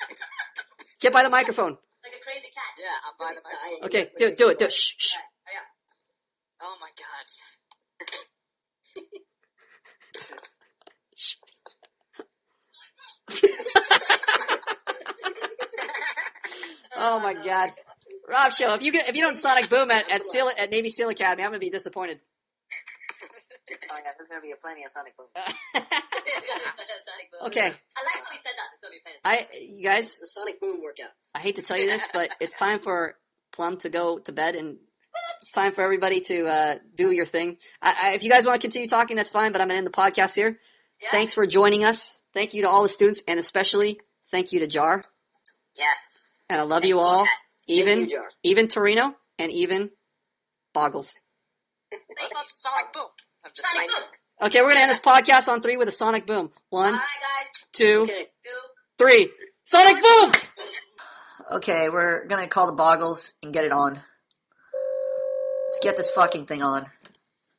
Get by the microphone. Like a crazy cat. Yeah, I'm by the microphone. Okay, do it. Shh, shh. Hurry up. Oh my god. Oh my god. Rob Show, if you don't sonic boom at Navy SEAL Academy, I'm gonna be disappointed. Oh yeah, there's gonna be plenty of Sonic Boom. Sonic boom. Okay. I like how he said that. It's gonna be fantasy. You guys, The Sonic Boom workout. I hate to tell you this, but it's time for Plum to go to bed, and it's time for everybody to do your thing. If you guys want to continue talking, that's fine, but I'm gonna end the podcast here. Yeah. Thanks for joining us. Thank you to all the students, and especially thank you to Jar. Yes. And I love you all, even Thank you, Jar. even Torino, and even Boggles. I love Sonic Boom. I'm just Sonic like, boom. Okay, we're gonna end this podcast on 3 with a sonic boom. 1, Alright, guys. 2, Okay. 2. 3. Sonic boom! Okay, we're gonna call the Boggles and get it on. Let's get this fucking thing on.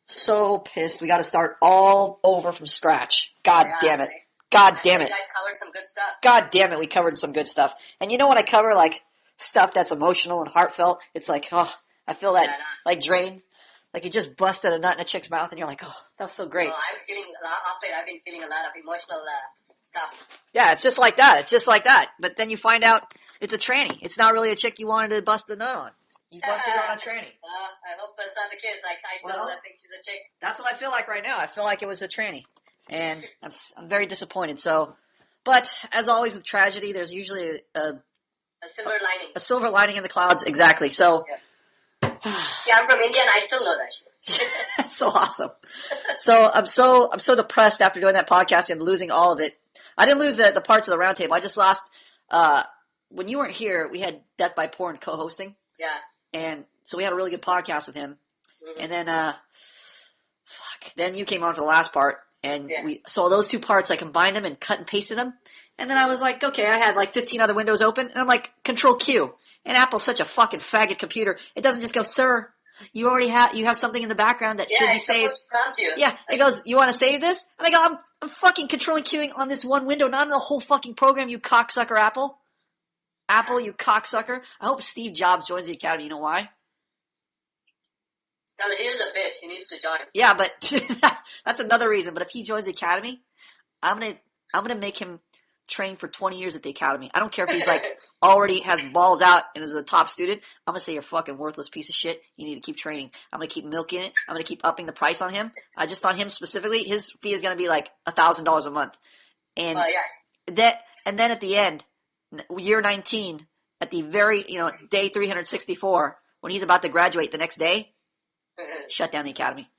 So pissed. We gotta start all over from scratch. God damn it. God damn You it. guys covered some good stuff. God damn it, we covered some good stuff. And you know when I cover, like, stuff that's emotional and heartfelt, it's like, oh, I feel that, like, drain. Like you just busted a nut in a chick's mouth and you're like, oh, that was so great. I'm feeling, after it, I've been feeling a lot of emotional stuff. Yeah, it's just like that. It's just like that. But then you find out it's a tranny. It's not really a chick you wanted to bust the nut on. You busted it on a tranny. I hope that's not the case. Like, I still think she's a chick. That's what I feel like right now. I feel like it was a tranny. And I'm very disappointed. So, but as always with tragedy, there's usually A silver lining. a silver lining in the clouds. Exactly. So, Yeah, I'm from India and I still know that shit. that's so awesome. So I'm so depressed after doing that podcast and losing all of it. I didn't lose the parts of the roundtable. I just lost, when you weren't here, we had Death by Porn co-hosting. Yeah. And so we had a really good podcast with him. Mm-hmm. And then, then you came on for the last part. And we saw those 2 parts, I combined them and cut and pasted them. And then I was like, okay, I had like 15 other windows open. And I'm like, Control Q. And Apple's such a fucking faggot computer. It doesn't just go, sir, you have something in the background that should be saved. Supposed to prompt you. Yeah, it goes, you want to save this? And I go, I'm fucking controlling queuing on this one window, not in the whole fucking program, you cocksucker, Apple. Apple, you cocksucker. I hope Steve Jobs joins the Academy. You know why? Well, he is a bitch. He needs to join. Yeah, but that's another reason. But if he joins the Academy, I'm gonna make him trained for 20 years at the academy. I don't care if he's like already has balls out and is a top student. I'm going to say you're a fucking worthless piece of shit. You need to keep training. I'm going to keep milking it. I'm going to keep upping the price on him. Just on him specifically, his fee is going to be like $1,000 a month. And and then at the end, year 19, at the very, day 364, when he's about to graduate the next day, shut down the academy.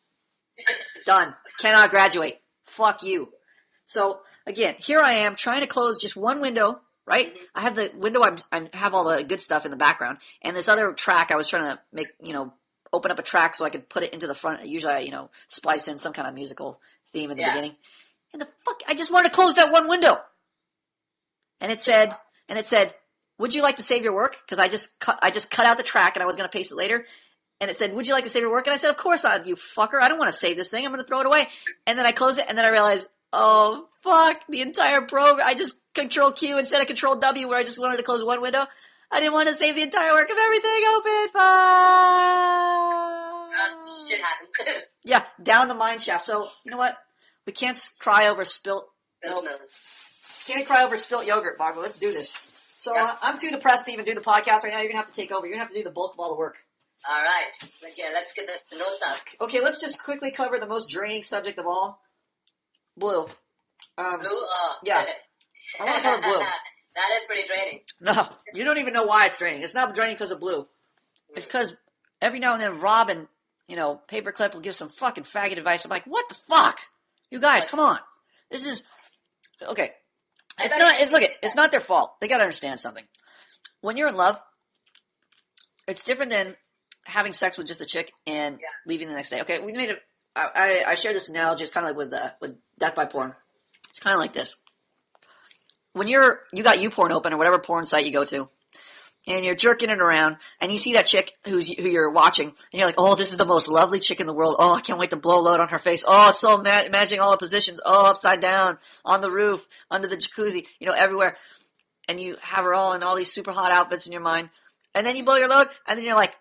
Done. Cannot graduate. Fuck you. So again, here I am trying to close just one window, right? I have the window, I have all the good stuff in the background, and this other track I was trying to make, open up a track so I could put it into the front. Usually I, splice in some kind of musical theme in the beginning. And I just wanted to close that one window. And it said, would you like to save your work? Because I just cut out the track and I was going to paste it later. And it said, would you like to save your work? And I said, of course not, you fucker. I don't want to save this thing. I'm going to throw it away. And then I close it, and then I realized, oh, fuck, the entire program. I just Control Q instead of Control W, where I just wanted to close one window. I didn't want to save the entire work of everything open. Fuck. Shit happens. Yeah, down the mine shaft. So, you know what? We can't cry over spilt milk. Can't cry over spilt yogurt, Barbara. Let's do this. So I'm too depressed to even do the podcast right now. You're going to have to take over. You're going to have to do the bulk of all the work. All right. Yeah, let's get the notes out. Okay, let's just quickly cover the most draining subject of all. Blue. Blue? Yeah. I want to cover blue. That is pretty draining. No, you don't even know why it's draining. It's not draining because of blue. It's because every now and then Rob and, Paperclip will give some fucking faggot advice. I'm like, what the fuck? You guys, come on. This is... Okay. It's not their fault. They gotta understand something. When you're in love, it's different than having sex with just a chick and leaving the next day. Okay, we made it. I shared this analogy. It's kind of like with death by porn. It's kind of like this. When you got YouPorn open or whatever porn site you go to, and you're jerking it around, and you see that chick who you're watching, and you're like, oh, this is the most lovely chick in the world. Oh, I can't wait to blow load on her face. Oh, it's so imagining all the positions. Oh, upside down, on the roof, under the jacuzzi, everywhere. And you have her all in all these super hot outfits in your mind. And then you blow your load, and then you're like,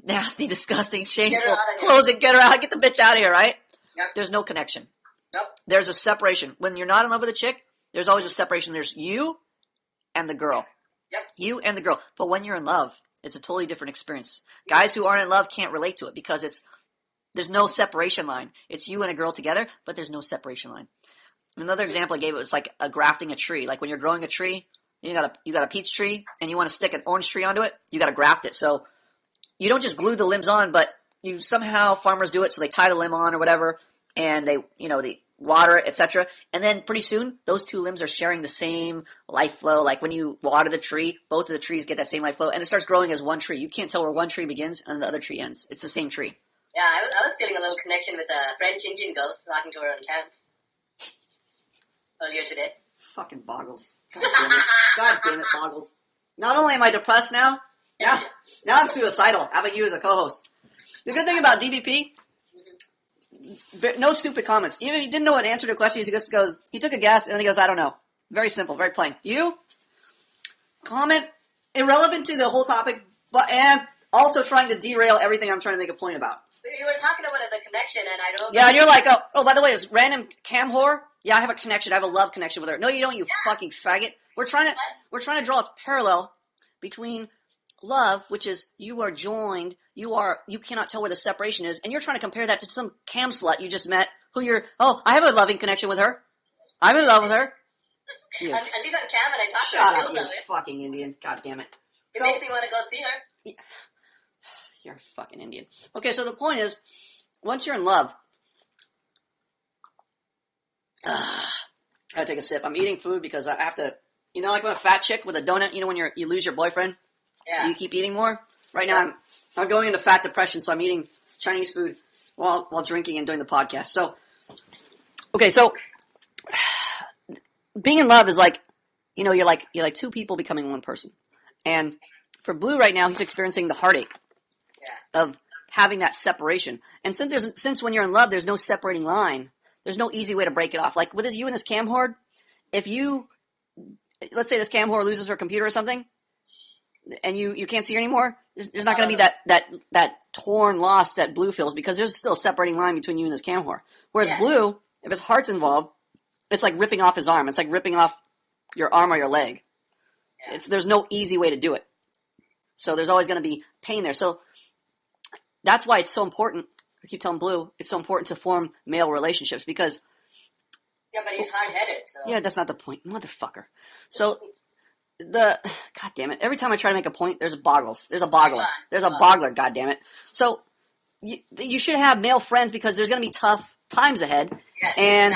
nasty, disgusting, shameful. Close it, get her out, get the bitch out of here, right? Yep. There's no connection. Nope. There's a separation. When you're not in love with a chick, there's always a separation. There's you and the girl. Yep. You and the girl. But when you're in love, it's a totally different experience. Guys who aren't in love can't relate to it because there's no separation line. It's you and a girl together, but there's no separation line. Another example I gave, it was like grafting a tree. Like when you're growing a tree, you got a peach tree and you want to stick an orange tree onto it, you got to graft it. So you don't just glue the limbs on, but you somehow, farmers do it, so they tie the limb on or whatever, and they water it, etc. And then pretty soon, those two limbs are sharing the same life flow. Like when you water the tree, both of the trees get that same life flow, and it starts growing as one tree. You can't tell where one tree begins and the other tree ends. It's the same tree. Yeah, I was feeling a little connection with a French Indian girl talking to her on camp earlier today. Fucking boggles. God damn it, boggles. Not only am I depressed now I'm suicidal, having you as a co-host. The good thing about DBP, no stupid comments. Even if he didn't know an answer to a question, he just goes, he took a guess, and then he goes, I don't know. Very simple, very plain. You, comment, irrelevant to the whole topic, and also trying to derail everything I'm trying to make a point about. You were talking about the connection, and I don't... Yeah, and you're like, oh, by the way, is random cam whore? Yeah, I have a connection. I have a love connection with her. No, you don't, you fucking faggot. We're trying to draw a parallel between love, which is you are joined, you cannot tell where the separation is, and you're trying to compare that to some cam slut you just met, I have a loving connection with her. I'm in love with her. You. At least on cam, and I talk to her. Shut up, you fucking Indian. God damn it. It makes me want to go see her. You're a fucking Indian. Okay, so the point is, once you're in love, I gotta take a sip. I'm eating food because I have to, like when a fat chick with a donut, when you lose your boyfriend, you keep eating more. Right now, I'm going into fat depression, so I'm eating Chinese food while drinking and doing the podcast. So, okay, so being in love is like, you're like two people becoming one person. And for Blue right now, he's experiencing the heartache of having that separation. And since when you're in love, there's no separating line. There's no easy way to break it off. Like with you and this cam whore, let's say this cam whore loses her computer or something, and you can't see her anymore, there's not going to be that torn loss that Blue feels, because there's still a separating line between you and this cam whore. Whereas Blue, if his heart's involved, it's like ripping off his arm. It's like ripping off your arm or your leg. Yeah. There's no easy way to do it. So there's always going to be pain there. So that's why it's so important. I keep telling Blue, it's so important to form male relationships because. Yeah, but he's hard-headed. So. Yeah, that's not the point, motherfucker. So God damn it! Every time I try to make a point, there's a boggler. There's a boggler. God damn it! So you should have male friends because there's going to be tough times ahead. Yes, and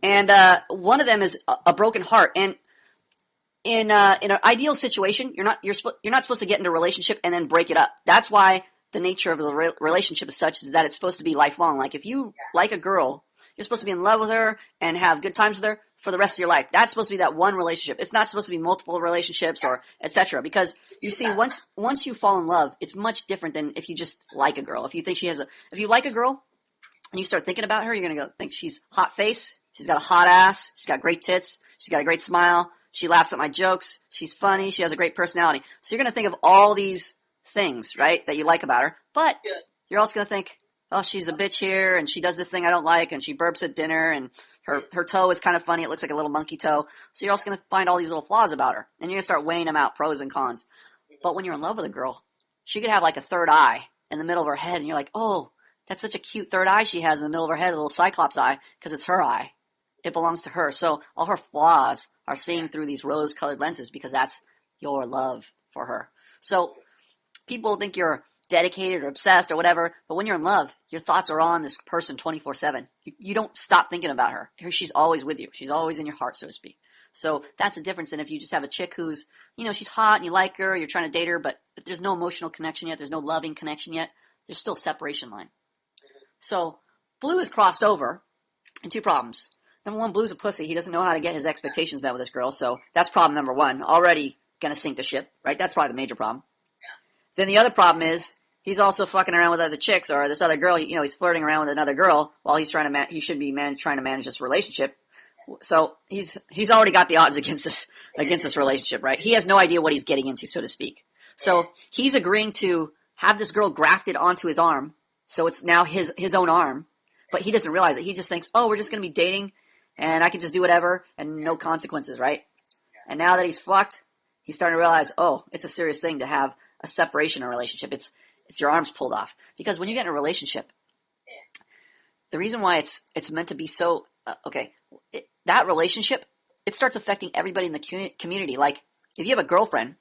exactly. One of them is a broken heart. And in an ideal situation, you're not supposed to get into a relationship and then break it up. That's why the nature of the relationship is such is that it's supposed to be lifelong. Like if you like a girl, you're supposed to be in love with her and have good times with her for the rest of your life. That's supposed to be that one relationship. It's not supposed to be multiple relationships or etc. Because you see, once you fall in love, it's much different than if you just like a girl. If you think if you like a girl and you start thinking about her, you're gonna think she's hot face, she's got a hot ass, she's got great tits, she's got a great smile, she laughs at my jokes, she's funny, she has a great personality. So you're gonna think of all these things, right, that you like about her. But you're also gonna think, oh, she's a bitch here, and she does this thing I don't like, and she burps at dinner, and her toe is kind of funny. It looks like a little monkey toe. So you're also going to find all these little flaws about her, and you're going to start weighing them out, pros and cons. But when you're in love with a girl, she could have like a third eye in the middle of her head, and you're like, oh, that's such a cute third eye she has in the middle of her head, a little cyclops eye, because it's her eye. It belongs to her. So all her flaws are seen through these rose-colored lenses because that's your love for her. So people think you're dedicated or obsessed or whatever, but when you're in love, your thoughts are on this person 24/7. You don't stop thinking about her. She's always with you. She's always in your heart, so to speak. So that's the difference than if you just have a chick who's, she's hot and you like her, you're trying to date her, but there's no emotional connection yet, there's no loving connection yet, there's still separation line. So Blue has crossed over in two problems. Number one, Blue's a pussy. He doesn't know how to get his expectations met with this girl, so that's problem number one. Already gonna sink the ship, right? That's probably the major problem. Then the other problem is, he's also fucking around with other chicks or this other girl. He's flirting around with another girl while he's trying to. He should be trying to manage this relationship. So he's already got the odds against this relationship, right? He has no idea what he's getting into, so to speak. So he's agreeing to have this girl grafted onto his arm, so it's now his own arm. But he doesn't realize it. He just thinks, oh, we're just gonna be dating, and I can just do whatever and no consequences, right? And now that he's fucked, he's starting to realize, oh, it's a serious thing to have a separation in a relationship. It's your arms pulled off. Because when you get in a relationship, the reason why it's meant to be so, that relationship, it starts affecting everybody in the community. Like, if you have a girlfriend,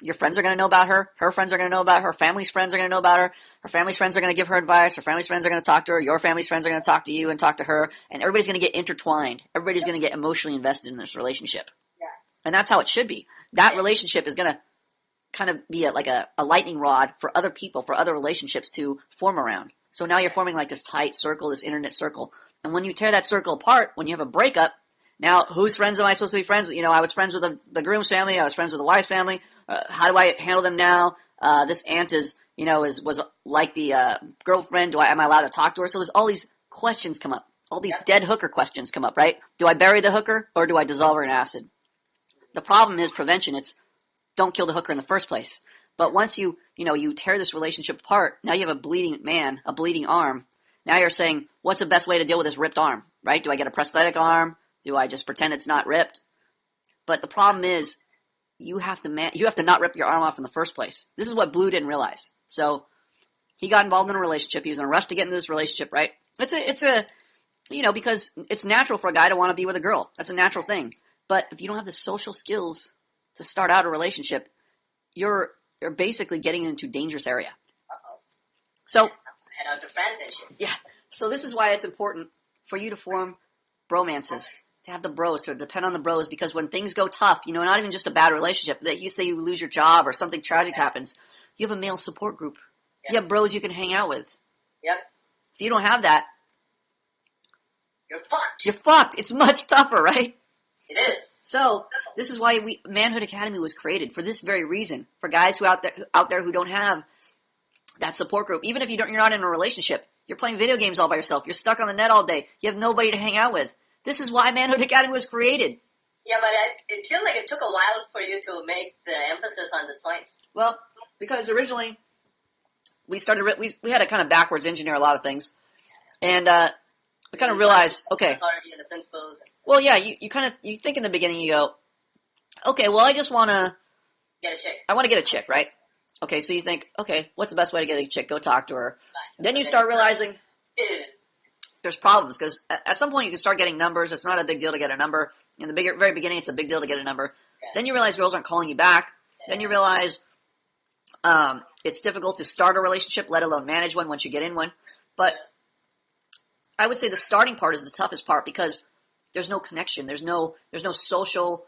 your friends are going to know about her, her friends are going to know about her, her family's friends are going to know about her family's friends are going to give her advice, her family's friends are going to talk to her, your family's friends are going to talk to you and talk to her, and everybody's going to get intertwined. Everybody's going to get emotionally invested in this relationship. Yeah. And that's how it should be. That relationship is going to kind of be like a lightning rod for other people, for other relationships to form around. So now you're forming like this tight circle, this internet circle. And when you tear that circle apart, when you have a breakup, now whose friends am I supposed to be friends with? I was friends with the groom's family, I was friends with the wife's family. How do I handle them now? This aunt was like the girlfriend. Am I allowed to talk to her? So there's all these questions come up. All these dead hooker questions come up, right? Do I bury the hooker or do I dissolve her in acid? The problem is prevention. It's don't kill the hooker in the first place. But once you tear this relationship apart, now you have a bleeding man, a bleeding arm. Now you're saying, what's the best way to deal with this ripped arm, right? Do I get a prosthetic arm? Do I just pretend it's not ripped? But the problem is, you have to not rip your arm off in the first place. This is what Blue didn't realize. So he got involved in a relationship. He was in a rush to get into this relationship, right? Because it's natural for a guy to want to be with a girl. That's a natural thing. But if you don't have the social skills to start out a relationship, you're basically getting into dangerous area. Uh-oh. So head out to friends and shit. Yeah. So this is why it's important for you to form bromances, to have the bros, to depend on the bros, because when things go tough, not even just a bad relationship, that you say you lose your job or something tragic happens, you have a male support group. Yep. You have bros you can hang out with. Yep. If you don't have that, you're fucked. You're fucked. It's much tougher, right? It is. So this is why Manhood Academy was created, for this very reason, for guys who out there who don't have that support group. Even if you're not in a relationship, you're playing video games all by yourself, you're stuck on the net all day, you have nobody to hang out with. This is why Manhood Academy was created. Yeah, but it feels like it took a while for you to make the emphasis on this point. Well, because originally we had to kind of backwards engineer a lot of things, and I kind of realized, okay. Authority and the principles. Well, yeah, you think in the beginning, you go, okay, well, I just want to Get a chick. I want to get a chick, right? Okay, so you think, okay, what's the best way to get a chick? Go talk to her. Then you start realizing there's problems, because at some point you can start getting numbers. It's not a big deal to get a number. In the very beginning, it's a big deal to get a number. Yeah. Then you realize girls aren't calling you back. Yeah. Then you realize it's difficult to start a relationship, let alone manage one once you get in one. But I would say the starting part is the toughest part, because there's no connection. There's no social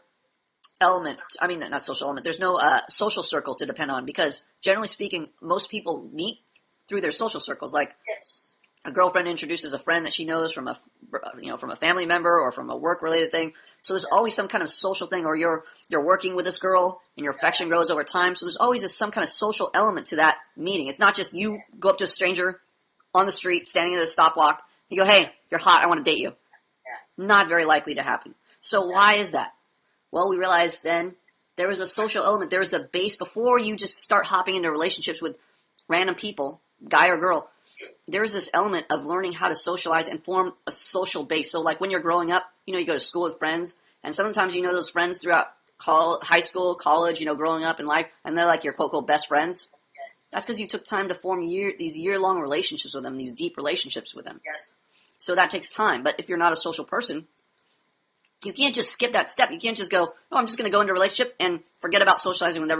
element. I mean, not social element. There's no social circle to depend on, because generally speaking, most people meet through their social circles. Like, Yes. a girlfriend introduces a friend that she knows from a family member or from a work related thing. So there's always some kind of social thing, or you're working with this girl and your affection grows over time. So there's always some kind of social element to that meeting. It's not just you go up to a stranger on the street, standing at a stop walk. You go, hey, you're hot. I want to date you. Yeah. Not very likely to happen. So why is that? Well, we realized then there is a social element. There is a base before you just start hopping into relationships with random people, guy or girl. There's this element of learning how to socialize and form a social base. So like when you're growing up, you go to school with friends, and sometimes you know those friends throughout high school, college, growing up in life, and they're like your quote-unquote best friends. That's because you took time to form these year-long relationships with them, these deep relationships with them. Yes. So that takes time. But if you're not a social person, you can't just skip that step. You can't just go, oh, I'm just going to go into a relationship and forget about socializing with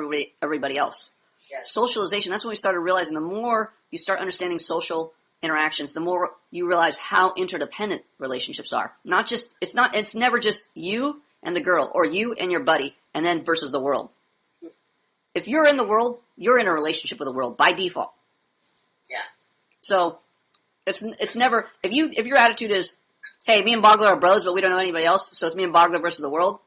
everybody else. Yes. Socialization, that's when we started realizing the more you start understanding social interactions, the more you realize how interdependent relationships are. It's never just you and the girl, or you and your buddy, and then versus the world. If you're in the world, you're in a relationship with the world by default. Yeah. So it's never, if your attitude is, hey, me and Bogler are bros, but we don't know anybody else, so it's me and Bogler versus the world.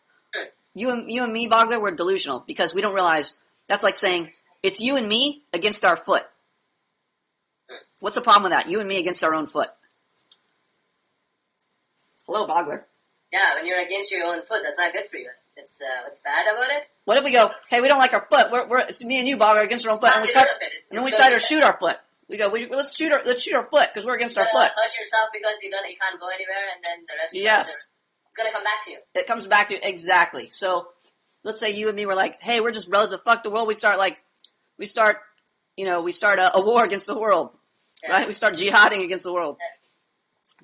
You and me, Bogler, we're delusional, because we don't realize that's like saying it's you and me against our foot. What's the problem with that? You and me against our own foot. Hello, Bogler. Yeah, when you're against your own foot, that's not good for you. It's what's bad about it? What if we go, hey, we don't like our foot. It's me and you, Bogler, against our own foot, and then we try to shoot our foot. We go, let's shoot our foot because we're against our foot. Hurt yourself because you can't go anywhere, and then the rest of it's gonna come back to you. It comes back to you, exactly. So let's say you and me were like, hey, we're just bros, but fuck the world. We start a war against the world, right? We start jihading against the world. Yeah.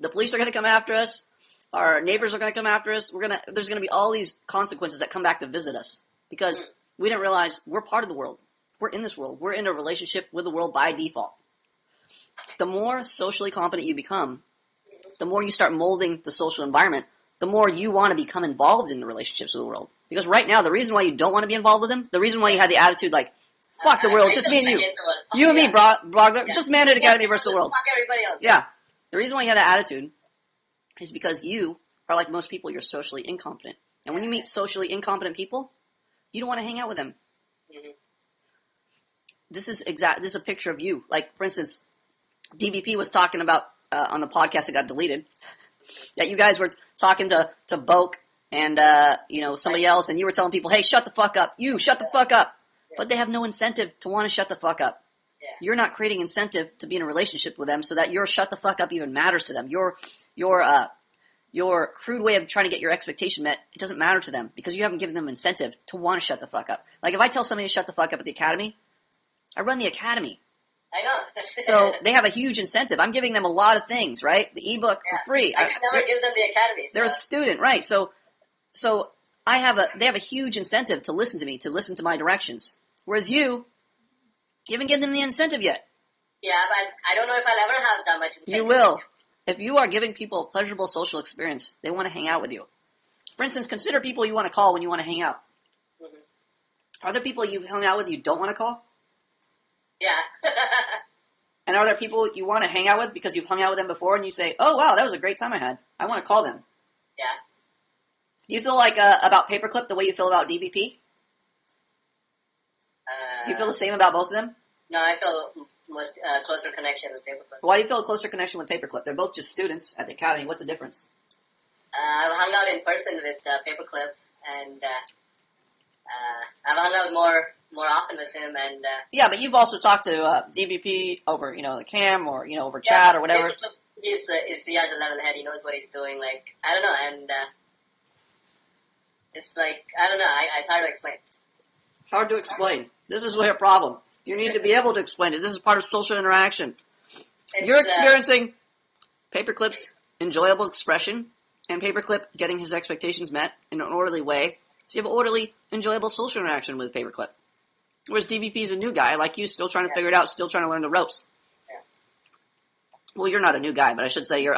The police are going to come after us. Our neighbors are going to come after us. There's going to be all these consequences that come back to visit us, because we didn't realize we're part of the world. We're in this world. We're in a relationship with the world by default. The more socially competent you become, the more you start molding the social environment, the more you want to become involved in the relationships of the world. Because right now, the reason why you don't want to be involved with them, the reason why you have the attitude like, fuck the world, it's just me and you. You and me, Bogler, just Manhood Academy versus the world. Fuck everybody else. Yeah. The reason why you have that attitude is because you are like most people, you're socially incompetent. And when you meet socially incompetent people, you don't want to hang out with them. Mm-hmm. This is a picture of you. Like, for instance, DBP was talking about, on the podcast that got deleted, that you guys were talking to Boke and, somebody else, and you were telling people, hey, shut the fuck up. You, shut the fuck up. Yeah. But they have no incentive to want to shut the fuck up. Yeah. You're not creating incentive to be in a relationship with them so that your shut the fuck up even matters to them. Your crude way of trying to get your expectation met, it doesn't matter to them because you haven't given them incentive to want to shut the fuck up. Like, if I tell somebody to shut the fuck up at the academy, I run the academy. I know. So they have a huge incentive. I'm giving them a lot of things, right? The ebook for free. I can never give them the academy. So. They're a student, right? So they have a huge incentive to listen to me, to listen to my directions. Whereas you haven't given them the incentive yet. Yeah, but I don't know if I'll ever have that much incentive. You will. If you are giving people a pleasurable social experience, they want to hang out with you. For instance, consider people you want to call when you want to hang out. Mm-hmm. Are there people you've hung out with you don't want to call? Yeah. And are there people you want to hang out with because you've hung out with them before and you say, oh, wow, that was a great time I had. I want to call them. Yeah. Do you feel like about Paperclip the way you feel about DBP? Do you feel the same about both of them? No, I feel most closer connection with Paperclip. Why do you feel a closer connection with Paperclip? They're both just students at the academy. What's the difference? I've hung out in person with Paperclip, and I've hung out more often with him. And yeah, but you've also talked to DBP over the cam or over chat or whatever. he has a level head. He knows what he's doing. Like, I don't know, and it's like, I don't know. It's hard to explain. Hard to explain. This is a problem. You need to be able to explain it. This is part of social interaction. You're experiencing Paperclip's enjoyable expression and Paperclip getting his expectations met in an orderly way. So you have an orderly, enjoyable social interaction with Paperclip. Whereas DVP's a new guy, like you, still trying to figure it out, still trying to learn the ropes. Yeah. Well, you're not a new guy, but I should say you're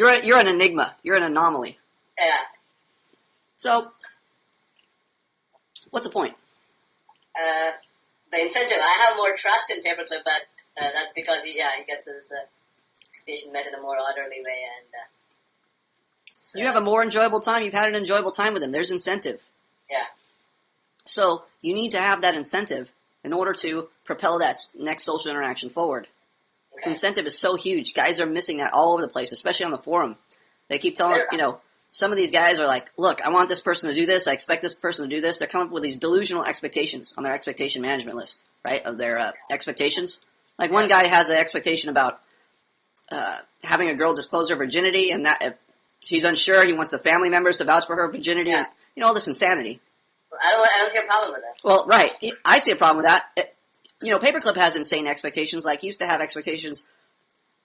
an enigma. You're an anomaly. Yeah. So, what's the point? The incentive. I have more trust in Paperclip, but that's because he gets his expectation met in a more orderly way, and so. You have a more enjoyable time. You've had an enjoyable time with him. There's incentive. Yeah. So you need to have that incentive in order to propel that next social interaction forward. Okay. Incentive is so huge. Guys are missing that all over the place, especially on the forum. They keep telling, some of these guys are like, look, I want this person to do this. I expect this person to do this. They're coming up with these delusional expectations on their expectation management list, right, of their expectations. Like one guy has an expectation about having a girl disclose her virginity, and that if she's unsure, he wants the family members to vouch for her virginity, and, all this insanity. I don't see a problem with that. Well, right. I see a problem with that. Paperclip has insane expectations. Like, he used to have expectations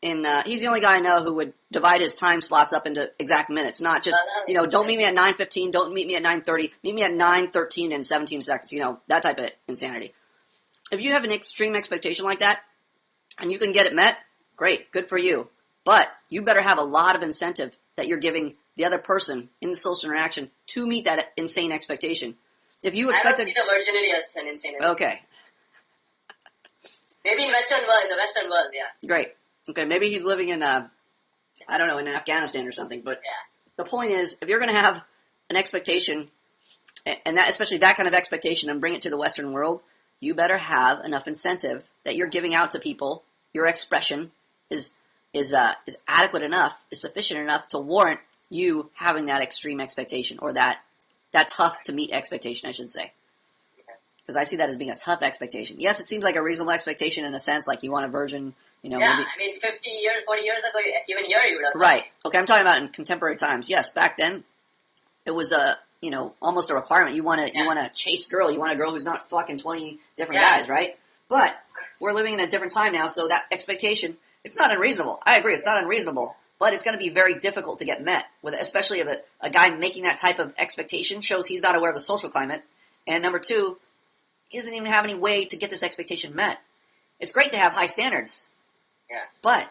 he's the only guy I know who would divide his time slots up into exact minutes, not just, don't meet me at 9:15, don't meet me at 9:30, meet me at 9:13 and 17 seconds, that type of insanity. If you have an extreme expectation like that, and you can get it met, great, good for you. But you better have a lot of incentive that you're giving the other person in the social interaction to meet that insane expectation. If you expect I don't see the virginity as an insane expectation. Okay. Maybe in the Western world, yeah. Great. Okay, maybe he's living in, in Afghanistan or something, but the point is, if you're going to have an expectation, and that, especially that kind of expectation, and bring it to the Western world, you better have enough incentive that you're giving out to people. Your expression is adequate enough, is sufficient enough to warrant you having that extreme expectation, or that tough to meet expectation, I should say. Because I see that as being a tough expectation. Yes, it seems like a reasonable expectation in a sense, like you want a virgin, Yeah, maybe. I mean, 50 years, 40 years ago, even here you would have. Right. Okay, I'm talking about in contemporary times. Yes, back then, it was almost a requirement. You want a chaste girl. You want a girl who's not fucking 20 different guys, right? But we're living in a different time now, so that expectation, it's not unreasonable. I agree, it's not unreasonable. But it's going to be very difficult to get met, especially if a guy making that type of expectation shows he's not aware of the social climate. And number two, he doesn't even have any way to get this expectation met. It's great to have high standards. Yeah. But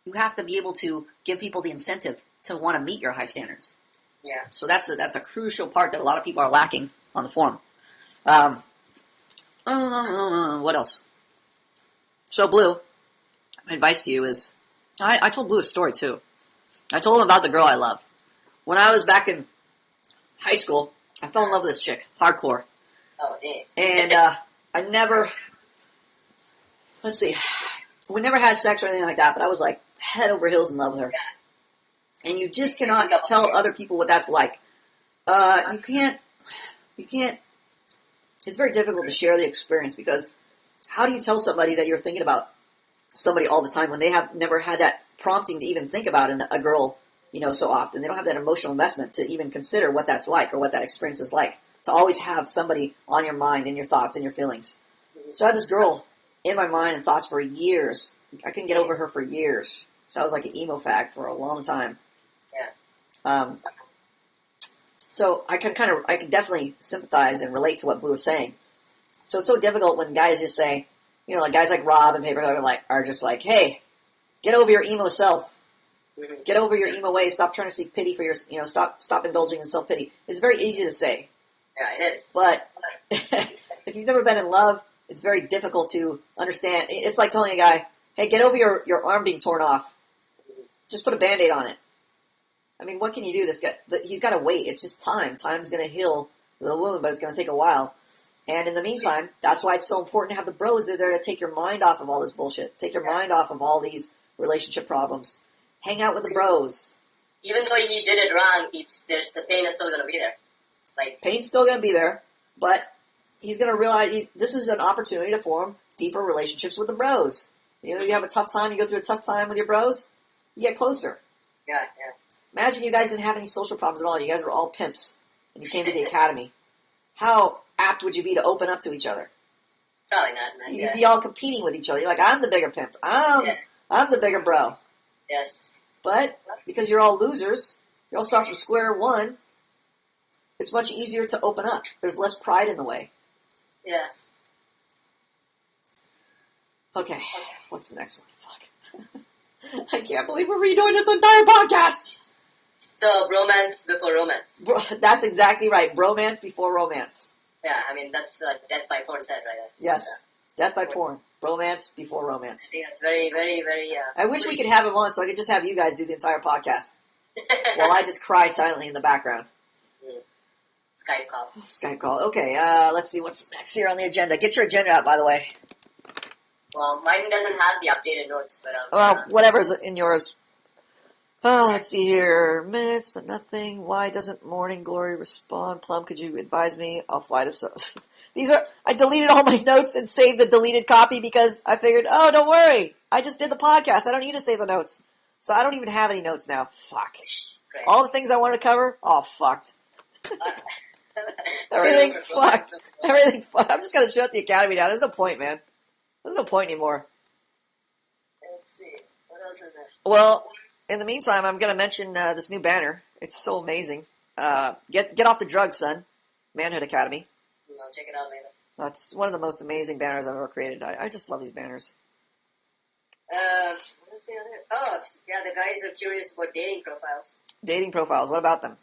you have to be able to give people the incentive to want to meet your high standards. Yeah. So that's a crucial part that a lot of people are lacking on the forum. What else? So Blue, my advice to you is, I told Blue a story too. I told him about the girl I love. When I was back in high school, I fell in love with this chick, hardcore. Oh, damn. And I never, we never had sex or anything like that, but I was like head over heels in love with her. Yeah. And you just cannot tell other people what that's like. You can't, it's very difficult to share the experience, because how do you tell somebody that you're thinking about somebody all the time when they have never had that prompting to even think about a girl, so often? They don't have that emotional investment to even consider what that's like or what that experience is like. To always have somebody on your mind and your thoughts and your feelings. So I had this girl in my mind and thoughts for years. I couldn't get over her for years. So I was like an emo fag for a long time. Yeah. So I can definitely sympathize and relate to what Blue was saying. So it's so difficult when guys just say, like guys like Rob and Paperclip are just like, hey, get over your emo self. Mm-hmm. Get over your emo ways. Stop trying to seek pity for your, stop indulging in self-pity. It's very easy to say. Yeah, it is. But if you've never been in love, it's very difficult to understand. It's like telling a guy, hey, get over your arm being torn off. Just put a Band-Aid on it. I mean, what can you do? This guy, he's got to wait. It's just time. Time's going to heal the wound, but it's going to take a while. And in the meantime, that's why it's so important to have the bros. They're there to take your mind off of all this bullshit. Take your mind off of all these relationship problems. Hang out with the bros. Even though he did it wrong, the pain is still going to be there. Pain's still going to be there, but he's going to realize this is an opportunity to form deeper relationships with the bros. You have a tough time, you go through a tough time with your bros, You get closer. Yeah. Imagine you guys didn't have any social problems at all. You guys were all pimps, and you came to the academy. How apt would you be to open up to each other? Probably not, man. You'd be all competing with each other. You're like, I'm the bigger pimp. I'm the bigger bro. Yes. But because you're all losers, you all start from square one. It's much easier to open up. There's less pride in the way. Yeah. Okay, what's the next one? Fuck. I can't believe we're redoing this entire podcast. So, bromance before romance. That's exactly right. Bromance before romance. Yeah, I mean, that's Death by Porn said, right? Yes. Death by porn. Bromance before romance. Yeah, it's very, very, very... I wish we could have him on so I could just have you guys do the entire podcast. While I just cry silently in the background. Skype call. Skype call. Okay, let's see what's next here on the agenda. Get your agenda out, by the way. Well, mine doesn't have the updated notes, but... whatever's in yours. Oh, let's see here. Minutes, but nothing. Why doesn't Morning Glory respond? Plum, could you advise me? I'll fly to... I deleted all my notes and saved the deleted copy because I figured, oh, don't worry. I just did the podcast. I don't need to save the notes. So I don't even have any notes now. Fuck. Great. All the things I wanted to cover, all fucked. Everything fucked. Everything fucked. I'm just going to shut the academy down. There's no point, man. There's no point anymore. Let's see. What else is there? Well, in the meantime, I'm going to mention this new banner. It's so amazing. Get off the drugs, son. Manhood Academy. I'll check it out later. That's one of the most amazing banners I've ever created. I just love these banners. What is the other? Oh, yeah, the guys are curious about dating profiles. Dating profiles. What about them?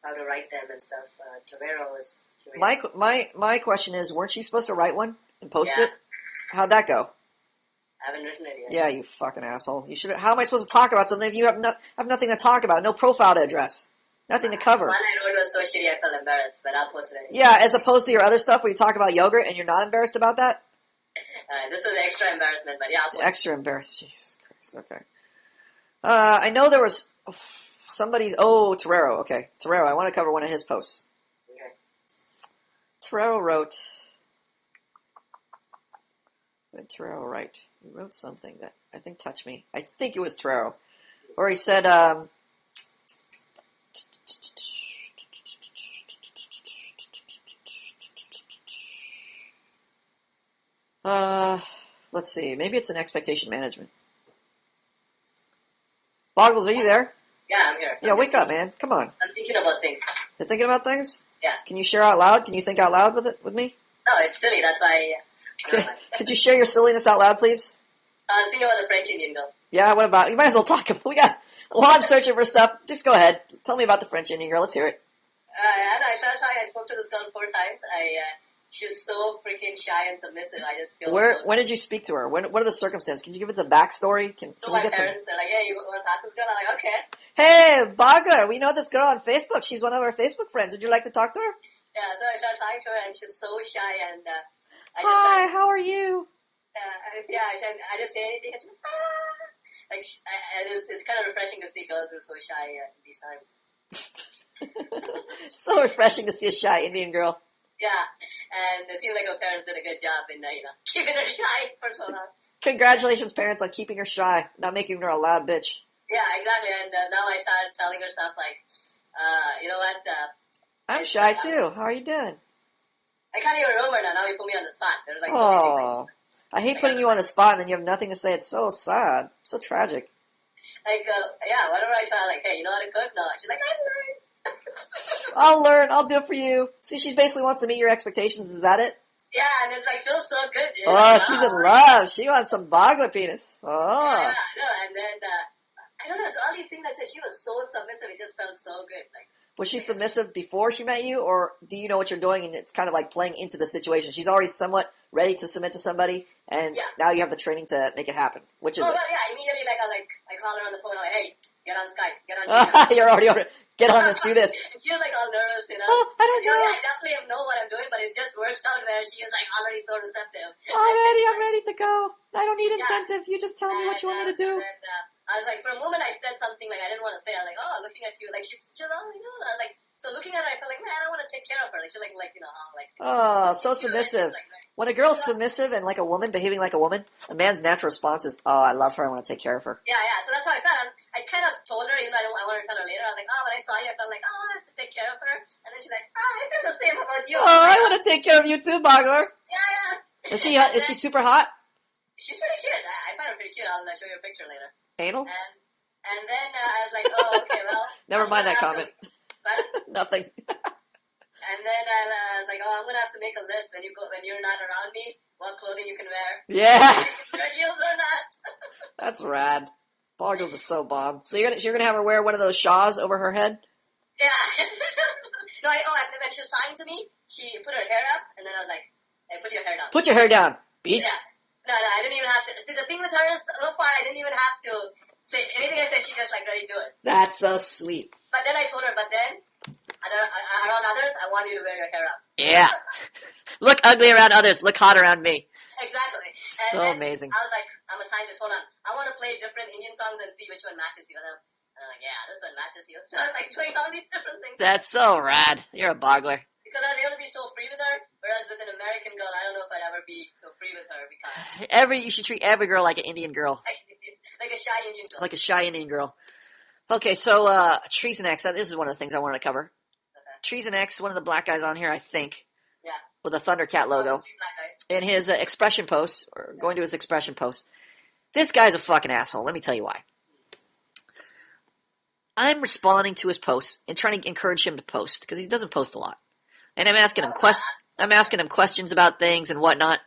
How to write them and stuff. Tavero was curious. My question is, weren't you supposed to write one and post Yeah. it? How'd that go? I haven't written it yet. Yeah, you fucking asshole. You should. How am I supposed to talk about something if you have nothing to talk about? No profile to address. Nothing to cover. One I wrote was so shitty I felt embarrassed, but I'll post it anyway. Yeah, as opposed to your other stuff where you talk about yogurt and you're not embarrassed about that? This was extra embarrassment, but yeah, I'll post Extra embarrassed. Jesus Christ. Okay. I know there was somebody's... Oh, Torero. Okay. Torero, I want to cover one of his posts. Okay. Torero wrote... What did Torero write? He wrote something that I think touched me. I think it was Torero. Or he said... let's see. Maybe it's an expectation management. Boggles, are you there? Yeah, I'm here. Yeah, wake up, man. Come on. I'm thinking about things. You're thinking about things? Yeah. Can you share out loud? Can you think out loud with me? No, it's silly. That's why. Could you share your silliness out loud, please? I was thinking about the French Indian girl. Yeah, what about... You might as well talk. While I'm searching for stuff, just go ahead. Tell me about the French Indian girl. Let's hear it. And I started talking. I spoke to this girl 4 times. She's so freaking shy and submissive. I just feel When did you speak to her? What are the circumstances? Can you give it the backstory? Can So we my get some... parents, they're like, "Hey, you want to talk to this girl?" I'm like, "Okay." Hey, Bagler, we know this girl on Facebook. She's one of our Facebook friends. Would you like to talk to her? Yeah, so I started talking to her, and she's so shy, and I just Hi, how are you? I just say anything, and she's like, and it's kind of refreshing to see girls who are so shy in these times. So refreshing to see a shy Indian girl. Yeah, and it seems like her parents did a good job in keeping her shy for so long. Congratulations, parents, on keeping her shy, not making her a loud bitch. Yeah, exactly. And now I started telling her stuff like, you know what? I'm shy too. How are you doing? I can't even remember now. Now you put me on the spot. There's like so many Oh, I hate putting you on the spot and then you have nothing to say. It's so sad, so tragic. Like, whenever I tell her, like, hey, you know how to cook? No, she's like, I'm learning. I'll learn. I'll do it for you. See, she basically wants to meet your expectations. Is that it? Yeah, and it's like feels so good, dude. Oh, like, she's in love. She wants some Bagler penis. Oh. Yeah, no, and then I don't know. All these things I said, she was so submissive. It just felt so good. Like, Was she submissive before she met you, or do you know what you're doing and it's kind of like playing into the situation? She's already somewhat ready to submit to somebody, and now you have the training to make it happen. Which is well, yeah, immediately, I call her on the phone. I'm like, hey, get on Skype, get on. You're already on it. Get on this, do this. And she was like all nervous, you know. Oh, I don't know. I definitely know what I'm doing, but it just works out where she was like already so receptive. I'm ready to go. I don't need incentive. You just tell me what you want me to do. And then, I was like, for a moment I said something like I didn't want to say. I was like, oh, looking at you, like she's I was like, so looking at her, I felt like, man, I want to take care of her. Like she's like, Oh, so submissive. When a girl's submissive and like a woman, behaving like a woman, a man's natural response is, oh, I love her, I want to take care of her. Yeah. So that's how I felt. I kind of told her, even though I wanted to tell her later. I was like, oh, when I saw you, I felt like, oh, I have to take care of her. And then she's like, oh, I feel the same about you. Oh, I want to take care of you too, Bogler. Yeah. Is she super hot? She's pretty cute. I find her pretty cute. I'll show you a picture later. Anal? And then I was like, oh, okay, well. Never mind that comment. Nothing. And then I was like, oh, I'm gonna have to make a list when you're not around me, what clothing you can wear. Yeah. Red heels or not. That's rad. Boggles is so bomb. So you're gonna have her wear one of those shawls over her head? Yeah. No, when she was talking to me, she put her hair up, and then I was like, hey, put your hair down. Put your hair down, bitch. Yeah. No, I didn't even have to. See, the thing with her is, so far, I didn't even have to say anything I said, she just like, ready to do it. That's so sweet. But then I told her, around others, I want you to wear your hair up. Yeah. Look ugly around others, look hot around me. Exactly. So amazing. I was like, I'm a scientist, hold on. I want to play different Indian songs and see which one matches you. And I'm like, yeah, this one matches you. So I was like doing all these different things. That's so rad. You're a boggler. Because I was able to be so free with her, whereas with an American girl, I don't know if I'd ever be so free with her because... You should treat every girl like an Indian girl. Like a shy Indian girl. Like a shy Indian girl. Okay, so, Treason X, this is one of the things I wanted to cover. Okay. Treason X, one of the black guys on here, I think. Yeah. With a Thundercat logo. Black guys. In his expression post, or going to his expression post. This guy's a fucking asshole. Let me tell you why. I'm responding to his posts and trying to encourage him to post, because he doesn't post a lot. And I'm asking him questions about things and whatnot.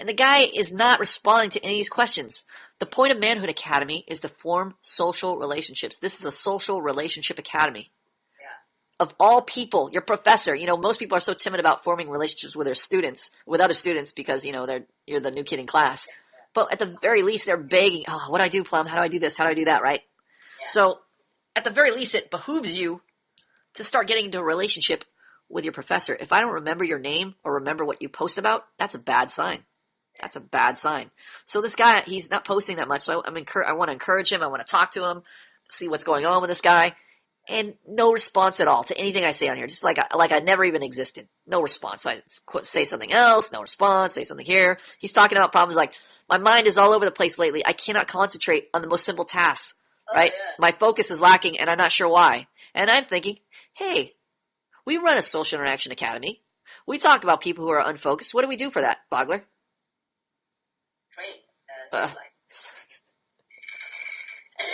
And the guy is not responding to any of these questions. The point of Manhood Academy is to form social relationships. This is a social relationship academy. Yeah. Of all people, your professor, most people are so timid about forming relationships with their students, with other students, because, you're the new kid in class. But at the very least, they're begging, oh, what do I do, Plum? How do I do this? How do I do that, right? Yeah. So, at the very least, it behooves you to start getting into a relationship with your professor. If I don't remember your name or remember what you post about, that's a bad sign. That's a bad sign. So this guy, he's not posting that much. So I want to encourage him. I want to talk to him, see what's going on with this guy. And no response at all to anything I say on here. Just like I never even existed. No response. So I say something else, no response, say something here. He's talking about problems like, my mind is all over the place lately. I cannot concentrate on the most simple tasks, right? Yeah. My focus is lacking and I'm not sure why. And I'm thinking, hey, we run a social interaction academy. We talk about people who are unfocused. What do we do for that, Bogler?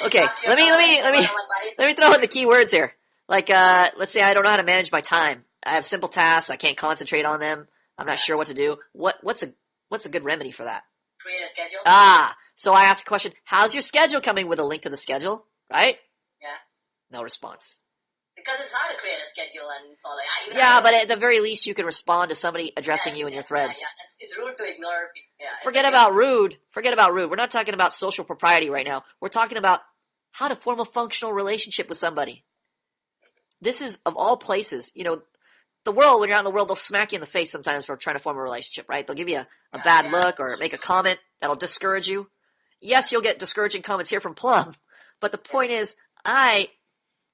Okay, let me throw in the key words here. Like, let's say I don't know how to manage my time. I have simple tasks. I can't concentrate on them. I'm not sure what to do. What's a good remedy for that? Create a schedule. So I ask a question. How's your schedule coming, with a link to the schedule? Right? Yeah. No response. Because it's hard to create a schedule and follow. But at the very least, you can respond to somebody addressing you in your threads. Yeah. It's rude to ignore people. Yeah, Forget about rude. We're not talking about social propriety right now. We're talking about how to form a functional relationship with somebody. This is, of all places, the world, when you're out in the world, they'll smack you in the face sometimes for trying to form a relationship, right? They'll give you a bad look or make a comment that'll discourage you. Yes, you'll get discouraging comments here from Plum, but the point is,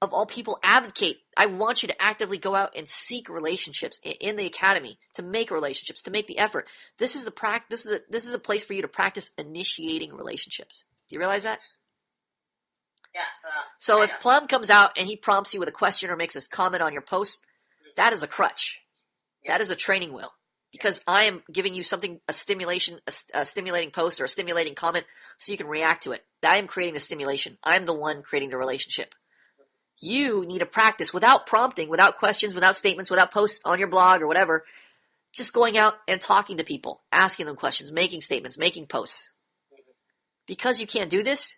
of all people, advocate. I want you to actively go out and seek relationships in the academy, to make relationships, to make the effort. This is a place for you to practice initiating relationships. Do you realize that? Yeah. So if Plum comes out and he prompts you with a question or makes a comment on your post, that is a crutch. That is a training wheel. Because I am giving you something, a stimulating post or a stimulating comment, so you can react to it. I am creating the stimulation. I'm the one creating the relationship. You need to practice without prompting, without questions, without statements, without posts on your blog or whatever. Just going out and talking to people, asking them questions, making statements, making posts. Because you can't do this,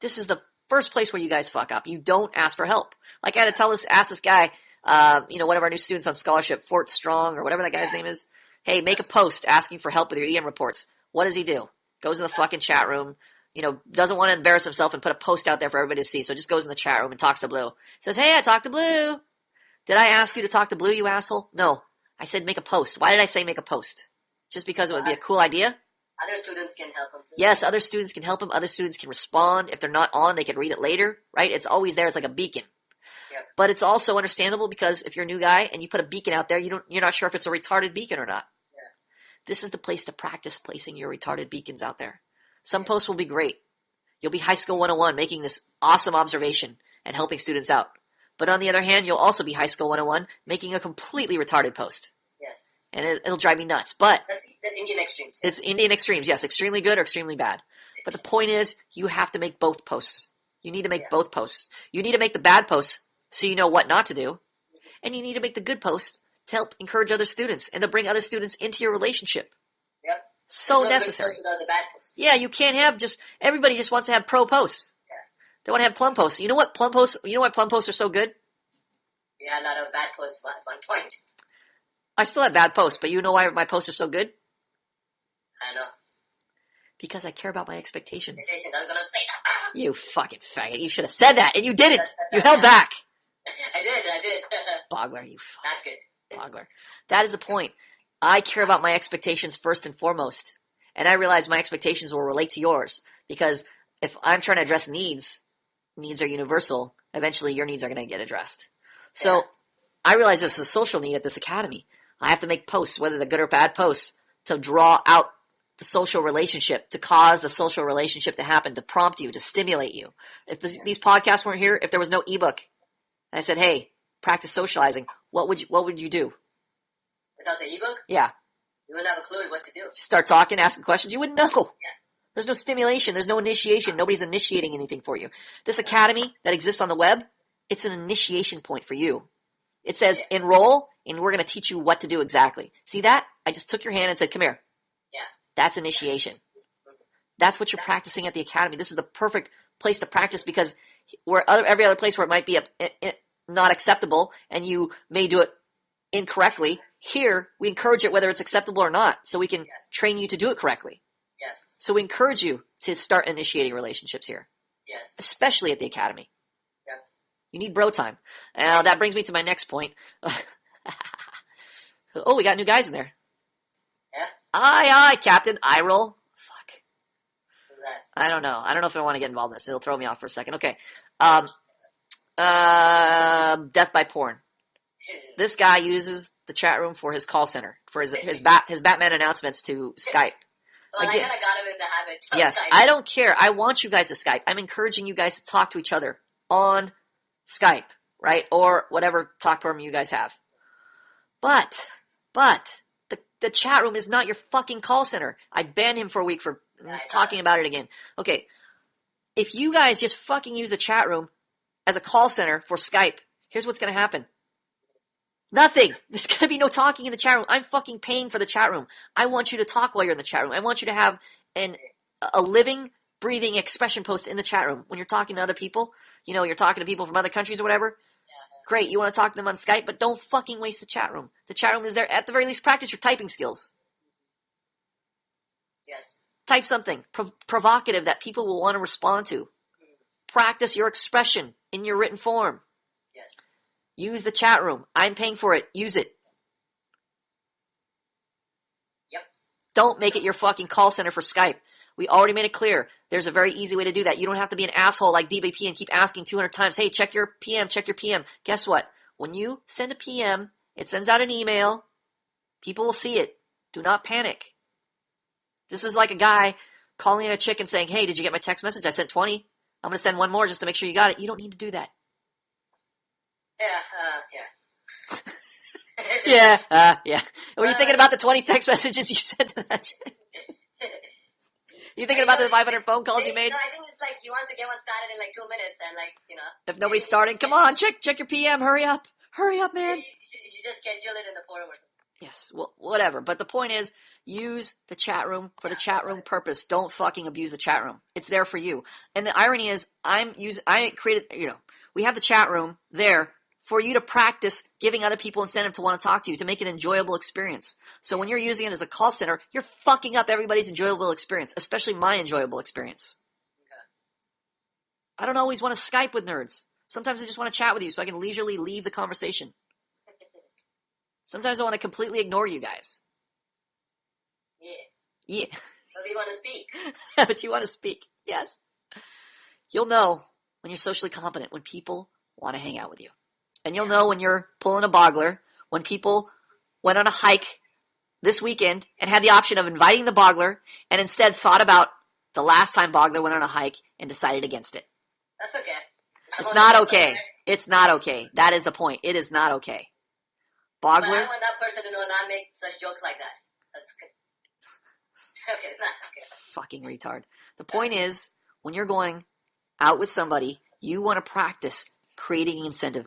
this is the first place where you guys fuck up. You don't ask for help. Like I had to ask this guy, one of our new students on scholarship, Fort Strong or whatever that guy's name is. Hey, make a post asking for help with your EM reports. What does he do? Goes in the fucking chat room. Doesn't want to embarrass himself and put a post out there for everybody to see, so just goes in the chat room and talks to Blue. Says, hey, I talked to Blue. Did I ask you to talk to Blue, you asshole? No. I said make a post. Why did I say make a post? Just because it would be a cool idea? Other students can help them too. Yes, other students can help them. Other students can respond. If they're not on, they can read it later, right? It's always there. It's like a beacon. Yep. But it's also understandable because if you're a new guy and you put a beacon out there, you're not sure if it's a retarded beacon or not. Yeah. This is the place to practice placing your retarded beacons out there. Some posts will be great. You'll be High School 101 making this awesome observation and helping students out. But on the other hand, you'll also be High School 101 making a completely retarded post. Yes. And it'll drive me nuts. But that's Indian extremes. It's Indian extremes, yes. Extremely good or extremely bad. But the point is, you have to make both posts. You need to make both posts. You need to make the bad posts so you know what not to do. And you need to make the good posts to help encourage other students and to bring other students into your relationship. Yep. So necessary. Without the bad posts. Yeah, you can't have everybody just wants to have pro posts. Yeah. They want to have plum posts. You know why plum posts are so good? Yeah, a lot of bad posts at one point. I still have bad posts, but you know why my posts are so good? I know. Because I care about my expectations. I was gonna say that. You fucking faggot. You should have said that, and you didn't. You held back. I did. Bogler, you Not good. Bogler. That is the point. I care about my expectations first and foremost. And I realize my expectations will relate to yours. Because if I'm trying to address needs are universal. Eventually your needs are going to get addressed. So I realize there's a social need at this academy. I have to make posts, whether they're good or bad posts, to draw out the social relationship, to cause the social relationship to happen, to prompt you, to stimulate you. If these podcasts weren't here, if there was no ebook, and I said, hey, practice socializing, what would you do? Without the ebook? Yeah. You wouldn't have a clue what to do. Start talking, asking questions, you wouldn't know. Yeah. There's no stimulation, there's no initiation, nobody's initiating anything for you. This academy that exists on the web, it's an initiation point for you. It says enroll, and we're going to teach you what to do exactly. See that? I just took your hand and said, come here. Yeah. That's initiation. That's what you're practicing at the academy. This is the perfect place to practice because every other place where it might be not acceptable and you may do it incorrectly, here we encourage it whether it's acceptable or not so we can train you to do it correctly. Yes. So we encourage you to start initiating relationships here. Yes. Especially at the academy. Yeah. You need bro time. Now that brings me to my next point. Oh, we got new guys in there. Yeah? Aye, Captain. I roll. Fuck. Who's that? I don't know. I don't know if I want to get involved in this. It'll throw me off for a second. Okay. Death by porn. This guy uses the chat room for his call center, for his Batman announcements to Skype. Well, I kind of got him in the habit of Yes, Skype. I don't care. I want you guys to Skype. I'm encouraging you guys to talk to each other on Skype, right? Or whatever talk program you guys have. But the chat room is not your fucking call center. I banned him for a week for talking about it again. Okay. If you guys just fucking use the chat room as a call center for Skype, here's what's going to happen. Nothing. There's going to be no talking in the chat room. I'm fucking paying for the chat room. I want you to talk while you're in the chat room. I want you to have a living, breathing expression post in the chat room. When you're talking to other people, you're talking to people from other countries or whatever. Great, you want to talk to them on Skype, but don't fucking waste the chat room. The chat room is there, at the very least, practice your typing skills. Yes. Type something provocative that people will want to respond to. Practice your expression in your written form. Yes. Use the chat room. I'm paying for it. Use it. Yep. Don't make it your fucking call center for Skype. We already made it clear. There's a very easy way to do that. You don't have to be an asshole like DBP and keep asking 200 times, hey, check your PM, check your PM. Guess what? When you send a PM, it sends out an email. People will see it. Do not panic. This is like a guy calling a chick and saying, hey, did you get my text message? I sent 20. I'm going to send one more just to make sure you got it. You don't need to do that. Yeah. Were you thinking about the 20 text messages you sent to that chick? You thinking about the 500 phone calls you made? No, I think it's like he wants to get one started in like 2 minutes and If nobody's starting, come on, check your PM, hurry up, man. You should just schedule it in the forum or something. Yes, well, whatever. But the point is, use the chat room for the chat room purpose. Don't fucking abuse the chat room. It's there for you. And the irony is, we have the chat room there for you to practice giving other people incentive to want to talk to you, to make an enjoyable experience. So when you're using it as a call center, you're fucking up everybody's enjoyable experience, especially my enjoyable experience. Okay. I don't always want to Skype with nerds. Sometimes I just want to chat with you so I can leisurely leave the conversation. Sometimes I want to completely ignore you guys. Yeah. But we want to speak. But you want to speak. Yes. You'll know when you're socially competent, when people want to hang out with you. And you'll know when you're pulling a boggler, when people went on a hike this weekend and had the option of inviting the boggler and instead thought about the last time boggler went on a hike and decided against it. That's okay. It's not okay. It's not okay. That is the point. It is not okay. Boggler. But I want that person to not make such jokes like that. That's good. Okay, it's not okay. Fucking retard. The point is, when you're going out with somebody, you want to practice creating incentive,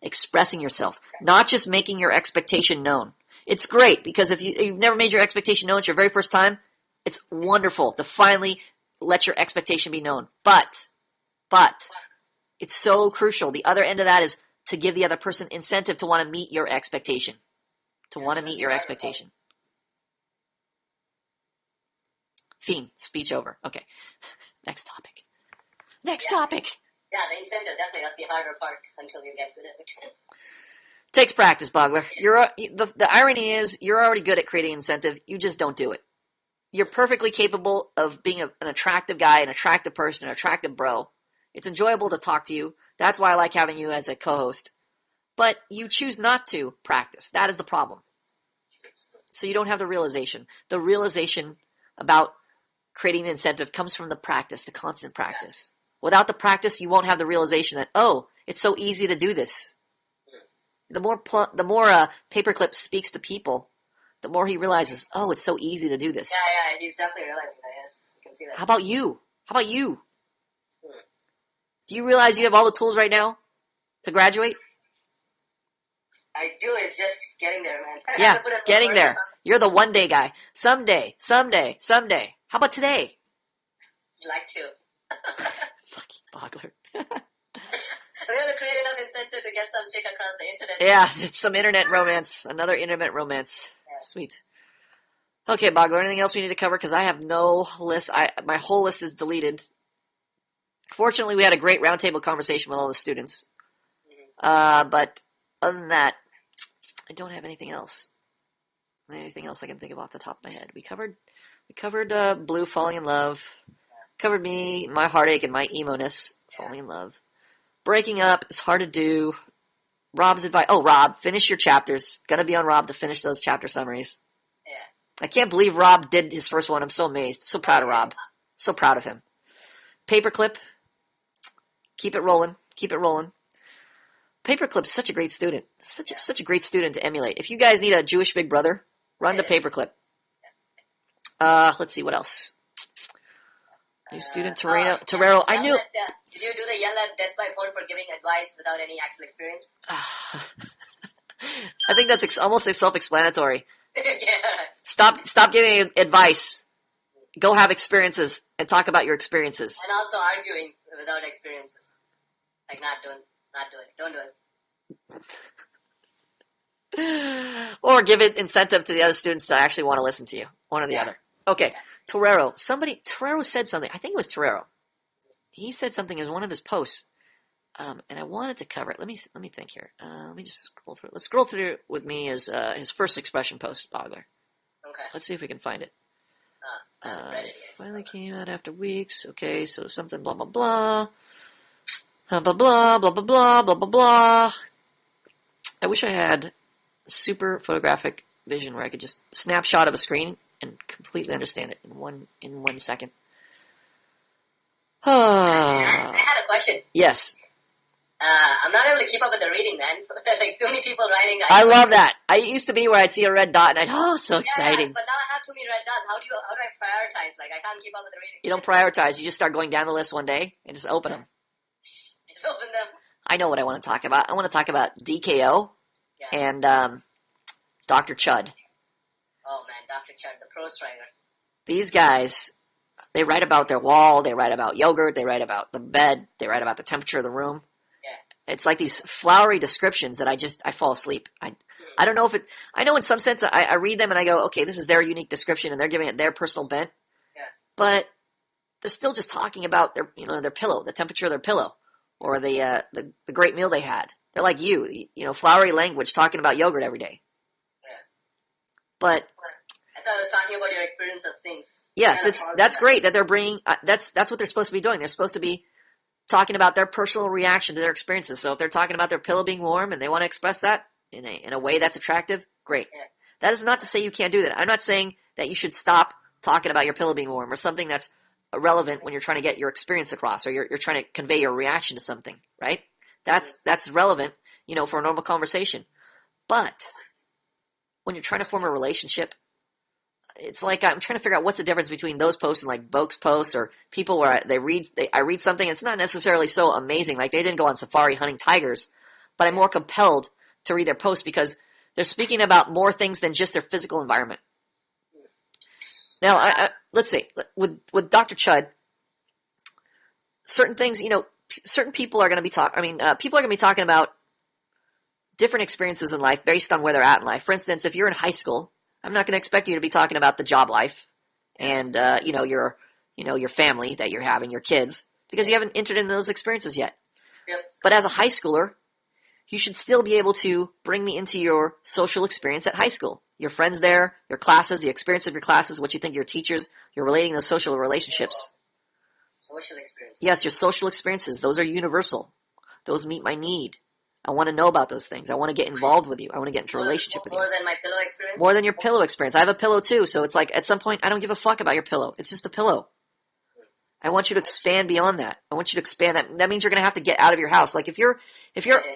expressing yourself, not just making your expectation known. It's great because if you've never made your expectation known, it's your very first time, it's wonderful to finally let your expectation be known. But it's so crucial. The other end of that is to give the other person incentive to want to meet your expectation. Fiend, speech over. Okay. Next topic. Yeah, the incentive, definitely. That's the harder part until you get good at it. Takes practice, Bogler. The irony is you're already good at creating incentive. You just don't do it. You're perfectly capable of being an attractive guy, an attractive person, an attractive bro. It's enjoyable to talk to you. That's why I like having you as a co-host. But you choose not to practice. That is the problem. So you don't have the realization. The realization about creating the incentive comes from the practice, the constant practice. Without the practice, you won't have the realization that, oh, it's so easy to do this. The more Paperclip speaks to people, the more he realizes, oh, it's so easy to do this. Yeah, he's definitely realizing that, yes. You can see that. How about you? Do you realize you have all the tools right now to graduate? I do, it's just getting there, man. Yeah, getting there. You're the one day guy. Someday. How about today? You'd like to. Fucking boggler. We have to create enough incentive to get some chick across the internet. Yeah, it's some internet romance. Another internet romance. Yeah. Sweet. Okay, Boggler, anything else we need to cover? Because I have no list. My whole list is deleted. Fortunately, we had a great roundtable conversation with all the students. But other than that, I don't have anything else. Anything else I can think of off the top of my head? We covered Blue falling in love. Covered me, my heartache, and my emo-ness falling in love. Breaking up is hard to do. Rob's advice. Oh, Rob, finish your chapters. Gonna be on Rob to finish those chapter summaries. Yeah. I can't believe Rob did his first one. I'm so amazed. So proud of Rob. So proud of him. Paperclip. Keep it rolling. Paperclip's such a great student. Such a great student to emulate. If you guys need a Jewish big brother, run to Paperclip. Let's see, what else? New student, Torero. I knew. Did you do the yell at death by phone for giving advice without any actual experience? I think that's almost self-explanatory. Yeah. Stop giving advice. Go have experiences and talk about your experiences. And also arguing without experiences. Like not do it. Don't do it. Or give it incentive to the other students to actually want to listen to you. One or the other. Okay. Torero. Torero said something. I think it was Torero. He said something in one of his posts. And I wanted to cover it. Let me think here. Let me just scroll through it. Let's scroll through with me his first expression post, Bogler. Okay. Let's see if we can find it. Finally came out after weeks. Okay, so something blah, blah, blah. Blah, blah, blah, blah, blah, blah, blah, blah, blah. I wish I had super photographic vision where I could just snapshot of a screen and completely understand it in one second. I had a question. Yes. I'm not able to keep up with the reading, man. There's like too many people writing. I love that. I used to be where I'd see a red dot and so exciting. Yeah, but now I have too many red dots. How do I prioritize? Like I can't keep up with the reading. You don't prioritize. You just start going down the list one day and just open them. Just open them. I know what I want to talk about. I want to talk about DKO and Dr. Chud. Oh man, Dr. Chud, the prose writer. These guys, they write about their wall, they write about yogurt, they write about the bed, they write about the temperature of the room. Yeah. It's like these flowery descriptions that I fall asleep. I don't know if I know in some sense I read them and I go, okay, this is their unique description and they're giving it their personal bent. Yeah. But they're still just talking about their pillow, the temperature of their pillow, or the great meal they had. They're like flowery language talking about yogurt every day. Yeah. But I thought I was talking about your experience of things. Yes, Yeah, that's great that they're bringing. That's what they're supposed to be doing. They're supposed to be talking about their personal reaction to their experiences. So if they're talking about their pillow being warm and they want to express that in a way that's attractive, great. Yeah. That is not to say you can't do that. I'm not saying that you should stop talking about your pillow being warm or something that's irrelevant when you're trying to get your experience across or you're trying to convey your reaction to something, right? That's relevant, for a normal conversation. But when you're trying to form a relationship, it's like I'm trying to figure out what's the difference between those posts and like Boke's posts or people where I read something. It's not necessarily so amazing. Like they didn't go on safari hunting tigers, but I'm more compelled to read their posts because they're speaking about more things than just their physical environment. Now, let's see with Dr. Chud, certain things, certain people are going to be people are going to be talking about different experiences in life based on where they're at in life. For instance, if you're in high school, I'm not going to expect you to be talking about the job life and, your family that you're having, your kids, because you haven't entered into those experiences yet. Yep. But as a high schooler, you should still be able to bring me into your social experience at high school. Your friends there, your classes, the experience of your classes, what you think of your teachers, you're relating those social relationships. Social experience. Yes, your social experiences, those are universal. Those meet my need. I want to know about those things. I want to get involved with you. I want to get into a relationship with you. More than my pillow experience? More than your pillow experience. I have a pillow too, so it's like at some point I don't give a fuck about your pillow. It's just a pillow. I want you to expand beyond that. I want you to expand that. That means you're going to have to get out of your house. Like if you're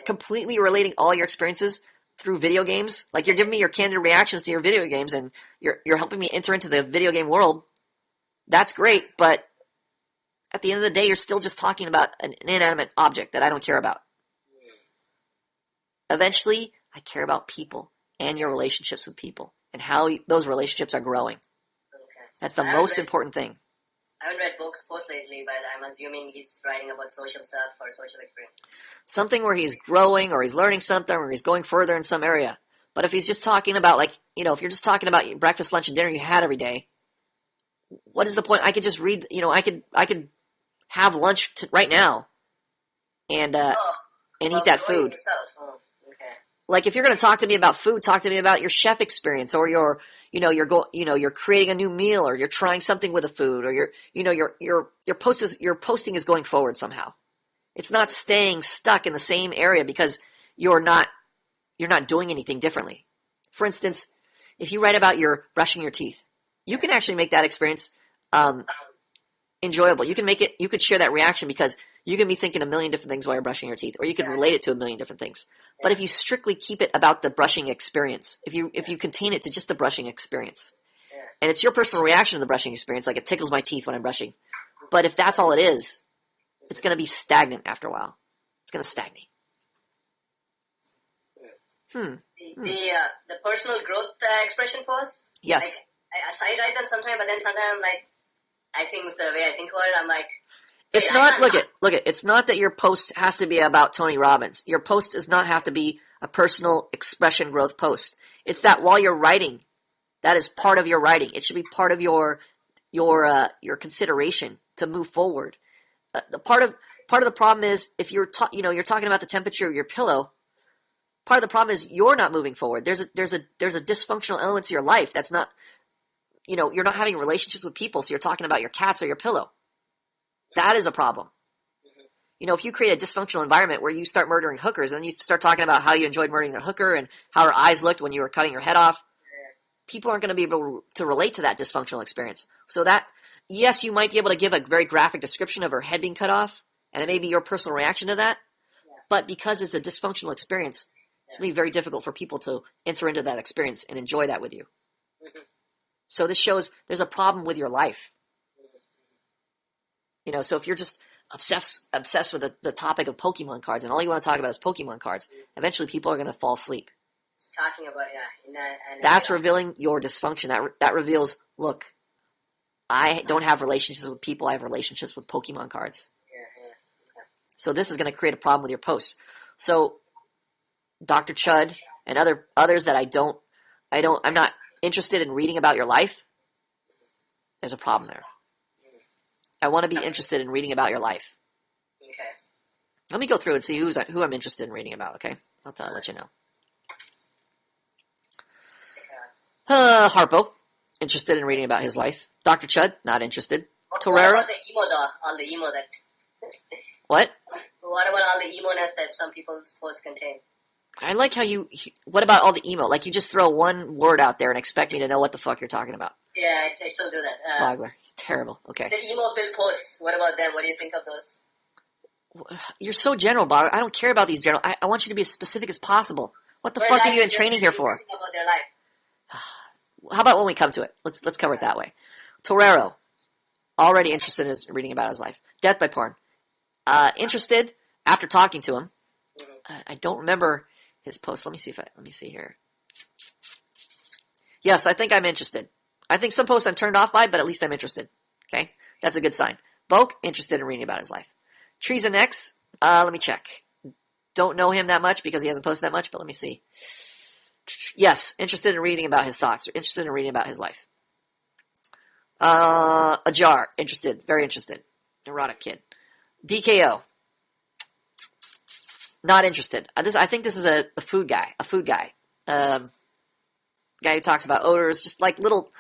completely relating all your experiences through video games, like you're giving me your candid reactions to your video games and you're helping me enter into the video game world, that's great, but at the end of the day, you're still just talking about an inanimate object that I don't care about. Eventually, I care about people and your relationships with people and how those relationships are growing. Okay. That's the most important thing. I haven't read Boke's post lately, but I'm assuming he's writing about social stuff or social experience. Something where he's growing or he's learning something or he's going further in some area. But if he's just talking about if you're just talking about your breakfast, lunch, and dinner you had every day, what is the point? I could just read, I could have lunch right now and eat that food. Yourself. Oh, okay. Like if you're going to talk to me about food, talk to me about your chef experience or you're creating a new meal or you're trying something with a food or your posting is going forward somehow. It's not staying stuck in the same area because you're not doing anything differently. For instance, if you write about your brushing your teeth, you can actually make that experience enjoyable. You could share that reaction because you can be thinking a million different things while you're brushing your teeth, or you can relate it to a million different things. But if you strictly keep it about the brushing experience, if you contain it to just the brushing experience, and it's your personal reaction to the brushing experience, like it tickles my teeth when I'm brushing. But if that's all it is, it's going to be stagnant after a while. It's going to stagnate. The personal growth expression pause. Yes. I write them sometime, but then sometimes I think it's the way I think about it. I'm like, it's not, look it, it's not that your post has to be about Tony Robbins. Your post does not have to be a personal expression growth post. It's that while you're writing, that is part of your writing. It should be part of your consideration to move forward. The part of the problem is if you're talking about the temperature of your pillow, part of the problem is you're not moving forward. There's a dysfunctional element to your life that's not, you're not having relationships with people, so you're talking about your cats or your pillow. That is a problem. If you create a dysfunctional environment where you start murdering hookers and then you start talking about how you enjoyed murdering the hooker and how her eyes looked when you were cutting her head off, people aren't going to be able to relate to that dysfunctional experience. So that, yes, you might be able to give a very graphic description of her head being cut off, and it may be your personal reaction to that, but because it's a dysfunctional experience, it's going to be very difficult for people to enter into that experience and enjoy that with you. So this shows there's a problem with your life. So if you're just obsessed with the topic of Pokemon cards and all you want to talk about is Pokemon cards, eventually people are going to fall asleep. It's talking about, That's revealing your dysfunction. That reveals, look, I don't have relationships with people. I have relationships with Pokemon cards. Okay. So this is going to create a problem with your posts. So Dr. Chud and others that I'm not interested in reading about your life. There's a problem there. I want to be interested in reading about your life. Okay. Let me go through and see who I'm interested in reading about, okay? I'll let you know. Harpo. interested in reading about his life. Dr. Chud, not interested. What Torero, about the emo though? All the emo that. what? What about all the emo-ness that some people's posts contain? I like how what about all the emo? Like you just throw one word out there and expect me to know what the fuck you're talking about. Yeah, I still do that. Bogler. Terrible. Okay. The emo-filled posts, what about them? What do you think of those? You're so general, Bogler. I don't care about these general. I want you to be as specific as possible. What the fuck are you in training here for? About their life. How about when we come to it? Let's cover it that way. Torero, already interested in reading about his life. Death by porn. Interested after talking to him. I don't remember his post. Let me see here. Yes, I think I'm interested. I think some posts I'm turned off by, but at least I'm interested. Okay? That's a good sign. Boke, interested in reading about his life. Treason X, let me check. Don't know him that much because he hasn't posted that much, but let me see. Yes, interested in reading about his thoughts, interested in reading about his life. Ajar, interested, very interested. Neurotic kid. DKO, not interested. I think this is a food guy. Guy who talks about odors, just like little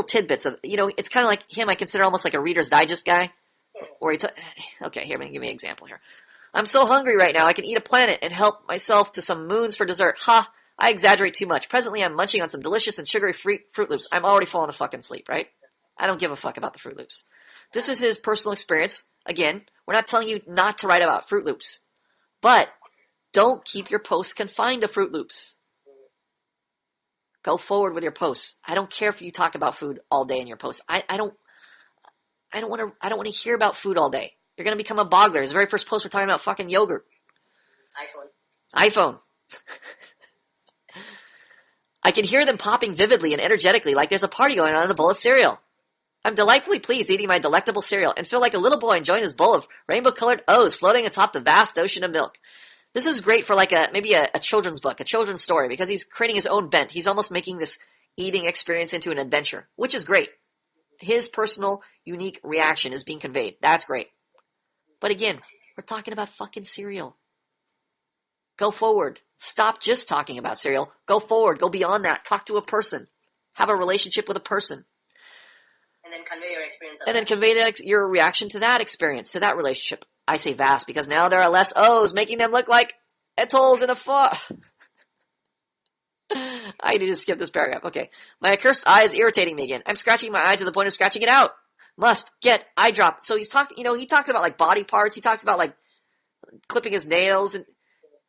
tidbits of, it's kind of like him. I consider almost like a Reader's Digest guy. Where okay, here, give me an example here. I'm so hungry right now, I can eat a planet and help myself to some moons for dessert. Ha! I exaggerate too much. Presently, I'm munching on some delicious and sugary Fruit Loops. I'm already falling to fucking sleep, right? I don't give a fuck about the Fruit Loops. This is his personal experience. Again, we're not telling you not to write about Fruit Loops. But don't keep your posts confined to Fruit Loops. Go forward with your posts. I don't care if you talk about food all day in your posts. I don't want to hear about food all day. You're going to become a bogler. His very first post, we're talking about fucking yogurt. iPhone. I can hear them popping vividly and energetically like there's a party going on in the bowl of cereal. I'm delightfully pleased eating my delectable cereal and feel like a little boy enjoying his bowl of rainbow-colored O's floating atop the vast ocean of milk. This is great for like maybe a children's book, a children's story, because he's creating his own bent. He's almost making this eating experience into an adventure, which is great. His personal, unique reaction is being conveyed. That's great. But again, we're talking about fucking cereal. Go forward. Stop just talking about cereal. Go forward. Go beyond that. Talk to a person. Have a relationship with a person. And then convey your experience. And then convey your reaction to that experience, to that relationship. I say vast because now there are less O's, making them look like atolls in a I need to skip this paragraph. Okay. My accursed eye is irritating me again. I'm scratching my eye to the point of scratching it out. Must get eye drop. So he's talking, he talks about like body parts. He talks about like clipping his nails and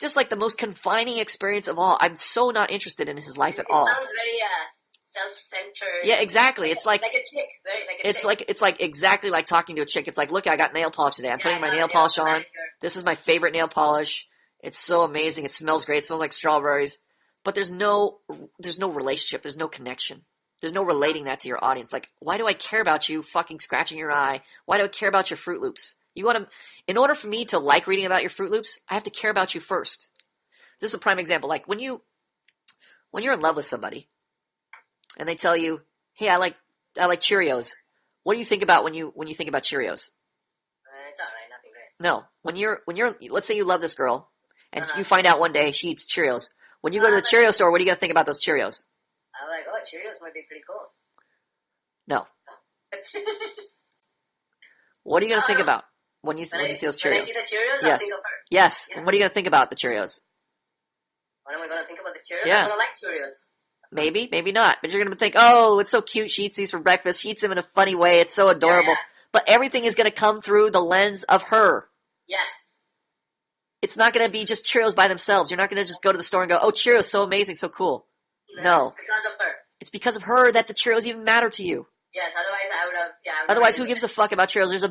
just like the most confining experience of all. I'm so not interested in his life at all. It sounds very self-centered. Yeah, exactly. It's like a chick. Very like a chick. It's like exactly like talking to a chick. It's like, look, I got nail polish today. I'm putting my nail polish on. Manicure. This is my favorite nail polish. It's so amazing. It smells great. It smells like strawberries. But there's no relationship. There's no connection. There's no relating that to your audience. Like, why do I care about you fucking scratching your eye? Why do I care about your Fruit Loops? In order for me to like reading about your Fruit Loops, I have to care about you first. This is a prime example. Like when you're in love with somebody and they tell you, hey, I like Cheerios. What do you think about when you think about Cheerios? It's alright, nothing great. No. When you're let's say you love this girl and you find out one day she eats Cheerios. When you go to the Cheerio store, what are you going to think about those Cheerios? I'm like, oh, Cheerios might be pretty cool. No. What are you going to think about when you see those Cheerios? When I see the Cheerios, yes. I'll think of her. Yes. And what are you going to think about the Cheerios? What am I going to think about the Cheerios? Yeah. I'm going to like Cheerios. Maybe, maybe not. But you're going to think, oh, it's so cute. She eats these for breakfast. She eats them in a funny way. It's so adorable. Yeah. But everything is going to come through the lens of her. Yes. It's not going to be just Cheerios by themselves. You're not going to just go to the store and go, oh, Cheerios, so amazing, so cool. No. It's because of her. It's because of her that the Cheerios even matter to you. Yes, otherwise I would have, Otherwise, who gives a fuck about Cheerios? There's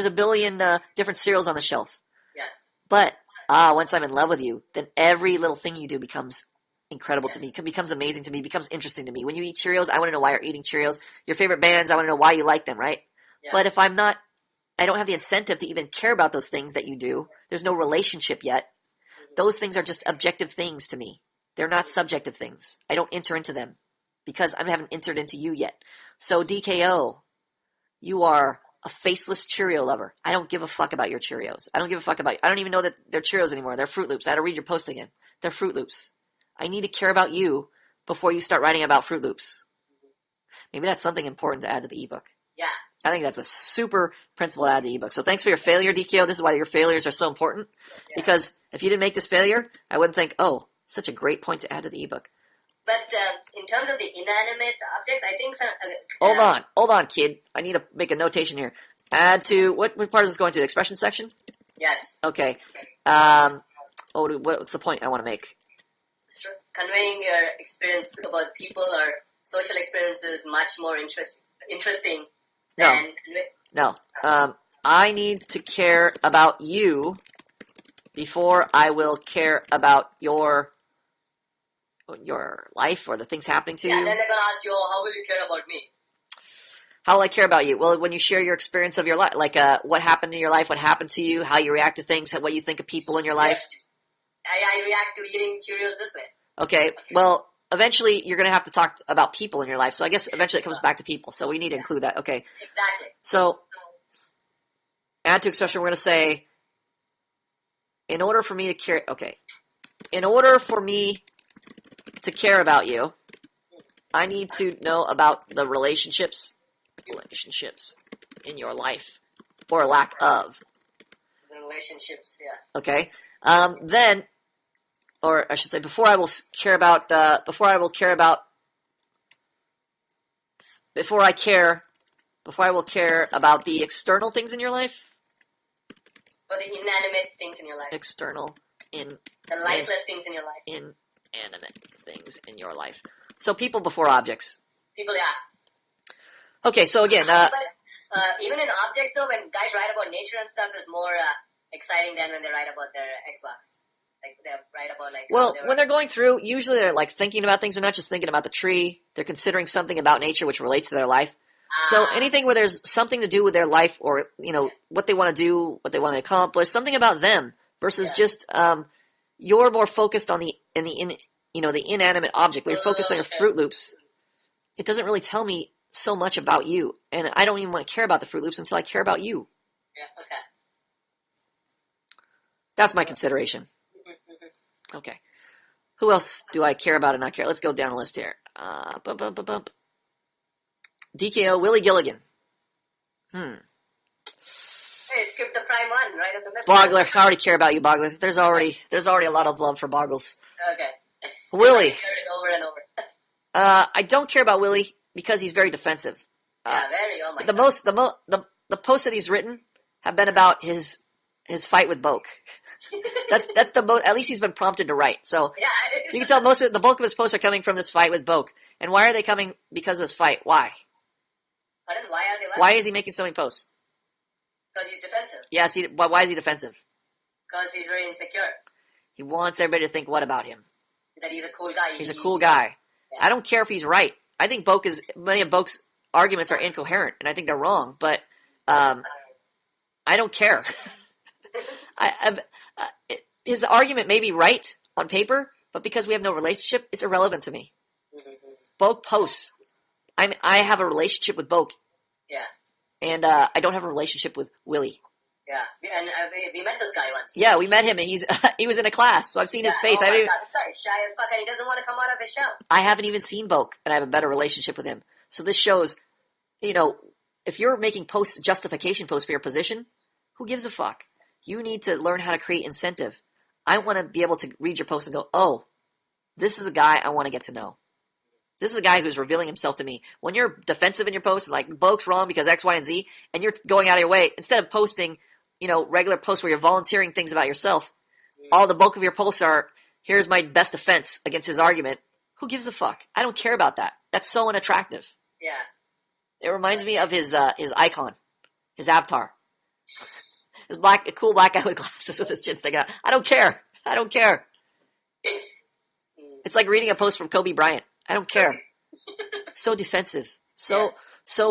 a billion different cereals on the shelf. Yes. But, once I'm in love with you, then every little thing you do becomes incredible to me, becomes amazing to me, becomes interesting to me. When you eat Cheerios, I want to know why you're eating Cheerios. Your favorite bands, I want to know why you like them, right? Yeah. But if I don't have the incentive to even care about those things that you do. There's no relationship yet. Those things are just objective things to me. They're not subjective things. I don't enter into them because I haven't entered into you yet. So DKO, you are a faceless Cheerio lover. I don't give a fuck about your Cheerios. I don't even know that they're Cheerios anymore. They're Fruit Loops. I had to read your post again. They're Fruit Loops. I need to care about you before you start writing about Fruit Loops. Maybe that's something important to add to the ebook. Yeah. I think that's a super principle to add to the ebook. So thanks for your failure, DKO. This is why your failures are so important. Yeah. Because if you didn't make this failure, I wouldn't think, oh, such a great point to add to the ebook. But in terms of the inanimate objects, I think some... Hold on, kid. I need to make a notation here. Add to, what part is this going to, the expression section? Yes. Okay. What's the point I want to make? Conveying your experience about people or social experiences much more interesting than... No. I need to care about you before I will care about your life or the things happening to you. And then they're going to ask you, oh, how will you care about me? How will I care about you? Well, when you share your experience of your life, like what happened in your life, what happened to you, how you react to things, what you think of people in your life. Yes. I react to eating Cheerios this way. Okay, well, eventually you're going to have to talk about people in your life. So I guess eventually it comes back to people. So we need to include that. Okay. Exactly. So add to expression, we're going to say, in order for me to care about you, I need to know about the relationships in your life, or lack of. The relationships, yeah. Okay. Then, or I should say, before I care about the external things in your life. Or the inanimate things in your life. The lifeless things in your life. Inanimate things in your life. So people before objects. People, yeah. Okay, so again, but even in objects though, when guys write about nature and stuff, is more exciting than when they write about their Xbox. Like they write about like. Well, when they're going through, usually they're like thinking about things. They're not just thinking about the tree. They're considering something about nature which relates to their life. So anything where there's something to do with their life, or what they want to do, what they want to accomplish, something about them versus just you're more focused on the inanimate object. When you're focused on your Fruit Loops, it doesn't really tell me so much about you, and I don't even want to care about the Fruit Loops until I care about you. Yeah. Okay. That's my consideration. Okay. Who else do I care about and not care? Let's go down the list here. DKO, Willie Gilligan. Hey, skip the prime one right in the middle. Bogler, I already care about you, Bogler. There's already a lot of love for Boggles. Okay. Willie. Heard it over and over. I don't care about Willie because he's very defensive. Yeah, very. Oh my God. The posts that he's written have been about his fight with Boke. That's the most. At least he's been prompted to write. So yeah. You can tell the bulk of his posts are coming from this fight with Boke. And why are they coming? Because of this fight. Why? Pardon? Why are they? Why is he making so many posts? Because he's defensive. Yes. Why is he defensive? Because he's very insecure. He wants everybody to think what about him? That he's a cool guy. He's a cool guy. Yeah. I don't care if he's right. I think many of Boke's arguments are incoherent, and I think they're wrong. But I don't care. His argument may be right on paper, but because we have no relationship, it's irrelevant to me. Boke posts. I have a relationship with Boke. Yeah. And I don't have a relationship with Willie. Yeah, and we met this guy once. Yeah, we met him, and he was in a class, so I've seen his face. Oh my God, this guy is shy as fuck, and he doesn't want to come out of his shell. I haven't even seen Boke, and I have a better relationship with him. So this shows, if you're making justification posts for your position, who gives a fuck? You need to learn how to create incentive. I want to be able to read your post and go, oh, this is a guy I want to get to know. This is a guy who's revealing himself to me. When you're defensive in your posts, like Boke's wrong because X, Y, and Z, and you're going out of your way, instead of posting, regular posts where you're volunteering things about yourself, all the bulk of your posts are, here's my best defense against his argument. Who gives a fuck? I don't care about that. That's so unattractive. Yeah. It reminds me of his icon, his avatar. His a cool black guy with glasses with his chin sticking out. I don't care. It's like reading a post from Kobe Bryant. I don't care. So defensive. So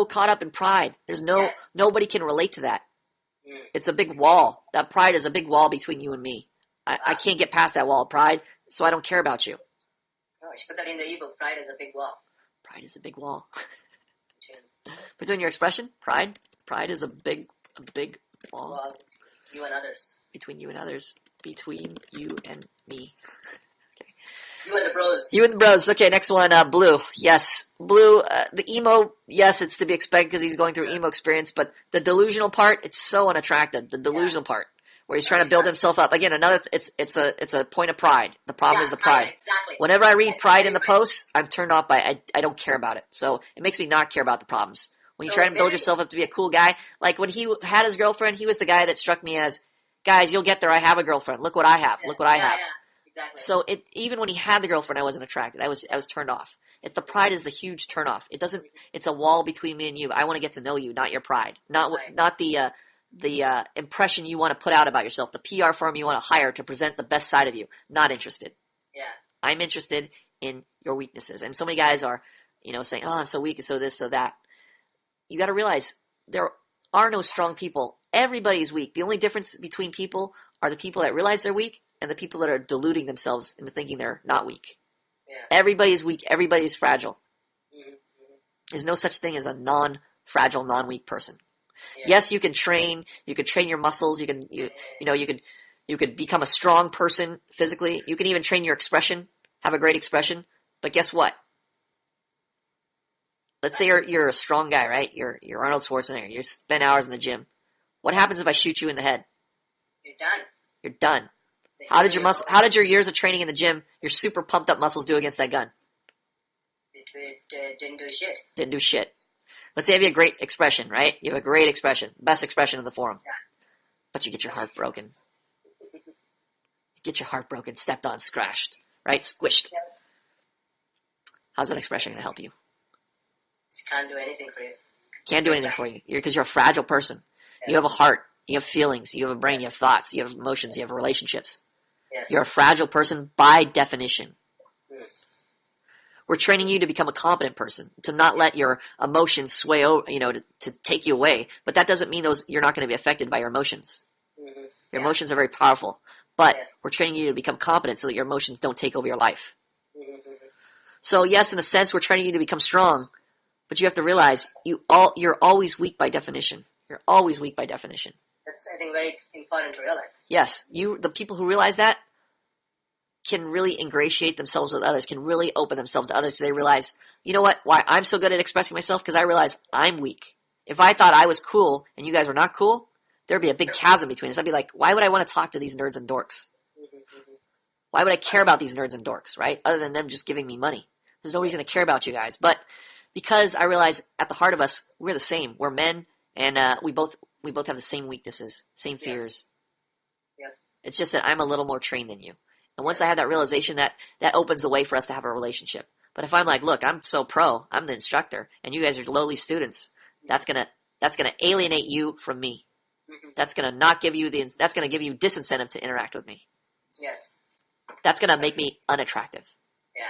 caught up in pride. There's nobody can relate to that. It's a big wall. That pride is a big wall between you and me. I can't get past that wall of pride, so I don't care about you. Oh, I should put that in the ebook. Pride is a big wall. Pride is a big wall. Between your expression, pride is a big wall. Well, you and others. Between you and others. Between you and me. Okay. You and the bros. You and the bros. Okay, next one, Blue. Yes. Blue, the emo, yes, it's to be expected because he's going through emo experience, but the delusional part, it's so unattractive. The delusional part, where he's trying to build himself up. Again, it's a point of pride. The problem is the pride. Exactly. Whenever I read pride in the posts, I'm turned off by I don't care about it. So it makes me not care about the problems. When you try to build yourself up to be a cool guy, like when he had his girlfriend, he was the guy that struck me as, guys, you'll get there. I have a girlfriend. Look what I have. Look what I have. Yeah, exactly. So even when he had the girlfriend, I wasn't attracted. I was turned off. It's the pride is the huge turnoff. It's a wall between me and you. I want to get to know you, not your pride. Not the impression you want to put out about yourself, the PR firm you want to hire to present the best side of you. Not interested. Yeah. I'm interested in your weaknesses. And so many guys are, saying, oh, I'm so weak, so this, so that. You got to realize there are no strong people. Everybody's weak. The only difference between people are the people that realize they're weak and the people that are deluding themselves into thinking they're not weak. Yeah. Everybody's weak. Everybody's fragile. Mm-hmm. There's no such thing as a non-fragile, non-weak person. Yeah. Yes, you can train. You can train your muscles. You could become a strong person physically. You can even train your expression, have a great expression. But guess what? Let's say you're a strong guy, right? You're Arnold Schwarzenegger. You spend hours in the gym. What happens if I shoot you in the head? You're done. You're done. How did your years of training in the gym, your super pumped up muscles do against that gun? It didn't do shit. Didn't do shit. Let's say you have a great expression, right? You have a great expression, best expression in the forum. Yeah. But you get your heart broken. Stepped on, scratched, right? Squished. Yeah. How's that expression going to help you? Just can't do anything for you. Can't do anything for you because you're a fragile person. Yes. You have a heart. You have feelings. You have a brain. You have thoughts. You have emotions. You have relationships. Yes. You're a fragile person by definition. Mm. We're training you to become a competent person, to not let your emotions sway over, to take you away. But that doesn't mean you're not going to be affected by your emotions. Mm-hmm. Your emotions are very powerful. But Yes. we're training you to become competent so that your emotions don't take over your life. Mm-hmm. So yes, in a sense, we're training you to become strong. But you have to realize you're always weak by definition. You're always weak by definition. That's, I think, very important to realize. Yes, the people who realize that can really ingratiate themselves with others, can really open themselves to others so they realize, you know what, why I'm so good at expressing myself? Because I realize I'm weak. If I thought I was cool and you guys were not cool, there'd be a big chasm between us. I'd be like, why would I want to talk to these nerds and dorks? Why would I care about these nerds and dorks, right? Other than them just giving me money. There's no reason to care about you guys. But because I realize at the heart of us, we're the same. We're men, and we both have the same weaknesses, same fears. Yeah. It's just that I'm a little more trained than you. And once I have that realization, that opens the way for us to have a relationship. But if I'm like, look, I'm so pro, I'm the instructor, and you guys are lowly students, that's gonna alienate you from me. Mm-hmm. That's gonna give you disincentive to interact with me. Yes. That's gonna make me unattractive. Yeah.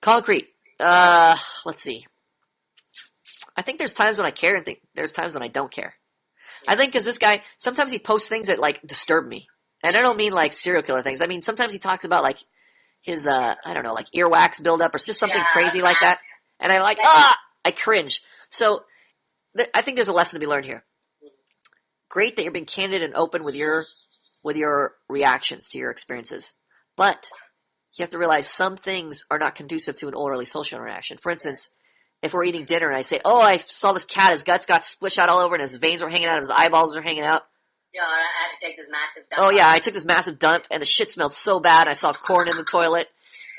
Concrete. Let's see. I think there's times when I care and there's times when I don't care. I think because this guy, sometimes he posts things that like disturb me. And I don't mean like serial killer things. I mean, sometimes he talks about like his, I don't know, like earwax buildup or just something crazy like that. And I'm like, I cringe. So I think there's a lesson to be learned here. Great that you're being candid and open with your reactions to your experiences. But you have to realize some things are not conducive to an orderly social interaction. For instance, if we're eating dinner and I say, oh, I saw this cat, his guts got splished out all over and his veins were hanging out, his eyeballs are hanging out. Yeah, I had to take this massive dump. Oh yeah, I took this massive dump and the shit smelled so bad. I saw corn in the toilet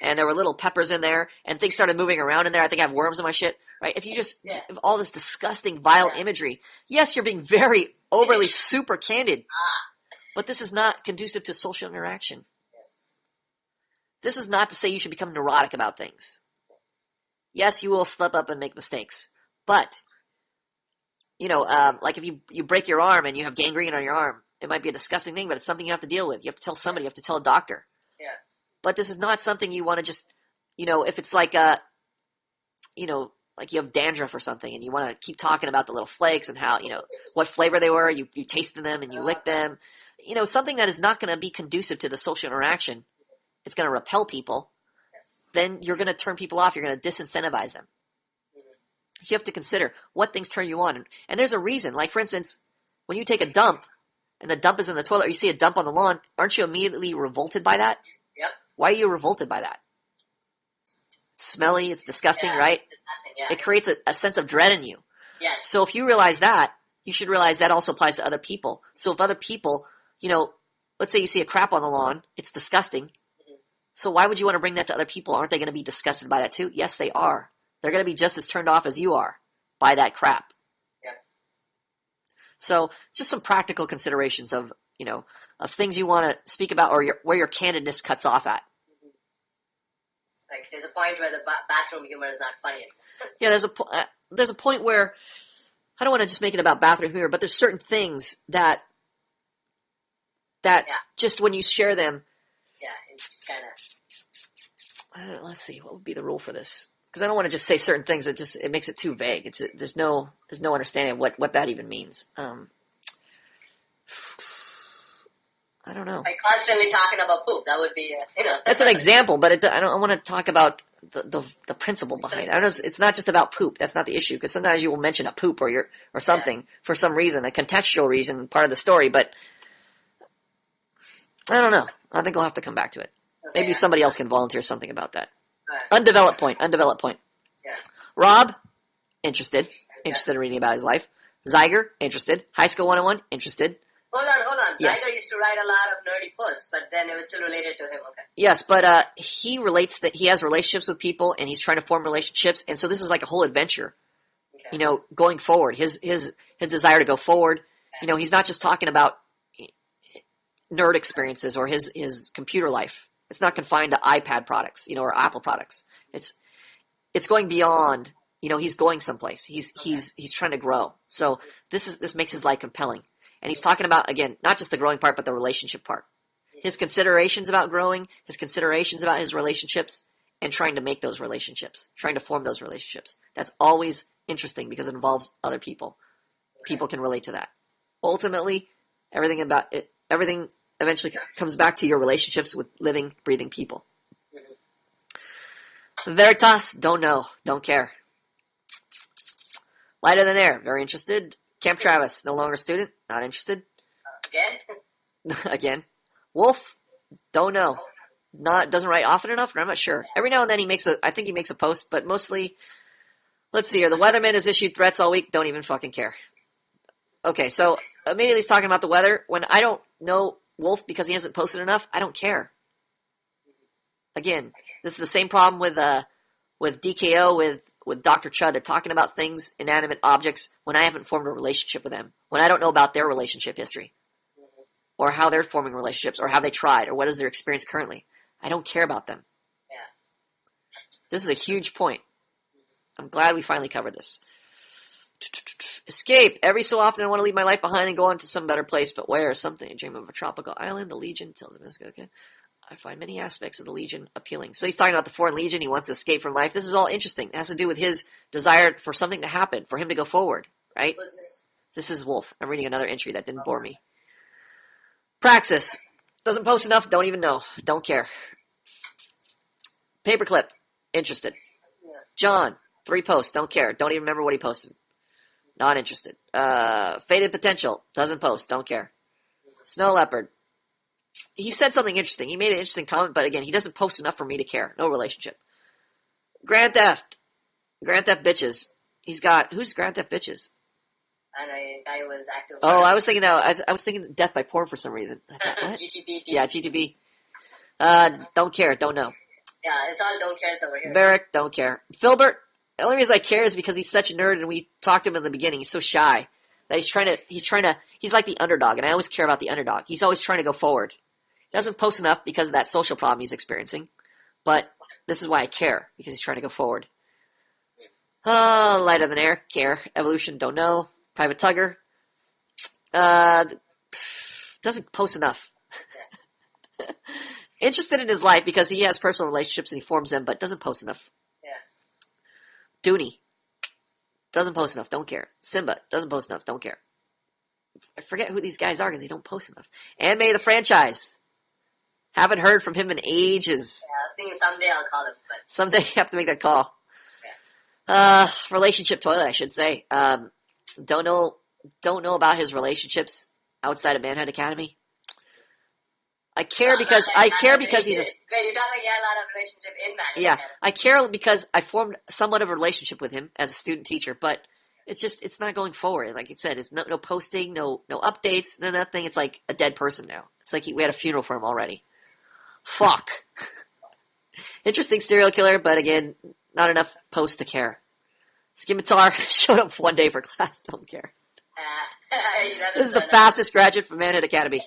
and there were little peppers in there and things started moving around in there. I think I have worms in my shit, right? If you just have all this disgusting, vile imagery, yes, you're being very overly super candid, but this is not conducive to social interaction. Yes. This is not to say you should become neurotic about things. Yes, you will slip up and make mistakes, but like if you break your arm and you have gangrene on your arm, it might be a disgusting thing, but it's something you have to deal with. You have to tell somebody, you have to tell a doctor. Yeah. But this is not something you want to just, if it's like like you have dandruff or something and you want to keep talking about the little flakes and how, what flavor they were, you tasted them and you licked them. Something that is not going to be conducive to the social interaction. It's going to repel people. Then you're going to turn people off. You're going to disincentivize them. You have to consider what things turn you on. And there's a reason. Like, for instance, when you take a dump and the dump is in the toilet or you see a dump on the lawn, aren't you immediately revolted by that? Yep. Why are you revolted by that? smelly, it's disgusting, Yeah, right? it's disgusting, yeah. It creates a sense of dread in you. Yes. So if you realize that, you should realize that also applies to other people. So if other people, let's say you see a crap on the lawn, it's disgusting. So why would you want to bring that to other people? Aren't they going to be disgusted by that too? Yes, they are. They're going to be just as turned off as you are by that crap. Yeah. So just some practical considerations of things you want to speak about or where your candidness cuts off at. Like there's a point where the bathroom humor is not funny anymore. Yeah, there's a point where I don't want to just make it about bathroom humor, but there's certain things that just when you share them. Yeah, it's kind of. Let's see, what would be the rule for this? Because I don't want to just say certain things. It makes it too vague. There's no understanding of what that even means. I don't know. Like constantly talking about poop, that would be, That's an example, but I want to talk about the principle behind it. I know it's not just about poop. That's not the issue, because sometimes you will mention a poop or something for some reason, a contextual reason, part of the story, but I don't know. I think I'll have to come back to it. Okay, Maybe somebody else can volunteer something about that. Right. Undeveloped point. Yeah. Rob, interested in reading about his life. Zyger, interested. High School 101, interested. Hold on. Yes. Zyger used to write a lot of nerdy posts, but then it was still related to him. Okay. Yes, but he relates that he has relationships with people, and he's trying to form relationships, and so this is like a whole adventure. Okay. Going forward, his desire to go forward. He's not just talking about nerd experiences or his computer life. It's not confined to iPad products, or Apple products. It's going beyond. He's going someplace. He's trying to grow. So this makes his life compelling. And he's talking about, again, not just the growing part, but the relationship part. His considerations about growing, his considerations about his relationships, and trying to make those relationships, trying to form those relationships. That's always interesting because it involves other people. People can relate to that. Ultimately, everything eventually comes back to your relationships with living, breathing people. Veritas, don't know, don't care. Lighter than air, very interested. Camp Travis, no longer student, not interested. Again. Wolf, don't know. Doesn't write often enough, or I'm not sure. Every now and then I think he makes a post, but mostly, let's see here. The weatherman has issued threats all week, don't even fucking care. Okay, so immediately he's talking about the weather. When I don't know Wolf because he hasn't posted enough, I don't care. Again, this is the same problem with DKO, with Dr. Chud. They're talking about things, inanimate objects, when I haven't formed a relationship with them, when I don't know about their relationship history, or how they're forming relationships, or how they tried, or what is their experience currently. I don't care about them. Yeah. This is a huge point. I'm glad we finally covered this. Escape. Every so often I want to leave my life behind and go on to some better place, but where? Something. I dream of a tropical island. The Legion tells me, okay. I find many aspects of the Legion appealing. So he's talking about the Foreign Legion. He wants to escape from life. This is all interesting. It has to do with his desire for something to happen, for him to go forward, right? This is Wolf. I'm reading another entry that didn't bore me. Praxis. Doesn't post enough. Don't even know. Don't care. Paperclip. Interested. John. 3 posts. Don't care. Don't even remember what he posted. Not interested. Faded Potential. Doesn't post. Don't care. Snow Leopard. He said something interesting. He made an interesting comment, but again, he doesn't post enough for me to care. No relationship. Grand Theft. Grand Theft Bitches. Who's Grand Theft Bitches? And I was active. Oh, I was thinking Death by Porn for some reason. I thought, what? GTB. Yeah, GTB. Don't care. Don't know. Yeah, it's all don't cares over here. Barrick. Don't care. Filbert. The only reason I care is because he's such a nerd, and we talked to him in the beginning. He's so shy that he's like the underdog, and I always care about the underdog. He's always trying to go forward. He doesn't post enough because of that social problem he's experiencing, but this is why I care, because he's trying to go forward. Lighter than air, care. Evolution, don't know. Private Tugger. Doesn't post enough. Interested in his life because he has personal relationships and he forms them, but doesn't post enough. Dooney. Doesn't post enough. Don't care. Simba. Doesn't post enough. Don't care. I forget who these guys are because they don't post enough. Anime the franchise. Haven't heard from him in ages. Yeah, I think someday I'll call him. But... Someday you have to make that call. Relationship toilet, I should say. Don't know about his relationships outside of Manhood Academy. I care because he's a... Wait, you talk like you had a lot of relationship in Manhood Yeah, Academy. I care because I formed somewhat of a relationship with him as a student teacher, but it's not going forward. Like I said, it's no posting, no updates, no nothing. It's like a dead person now. It's like we had a funeral for him already. Fuck. Interesting serial killer, but again, not enough posts to care. Scimitar showed up one day for class, don't care. This is the fastest graduate from Manhood Academy.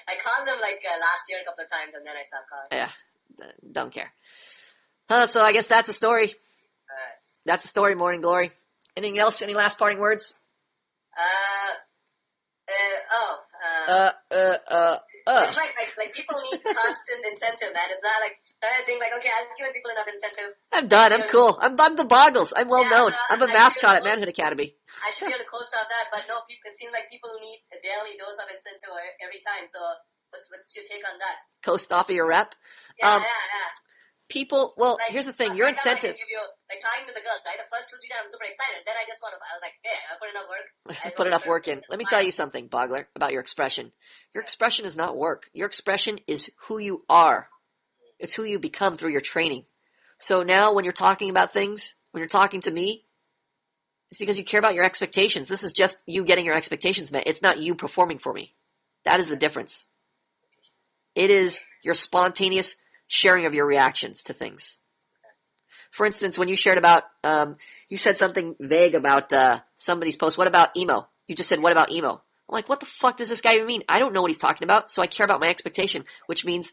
I called him like last year a couple of times, and then I stopped calling. Yeah, don't care. So I guess that's a story. Alright. That's a story, Morning Glory. Anything else? Any last parting words? It's like people need constant incentive, man. It's not like I think like, okay, I've given people enough incentive. I'm done. I'm cool. I'm the Boggles. I'm well known. I'm a mascot at Manhood Academy. I should be able to coast off that, but no, it seems like people need a daily dose of incentive every time. So what's your take on that? Coast off of your rep? Yeah. People, well, Like, here's the thing. Your right now I incentive... can give you, like, talking to the girls, right? The first 2-3 times I'm super excited. Then I just I was like, yeah, I put enough work. Put enough work in. Let me tell you something, Bogler, about your expression. Your expression is not work. Your expression is who you are. It's who you become through your training. So now when you're talking about things, when you're talking to me, it's because you care about your expectations. This is just you getting your expectations met. It's not you performing for me. That is the difference. It is your spontaneous sharing of your reactions to things. For instance, when you shared about, you said something vague about somebody's post. What about emo? You just said, what about emo? I'm like, what the fuck does this guy even mean? I don't know what he's talking about, so I care about my expectation, which means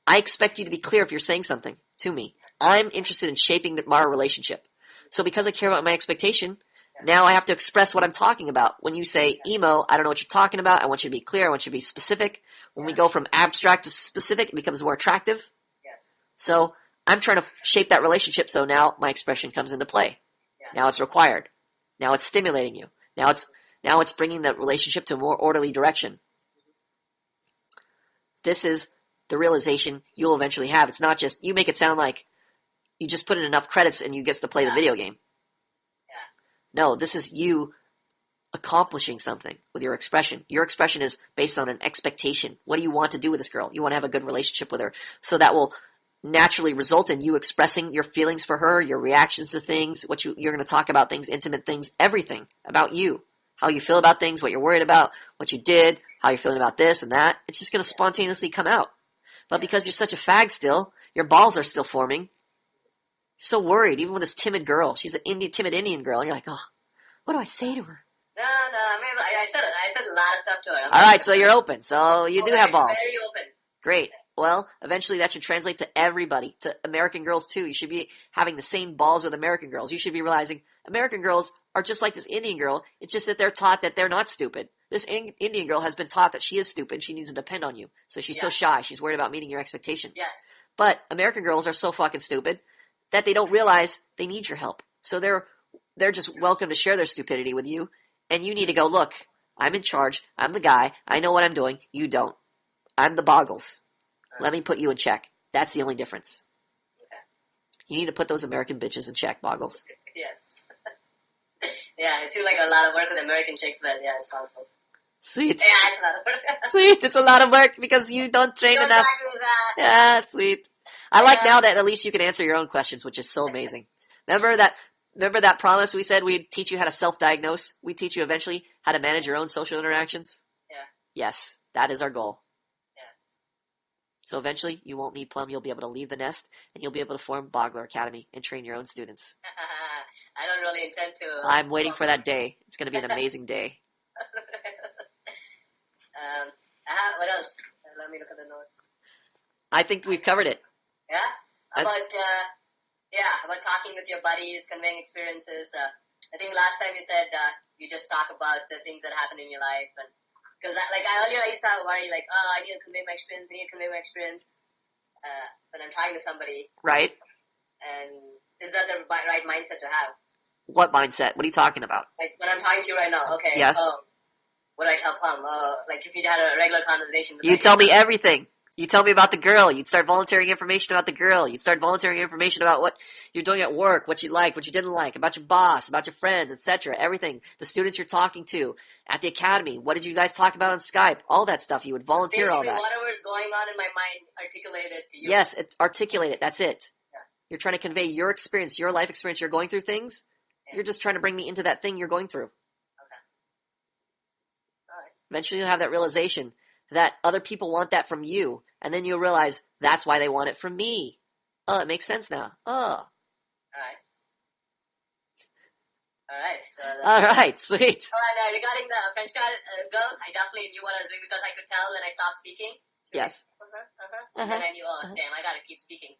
I expect you to be clear if you're saying something to me. I'm interested in shaping our relationship. So because I care about my expectation, now I have to express what I'm talking about. When you say emo, I don't know what you're talking about. I want you to be clear. I want you to be specific. When we go from abstract to specific, it becomes more attractive. Yes. So I'm trying to shape that relationship so now my expression comes into play. Yeah. Now it's required. Now it's stimulating you. Now it's bringing that relationship to a more orderly direction. This is the realization you'll eventually have. It's not just, you make it sound like you just put in enough credits and you get to play the video game. Yeah. No, this is you accomplishing something with your expression. Your expression is based on an expectation. What do you want to do with this girl? You want to have a good relationship with her. So that will naturally result in you expressing your feelings for her, your reactions to things, what you're going to talk about things, intimate things, everything about you. How you feel about things, what you're worried about, what you did, how you're feeling about this and that. It's just going to spontaneously come out. But because you're such a fag still, your balls are still forming. You're so worried, even with this timid girl. She's an timid Indian girl, and you're like, oh, what do I say to her? No, I mean, I said a lot of stuff to her. All right, so you're open. So you do have balls. Very open. Great. Well, eventually that should translate to everybody, to American girls too. You should be having the same balls with American girls. You should be realizing American girls are just like this Indian girl. It's just that they're taught that they're not stupid. This Indian girl has been taught that she is stupid. She needs to depend on you. So she's so shy. She's worried about meeting your expectations. Yes. But American girls are so fucking stupid that they don't realize they need your help. So they're just welcome to share their stupidity with you. And you need to go, look, I'm in charge. I'm the guy. I know what I'm doing. You don't. I'm the Boggles. Let me put you in check. That's the only difference. Okay. You need to put those American bitches in check, Boggles. Yes. Yeah, it seems like a lot of work with American chicks, but yeah, it's powerful. Sweet. Yeah, it's a lot of work. Sweet. It's a lot of work because you don't train Don't enough. practice that. Yeah, sweet. I like now that at least you can answer your own questions, which is so amazing. Remember that promise we said we'd teach you how to self-diagnose? We'd teach you eventually how to manage your own social interactions? Yeah. Yes, that is our goal. Yeah. So eventually, you won't need Plum. You'll be able to leave the nest, and you'll be able to form Bogler Academy and train your own students. I don't really intend to. I'm waiting for that day. It's going to be an amazing day. What else? Let me look at the notes. I think we've covered it. Yeah? About talking with your buddies, conveying experiences. I think last time you said you just talk about the things that happened in your life. Because earlier I used to have a worry, like, oh, I need to convey my experience, when I'm talking to somebody. Right. And is that the right mindset to have? What mindset? What are you talking about? Like, when I'm talking to you right now, okay. Yes. What do I tell Plum? Like, if you had a regular conversation. You tell me everything. You tell me about the girl. You'd start volunteering information about the girl. You'd start volunteering information about what you're doing at work, what you like, what you didn't like, about your boss, about your friends, etc. Everything. The students you're talking to at the academy. What did you guys talk about on Skype? All that stuff. You would volunteer all Basically, that. whatever's going on in my mind, articulate it to you. Yes, articulate it. That's it. Yeah. You're trying to convey your experience, your life experience. You're going through things. Yeah. You're just trying to bring me into that thing you're going through. Okay. All right. Eventually you'll have that realization that other people want that from you. And then you'll realize that's why they want it from me. Oh, it makes sense now. Oh. All right. All right. So All right, sweet. So, regarding the French girl, I definitely knew what I was doing because I could tell when I stopped speaking. Yes. And then I knew, damn, I gotta keep speaking.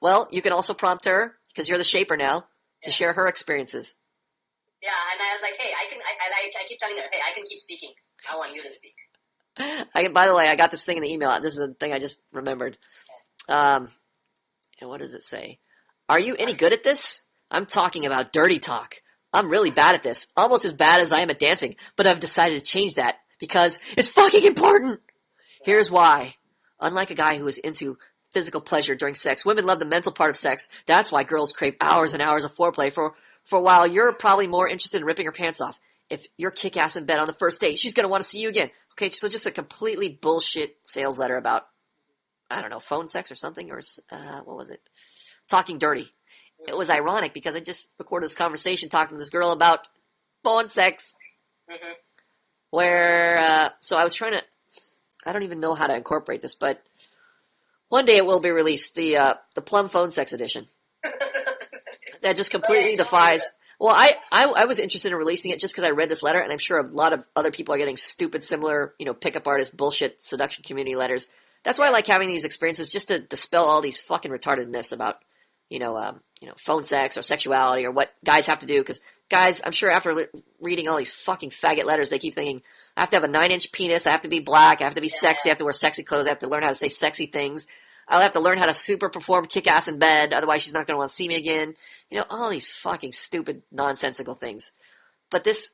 Well, you can also prompt her, because you're the shaper now, to share her experiences. Yeah, and I was like, hey, I keep telling her, hey, I can keep speaking. I want you to speak. By the way, I got this thing in the email. This is a thing I just remembered. And what does it say? Are you any good at this? I'm talking about dirty talk. I'm really bad at this. Almost as bad as I am at dancing. But I've decided to change that because it's fucking important. Here's why. Unlike a guy who is into physical pleasure during sex, women love the mental part of sex. That's why girls crave hours and hours of foreplay for a while. You're probably more interested in ripping her pants off. If you're kick-ass in bed on the first date, she's going to want to see you again. Okay, so just a completely bullshit sales letter about, I don't know, phone sex or something, or what was it? Talking dirty. It was ironic because I just recorded this conversation talking to this girl about phone sex. Mm-hmm. So I was trying to, I don't even know how to incorporate this, but one day it will be released, the Plum Phone Sex Edition. That just completely defies... Well, I was interested in releasing it just because I read this letter, and I'm sure a lot of other people are getting stupid, similar, pickup artist bullshit seduction community letters. That's why I like having these experiences, just to dispel all these fucking retardedness about, phone sex or sexuality or what guys have to do. Because guys, I'm sure after reading all these fucking faggot letters, they keep thinking, I have to have a 9-inch penis, I have to be black, I have to be sexy, I have to wear sexy clothes, I have to learn how to say sexy things. I'll have to learn how to super perform kick-ass in bed, otherwise she's not going to want to see me again. All these fucking stupid, nonsensical things. But this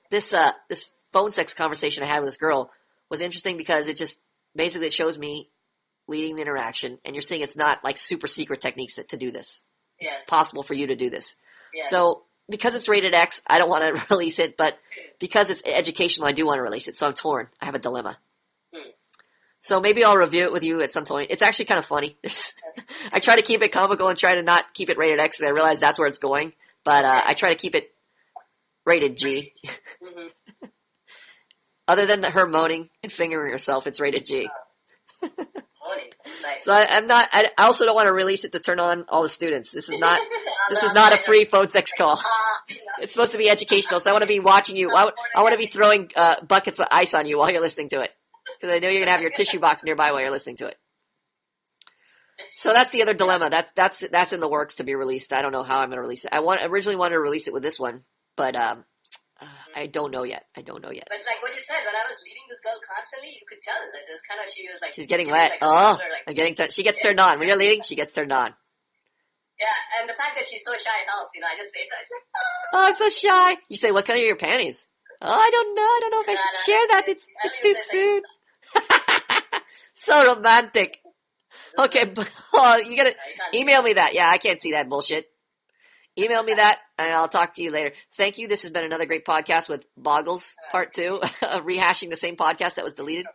phone sex conversation I had with this girl was interesting because it just, basically it shows me leading the interaction, and you're seeing it's not like super secret techniques to do this. Yes. It's possible for you to do this. Yes. So, because it's rated X, I don't want to release it, but because it's educational, I do want to release it, so I'm torn. I have a dilemma. So maybe I'll review it with you at some point. It's actually kind of funny. I try to keep it comical and try to not keep it rated X because I realize that's where it's going. But I try to keep it rated G. Mm-hmm. Other than her moaning and fingering herself, it's rated G. Nice. So I also don't want to release it to turn on all the students. This is not a free phone sex call. It's supposed to be educational. So I want to be watching you. I want to be throwing buckets of ice on you while you're listening to it. Because I know you're going to have your tissue box nearby while you're listening to it. So that's the other dilemma. That's in the works to be released. I don't know how I'm going to release it. I originally wanted to release it with this one, but I don't know yet. But like what you said, when I was leading this girl constantly, you could tell that this kind of, she was like... She's getting wet. She gets turned on. When you're leading, she gets turned on. Yeah, and the fact that she's so shy helps, I just say something like, oh, I'm so shy. You say, what color are your panties? Oh, I don't know if I should share that. It's too soon. So romantic. Okay, you gotta email me that. Yeah, I can't see that bullshit. Email me that, and I'll talk to you later. Thank you. This has been another great podcast with Boggles, part 2, rehashing the same podcast that was deleted.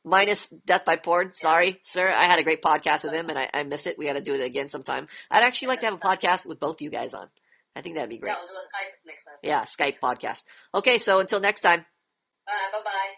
Minus Death by Porn. Sorry, sir. I had a great podcast with him, and I miss it. We got to do it again sometime. I'd actually like to have a podcast with both you guys on. I think that'd be great. Yeah, we'll do a Skype next time. Yeah, Skype podcast. Okay, so until next time. Bye-bye.